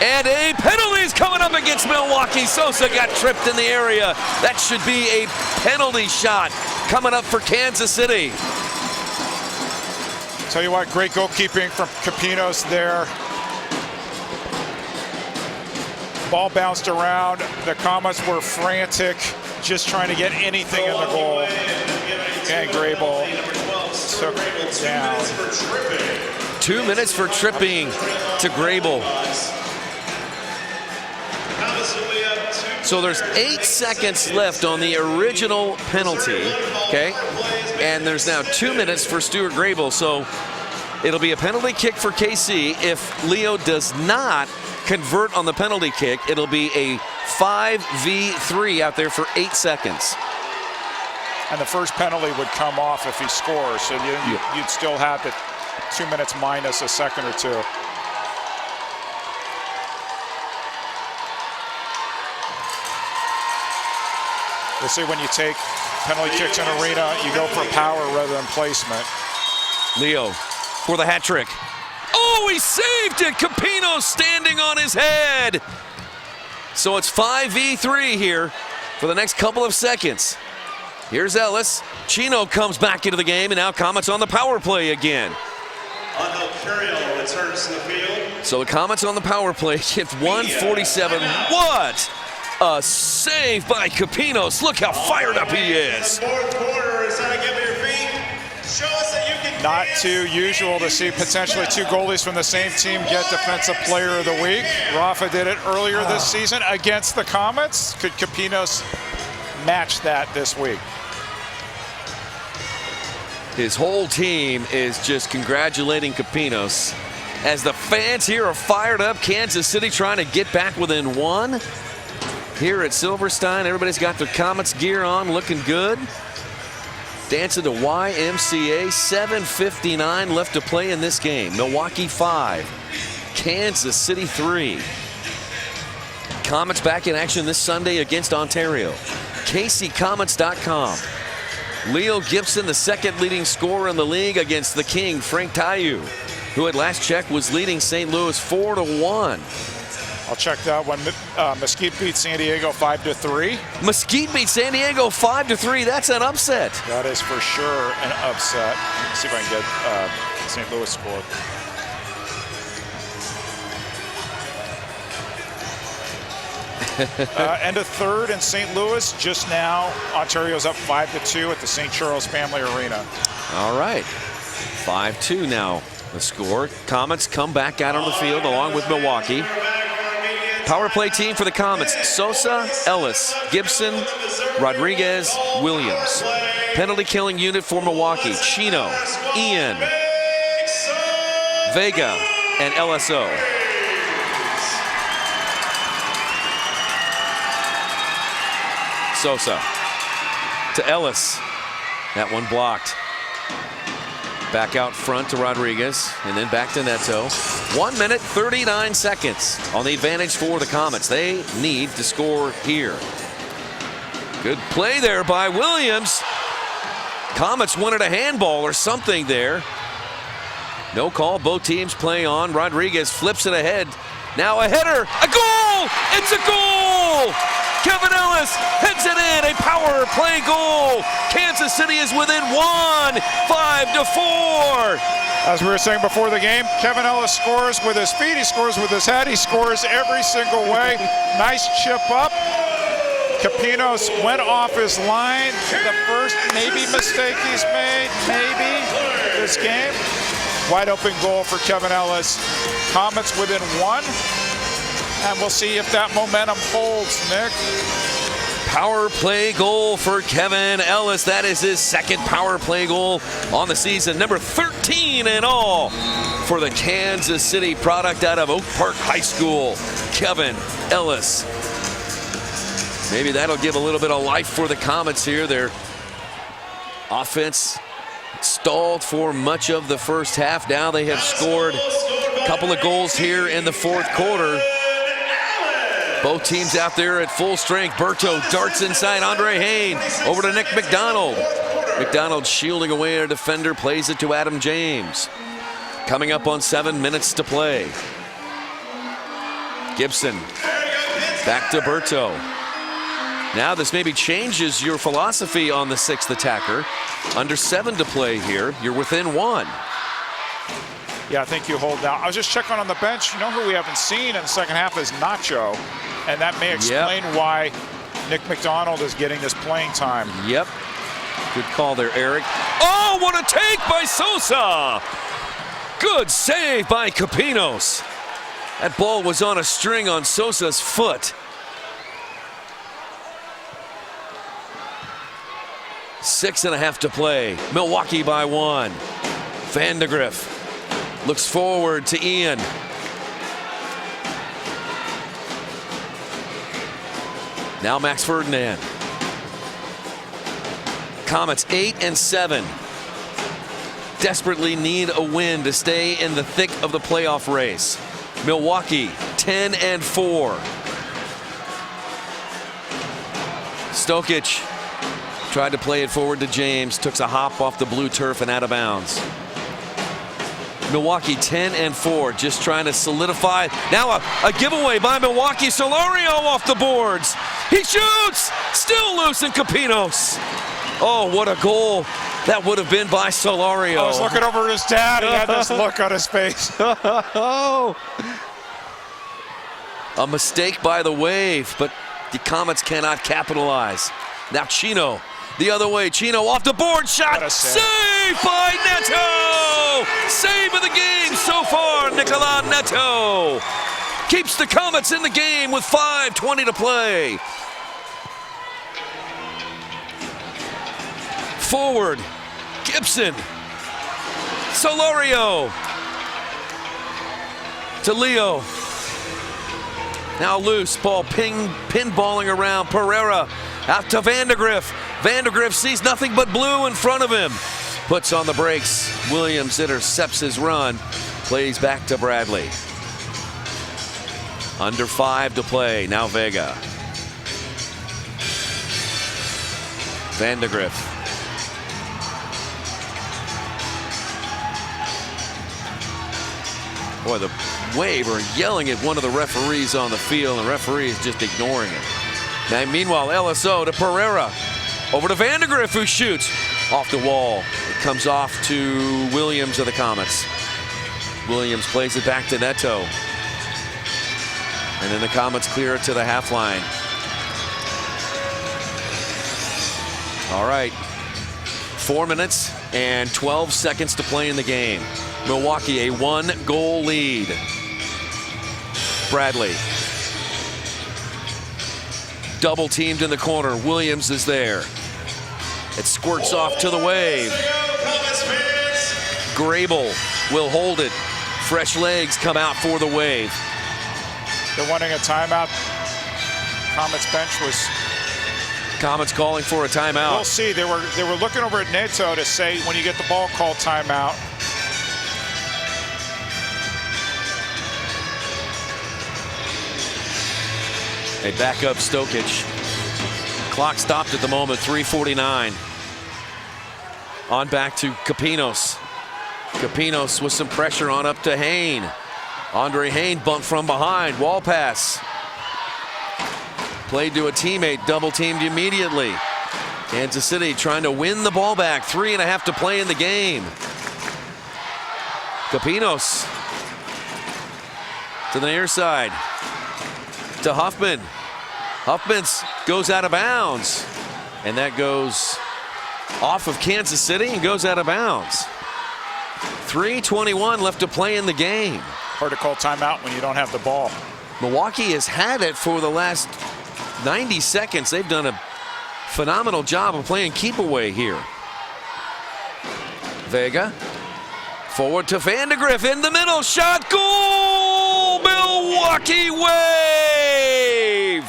And a penalty is coming up against Milwaukee. Sosa got tripped in the area. That should be a penalty shot coming up for Kansas City. Tell you what, great goalkeeping from Capinos there. Ball bounced around. The Comets were frantic, just trying to get anything in the goal. And Grable took down. 2 minutes for tripping to Grable. So there's 8 seconds left on the original penalty, okay? And there's now 2 minutes for Stuart Grable. So it'll be a penalty kick for KC. If Leo does not convert on the penalty kick, it'll be a 5v3 out there for 8 seconds. And the first penalty would come off if he scores, so you'd still have the 2 minutes minus a second or two. They say when you take penalty kicks in arena, you go for power rather than placement. Leo for the hat trick. Oh, he saved it! Capinos standing on his head. So it's 5v3 here for the next couple of seconds. Here's Ellis. Chino comes back into the game, and now Comets on the power play again. Returns to the field. So the Comets on the power play get 147. What a save by Capinos. Look how fired up he is. Fourth quarter, is that a give me your feet? Show us that you can. Not too usual to see potentially 2 goalies from the same team get Defensive Player of the Week. Rafa did it earlier this season against the Comets. Could Capinos match that this week? His whole team is just congratulating Capinos. As the fans here are fired up, Kansas City trying to get back within 1. Here at Silverstein, everybody's got their Comets gear on, looking good. Dancing to YMCA, 7:59 left to play in this game. Milwaukee 5, Kansas City 3. Comets back in action this Sunday against Ontario. KCComets.com. Leo Gibson, the second leading scorer in the league against the King, Frank Tayu, who at last check was leading St. Louis 4-1. I'll check that one. Mesquite beat San Diego 5-3. Mesquite beat San Diego 5-3. That's an upset. That is for sure an upset. Let's see if I can get St. Louis score. End of third in St. Louis. Just now, Ontario's up 5-2 at the St. Charles Family Arena. All right. 5-2 now the score. Comets come back out on the field along with Milwaukee. Power play team for the Comets: Sosa, Ellis, Gibson, Rodriguez, Williams. Penalty killing unit for Milwaukee: Chino, Ian, Vega, and LSO. Sosa to Ellis. That one blocked. Back out front to Rodriguez, and then back to Neto. 1 minute, 39 seconds on the advantage for the Comets. They need to score here. Good play there by Williams. Comets wanted a handball or something there. No call. Both teams play on. Rodriguez flips it ahead. Now a header. A goal! It's a goal! Kevin Ellis heads it in. A power play goal. Kansas City is within 1, 5-4. As we were saying before the game, Kevin Ellis scores with his feet. He scores with his head. He scores every single way. Nice chip up. Capinos went off his line. The first maybe mistake he's made, maybe, this game. Wide open goal for Kevin Ellis. Comets within 1. And we'll see if that momentum holds, Nick. Power play goal for Kevin Ellis. That is his second power play goal on the season. Number 13 in all for the Kansas City product out of Oak Park High School, Kevin Ellis. Maybe that'll give a little bit of life for the Comets here. Their offense stalled for much of the first half. Now they have scored a couple of goals here in the fourth quarter. Both teams out there at full strength. Berto darts inside Andre Hayne. Over to Nick McDonald. McDonald shielding away a defender, plays it to Adam James. Coming up on 7 minutes to play. Gibson back to Berto. Now this maybe changes your philosophy on the 6th attacker. Under 7 to play here. You're within 1. Yeah, I think you hold down. I was just checking on the bench. You know who we haven't seen in the second half is Nacho. And that may explain why Nick McDonald is getting this playing time. Yep. Good call there, Eric. Oh, what a take by Sosa! Good save by Capinos. That ball was on a string on Sosa's foot. 6.5 to play. Milwaukee by 1. Vandegrift looks forward to Ian. Now Max Ferdinand. Comets 8-7. Desperately need a win to stay in the thick of the playoff race. Milwaukee 10-4. Stokic tried to play it forward to James. Took a hop off the blue turf and out of bounds. Milwaukee 10-4, just trying to solidify. Now a giveaway by Milwaukee. Solorio off the boards. He shoots! Still loose in Capinos. Oh, what a goal that would have been by Solorio. I was looking over at his dad. He had this look on his face. Oh. A mistake by the Wave, but the Comets cannot capitalize. Now Chino the other way. Chino off the board. Shot. Save by Neto. Save of the game so far. Nicolas Neto keeps the Comets in the game with 5:20 to play. Forward. Gibson. Solorio. To Leo. Now loose. Ball pinballing around. Pereira out to Vandegrift. Vandegrift sees nothing but blue in front of him. Puts on the brakes. Williams intercepts his run. Plays back to Bradley. Under 5 to play. Now Vega. Vandegrift. Boy, the Wave are yelling at one of the referees on the field, and the referee is just ignoring it. Now, meanwhile, LSO to Pereira. Over to Vandegrift, who shoots off the wall. It comes off to Williams of the Comets. Williams plays it back to Neto. And then the Comets clear it to the half line. All right. 4 minutes and 12 seconds to play in the game. Milwaukee a 1-goal lead. Bradley. Double teamed in the corner. Williams is there. It squirts off to the Wave. Grable will hold it. Fresh legs come out for the Wave. They're wanting a timeout. Comets bench was. Comets calling for a timeout. We'll see. They were looking over at Neto to say when you get the ball called timeout. A backup Stokic. Clock stopped at the moment, 3:49. On back to Capinos. Capinos with some pressure on up to Hain. Andre Hain bumped from behind, wall pass. Played to a teammate, double teamed immediately. Kansas City trying to win the ball back, 3.5 to play in the game. Capinos to the near side, to Huffman. Huffman goes out of bounds, and that goes off of Kansas City and goes out of bounds. 3:21 left to play in the game. Hard to call timeout when you don't have the ball. Milwaukee has had it for the last 90 seconds. They've done a phenomenal job of playing keep away here. Vega forward to Vandegrift in the middle, shot, goal! Milwaukee Wave!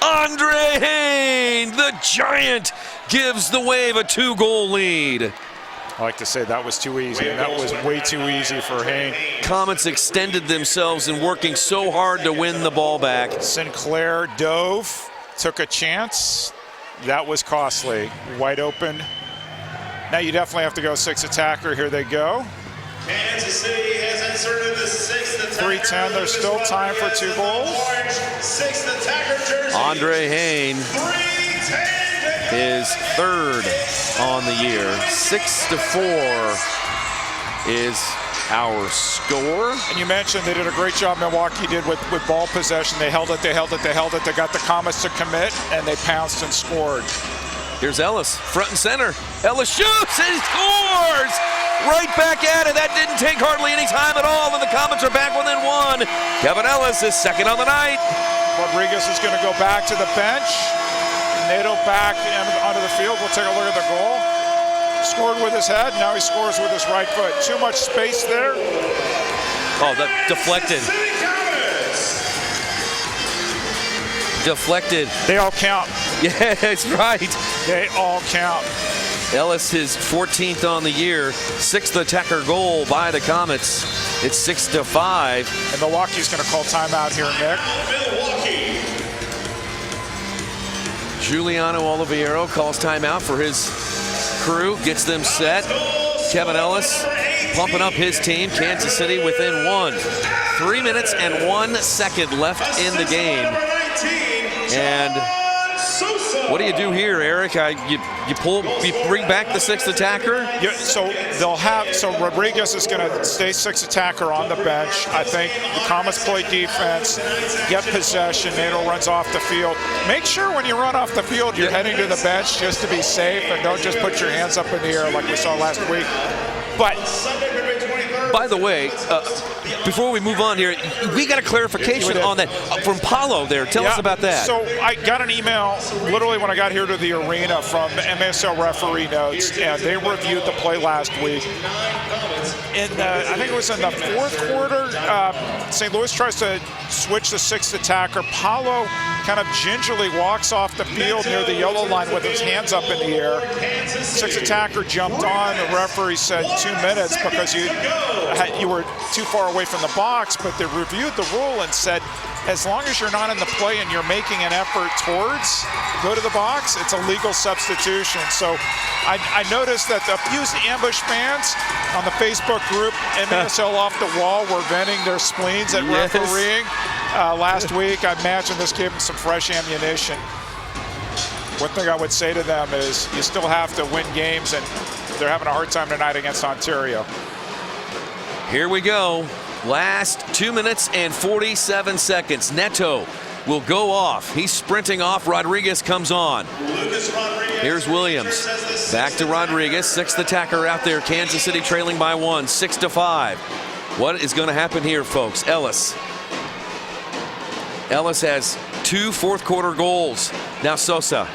Andre Hain, the giant, gives the Wave a 2-goal lead. I like to say that was too easy, and that was way too easy for Hain. Comets extended themselves in working so hard to win the ball back. Sinclair dove, took a chance. That was costly. Wide open. Now you definitely have to go 6 attacker. Here they go. Kansas City has inserted the 6th attacker. 3:10. There's still time for 2 goals. 6th attacker jersey. Andre Hain, his 3rd on the year. 6-4 is our score. And you mentioned they did a great job, Milwaukee did with ball possession. They held it, they held it, they held it. They got the Comets to commit, and they pounced and scored. Here's Ellis, front and center. Ellis shoots and he scores! Right back at it. That didn't take hardly any time at all, and the Comets are back within 1. Kevin Ellis is 2nd on the night. Rodriguez is going to go back to the bench. Nato back onto the field. We'll take a look at the goal. Scored with his head. Now he scores with his right foot. Too much space there. Oh, that deflected. Deflected. They all count. Yeah, that's right. They all count. Ellis, his 14th on the year, 6th attacker goal by the Comets. It's 6-5. And Milwaukee's going to call timeout here, Nick. Milwaukee. Giuliano Oliviero calls timeout for his crew, gets them set. Kevin Ellis pumping up his team. Kansas City within 1. 3 minutes and 1 second left in the game. And what do you do here, Eric? You bring back the 6th attacker? Yeah, so Rodriguez is going to stay 6th attacker on the bench. I think the Comets play defense, get possession. Nato runs off the field. Make sure when you run off the field, you're heading to the bench just to be safe, and don't just put your hands up in the air like we saw last week. But by the way, before we move on here, we got a clarification on that from Paulo there. Tell us about that. So I got an email literally when I got here to the arena from MSL referee notes, and they reviewed the play last week. I think it was in the 4th quarter, St. Louis tries to switch the 6th attacker. Paulo kind of gingerly walks off the field near the yellow line with his hands up in the air. 6th attacker jumped on. The referee said 2 minutes because you were too far away from the box, but they reviewed the rule and said as long as you're not in the play and you're making an effort towards go to the box, it's a legal substitution. So I noticed that a few ambush fans on the Facebook group MSL Off the Wall were venting their spleens at refereeing last week. I imagine this gave them some fresh ammunition. One thing I would say to them is you still have to win games, and they're having a hard time tonight against Ontario. Here we go. Last 2 minutes and 47 seconds. Neto will go off. He's sprinting off. Rodriguez comes on. Here's Williams. Back to Rodriguez. 6th attacker out there. Kansas City trailing by 1. 6-5. What is going to happen here, folks? Ellis. Ellis has 2 4th quarter goals. Now Sosa.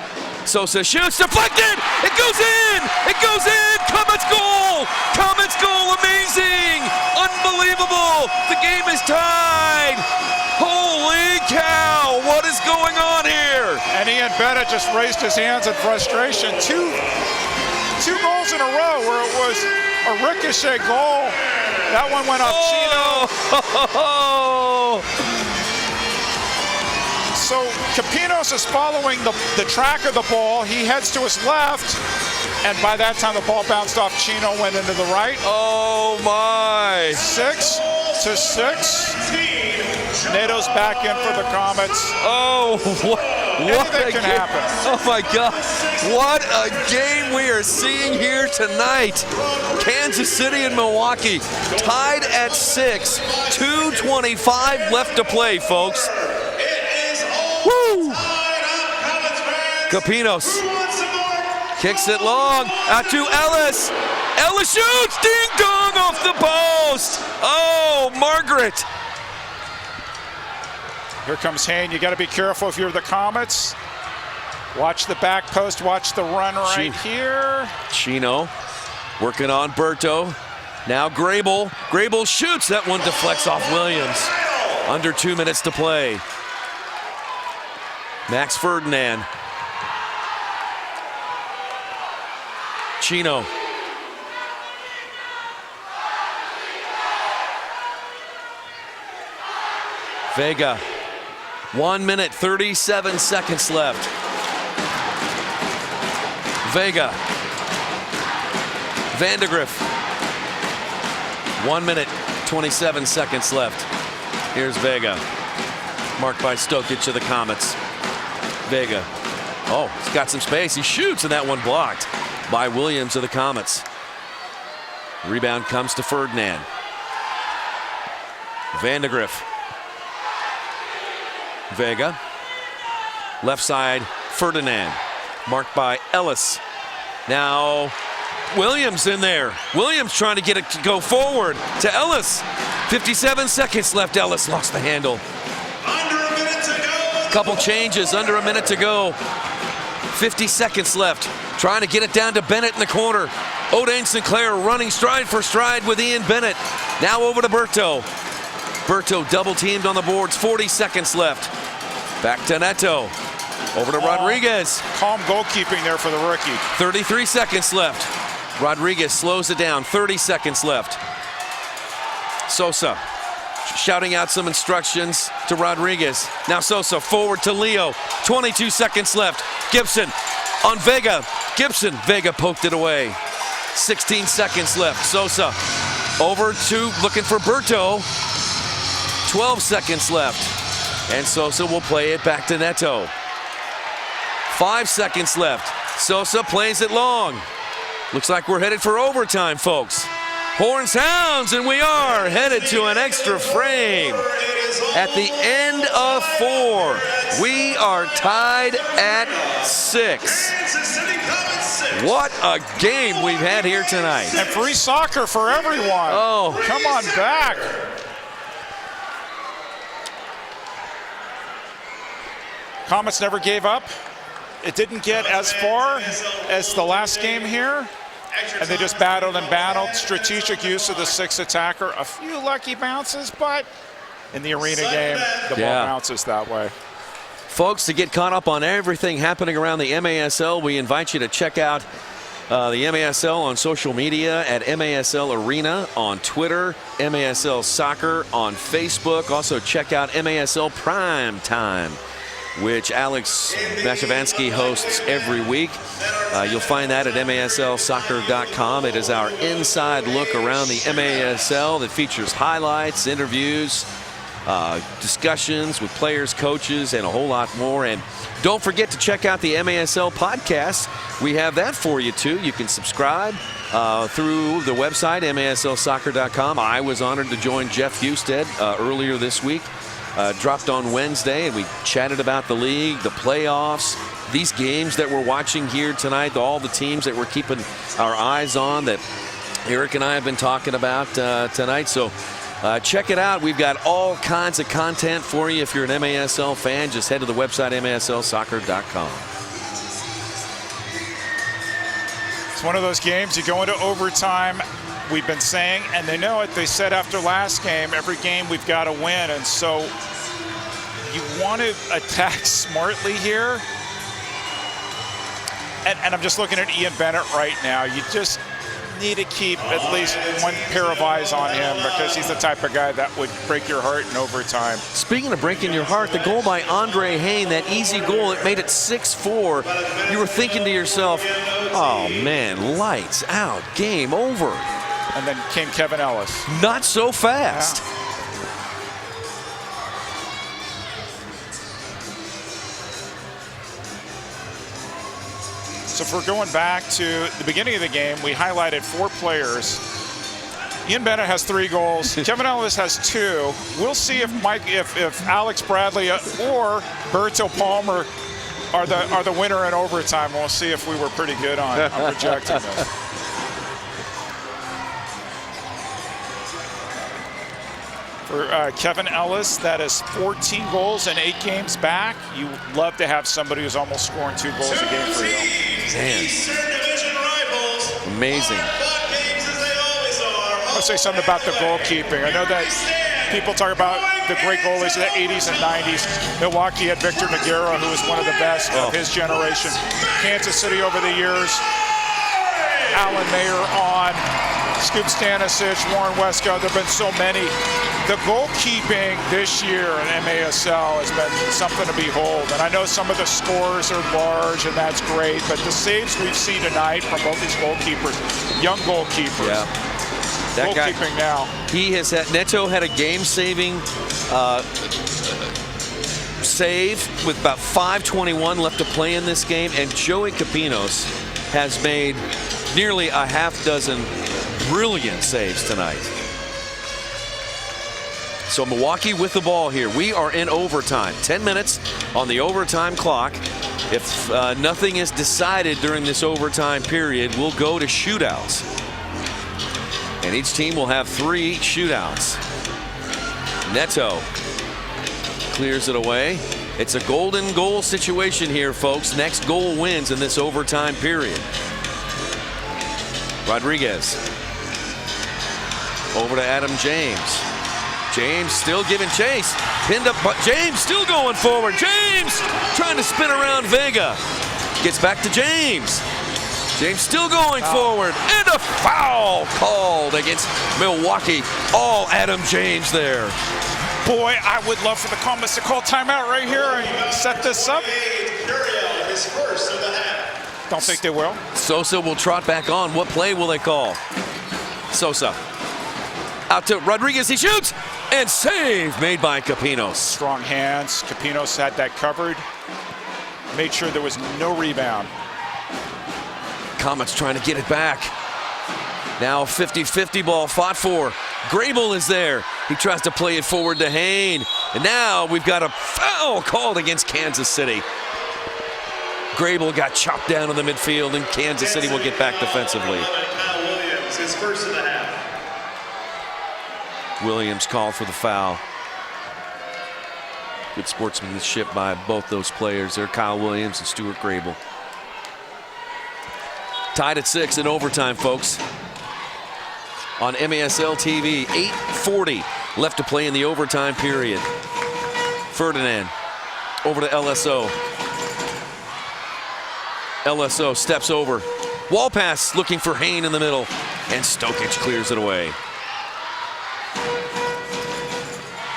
Sosa shoots, deflected! It goes in! It goes in! Comets goal! Comets goal! Amazing! Unbelievable! The game is tied! Holy cow! What is going on here? And Ian Bennett just raised his hands in frustration. Two goals in a row where it was a ricochet goal. That one went off Chino. So Capinos is following the track of the ball. He heads to his left, and by that time the ball bounced off Chino, went into the right. Oh my! 6-6. Nato's back in for the Comets. Oh, what Anything a can game. happen. Oh my God. What a game we are seeing here tonight. Kansas City and Milwaukee tied at 6. 2:25 left to play, folks. Woo! Capinos kicks it long out to Ellis. Ellis shoots, ding dong off the post. Oh, Margaret. Here comes Hain. You got to be careful if you're the Comets. Watch the back post. Watch the run right here. Chino working on Berto. Now Grable. Grable shoots. That one deflects off Williams. Under 2 minutes to play. Max Ferdinand. Chino. Vega. 1 minute, 37 seconds left. Vega. Vandegrift. 1 minute, 27 seconds left. Here's Vega. Marked by Stokic of the Comets. Vega. Oh, he's got some space. He shoots, and that one blocked by Williams of the Comets. Rebound comes to Ferdinand. Vandegrift. Vega. Left side, Ferdinand. Marked by Ellis. Now, Williams in there. Williams trying to get it to go forward to Ellis. 57 seconds left. Ellis lost the handle. Under a minute to go. Couple changes, under a minute to go. 50 seconds left. Trying to get it down to Bennett in the corner. O'Dane Sinclair running stride for stride with Ian Bennett. Now over to Berto. Berto double teamed on the boards. 40 seconds left. Back to Neto. Over to Rodriguez. Calm goalkeeping there for the rookie. 33 seconds left. Rodriguez slows it down. 30 seconds left. Sosa shouting out some instructions to Rodriguez. Now Sosa forward to Leo. 22 seconds left. Gibson on Vega. Gibson. Vega poked it away. 16 seconds left. Sosa over to looking for Berto. 12 seconds left. And Sosa will play it back to Neto. 5 seconds left. Sosa plays it long. Looks like we're headed for overtime, folks. Horns, Hounds, and we are headed to an extra frame. At the end of 4, we are tied at 6. What a game we've had here tonight. And free soccer for everyone. Oh. Come on back. Comets never gave up. It didn't get as far as the last game here. And they just battled and battled. Strategic use of the 6 attacker. A few lucky bounces, but in the arena game, the ball bounces that way. Folks, to get caught up on everything happening around the MASL, we invite you to check out the MASL on social media at MASL Arena on Twitter, MASL Soccer on Facebook. Also check out MASL Prime Time, which Alex Mashavansky hosts every week. You'll find that at MASLsoccer.com. It is our inside look around the MASL that features highlights, interviews, discussions with players, coaches, and a whole lot more. And don't forget to check out the MASL podcast. We have that for you, too. You can subscribe through the website, MASLsoccer.com. I was honored to join Jeff Husted earlier this week. Dropped on Wednesday, and we chatted about the league, the playoffs, these games that we're watching here tonight, all the teams that we're keeping our eyes on that Eric and I have been talking about tonight. So check it out. We've got all kinds of content for you. If you're an MASL fan, just head to the website, MASLsoccer.com. It's one of those games, you go into overtime, we've been saying, and they know it. They said after last game, every game we've got to win. And so you want to attack smartly here. And I'm just looking at Ian Bennett right now. You just need to keep at least one pair of eyes on him because he's the type of guy that would break your heart in overtime. Speaking of breaking your heart, the goal by Andre Hayne, that easy goal, it made it 6-4. You were thinking to yourself, oh man, lights out, game over. And then came Kevin Ellis. Not so fast. Yeah. So if we're going back to the beginning of the game, we highlighted 4 players. Ian Bennett has 3 goals. Kevin Ellis has 2. We'll see if Alex Bradley or Berto Palmer are the winner in overtime. We'll see if we were pretty good on projecting this. For Kevin Ellis, that is 14 goals in 8 games back. You love to have somebody who's almost scoring 2 goals a game for you. Man. Amazing. I want to say something about the goalkeeping. I know that people talk about the great goalies of the 80s and 90s. Milwaukee had Victor Nogueira, who was one of the best of his generation. Kansas City over the years, Alan Mayer on, Scoop Stanisic, Warren Westcott. There have been so many. The goalkeeping this year in MASL has been something to behold. And I know some of the scores are large, and that's great. But the saves we've seen tonight from both these goalkeepers, young goalkeepers. Yeah. That goalkeeping guy, now. He has had, Neto had a game-saving save with about 5:21 left to play in this game. And Joey Capinos has made nearly a half dozen brilliant saves tonight. So Milwaukee with the ball here. We are in overtime. 10 minutes on the overtime clock. If nothing is decided during this overtime period, we'll go to shootouts. And each team will have 3 shootouts. Neto clears it away. It's a golden goal situation here, folks. Next goal wins in this overtime period. Rodriguez. Over to Adam James. James still giving chase. Pinned up, but James still going forward. James trying to spin around Vega. Gets back to James. James still going forward. And a foul called against Milwaukee. All Adam James there. Boy, I would love for the Comets to call timeout right here and set this up. Don't think they will. Sosa will trot back on. What play will they call? Sosa. Out to Rodriguez. He shoots. And save made by Capinos. Strong hands. Capinos had that covered. Made sure there was no rebound. Comets trying to get it back. Now 50-50 ball fought for. Grable is there. He tries to play it forward to Hayne. And now we've got a foul called against Kansas City. Grable got chopped down in the midfield, and Kansas City will get back defensively. Kyle Williams, his first of the half. Williams called for the foul. Good sportsmanship by both those players there, Kyle Williams and Stuart Grable. Tied at 6 in overtime, folks. On MASL TV, 8:40 left to play in the overtime period. Ferdinand over to LSO. LSO steps over. Wall pass looking for Hayne in the middle. And Stokic clears it away.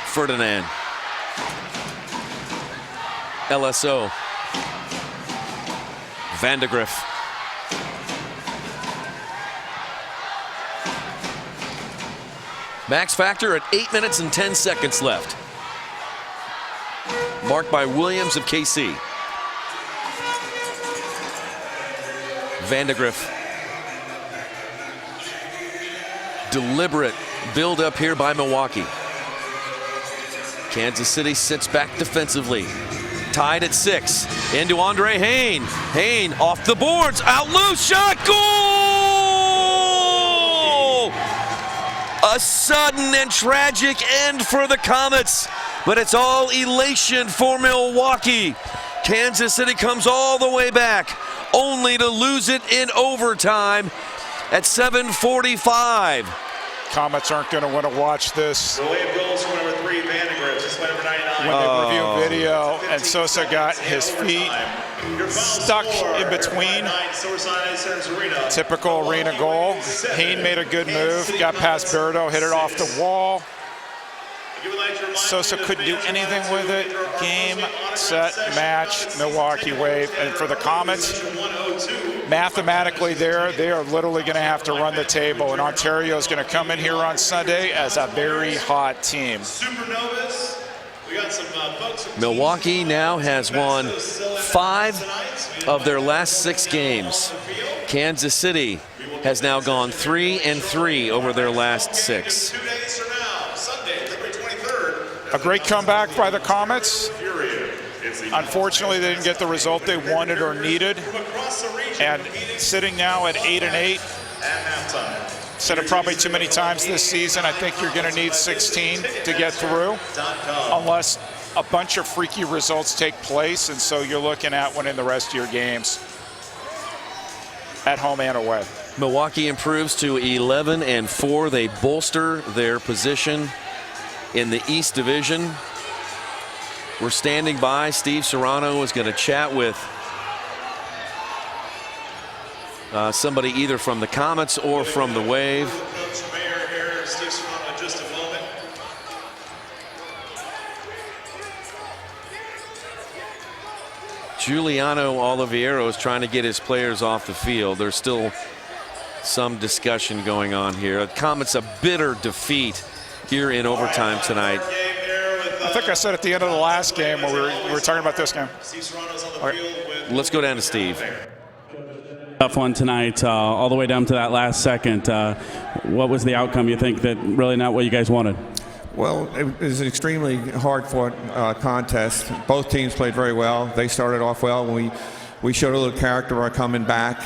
Ferdinand. LSO. Vandegrift. Max factor at 8 minutes and 10 seconds left. Marked by Williams of KC. Vandegrift. Deliberate build up here by Milwaukee. Kansas City sits back defensively. Tied at 6. Into Andre Hayne. Hayne off the boards. Out loose. Shot. Goal! A sudden and tragic end for the Comets. But it's all elation for Milwaukee. Kansas City comes all the way back, only to lose it in overtime at 7:45. Comets aren't going to want to watch this. The wave goals from number 3, Vandegrift, just by number 99. When they review video, and Sosa got his feet stuck in between. Typical arena goal. Hayne made a good move, got past Berto, hit it off the wall. Sosa couldn't do anything with it. Game, set, match, Milwaukee Wave. And for the Comets, mathematically they are literally going to have to run the table. And Ontario is going to come in here on Sunday as a very hot team. Milwaukee now has won 5 of their last 6 games. Kansas City has now gone 3-3 over their last 6. A great comeback by the Comets. Unfortunately, they didn't get the result they wanted or needed. And sitting now at 8-8. Said it probably too many times this season. I think you're going to need 16 to get through, unless a bunch of freaky results take place. And so you're looking at winning the rest of your games at home and away. Milwaukee improves to 11-4. They bolster their position in the East Division. We're standing by. Steve Serrano is going to chat with somebody either from the Comets or from the Wave. Giuliano Oliviero is trying to get his players off the field. There's still some discussion going on here. The Comets a bitter defeat here in overtime tonight. I think I said at the end of the last game when we were talking about this game. All right, let's go down to Steve. Tough one tonight, all the way down to that last second. What was the outcome, you think, that really not what you guys wanted? Well, it was an extremely hard-fought contest. Both teams played very well. They started off well. We showed a little character by coming back.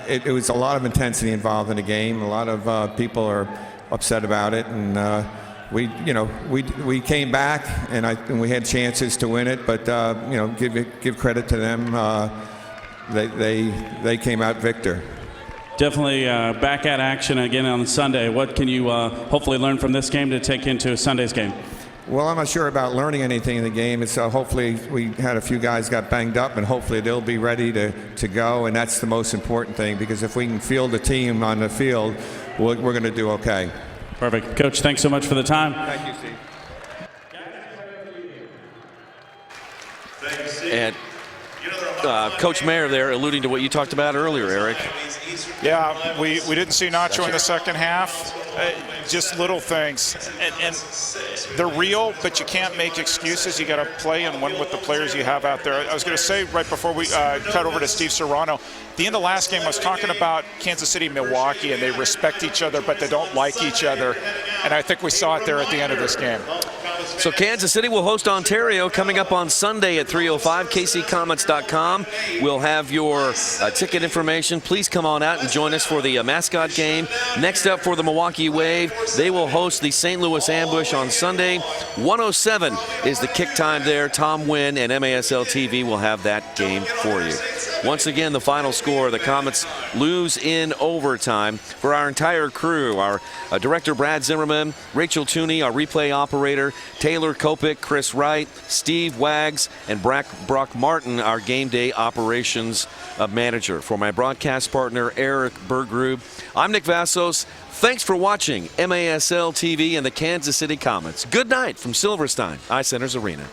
It was a lot of intensity involved in the game. A lot of people are upset about it, and we came back and we had chances to win it, but give credit to them. They came out victor. Definitely back at action again on Sunday. What can you hopefully learn from this game to take into Sunday's game? Well, I'm not sure about learning anything in the game. It's hopefully we had a few guys got banged up, and hopefully they'll be ready to go, and that's the most important thing, because if we can field the team on the field, we're going to do okay. Perfect. Coach, thanks so much for the time. Thank you, Steve. And Coach Mayer there alluding to what you talked about earlier, Eric. Yeah, we didn't see Nacho in the second half. Just little things. And they're real, but you can't make excuses. You got to play and win with the players you have out there. I was going to say right before we cut over to Steve Serrano, at the end of last game I was talking about Kansas City, Milwaukee, and they respect each other, but they don't like each other. And I think we saw it there at the end of this game. So Kansas City will host Ontario coming up on Sunday at 3:05. KCComets.com. We'll have your ticket information. Please come on out and join us for the mascot game. Next up for the Milwaukee Wave, they will host the St. Louis Ambush on Sunday. 1:07 is the kick time there. Tom Wynn and MASL TV will have that game for you. Once again, the final score, the Comets lose in overtime. For our entire crew, our director Brad Zimmerman, Rachel Tooney, our replay operator, Taylor Kopic, Chris Wright, Steve Wags, and Brock Martin, our game day operations manager. For my broadcast partner, Eric Bergrube, I'm Nick Vassos. Thanks for watching MASL TV and the Kansas City Comets. Good night from Silverstein, iCenters Arena.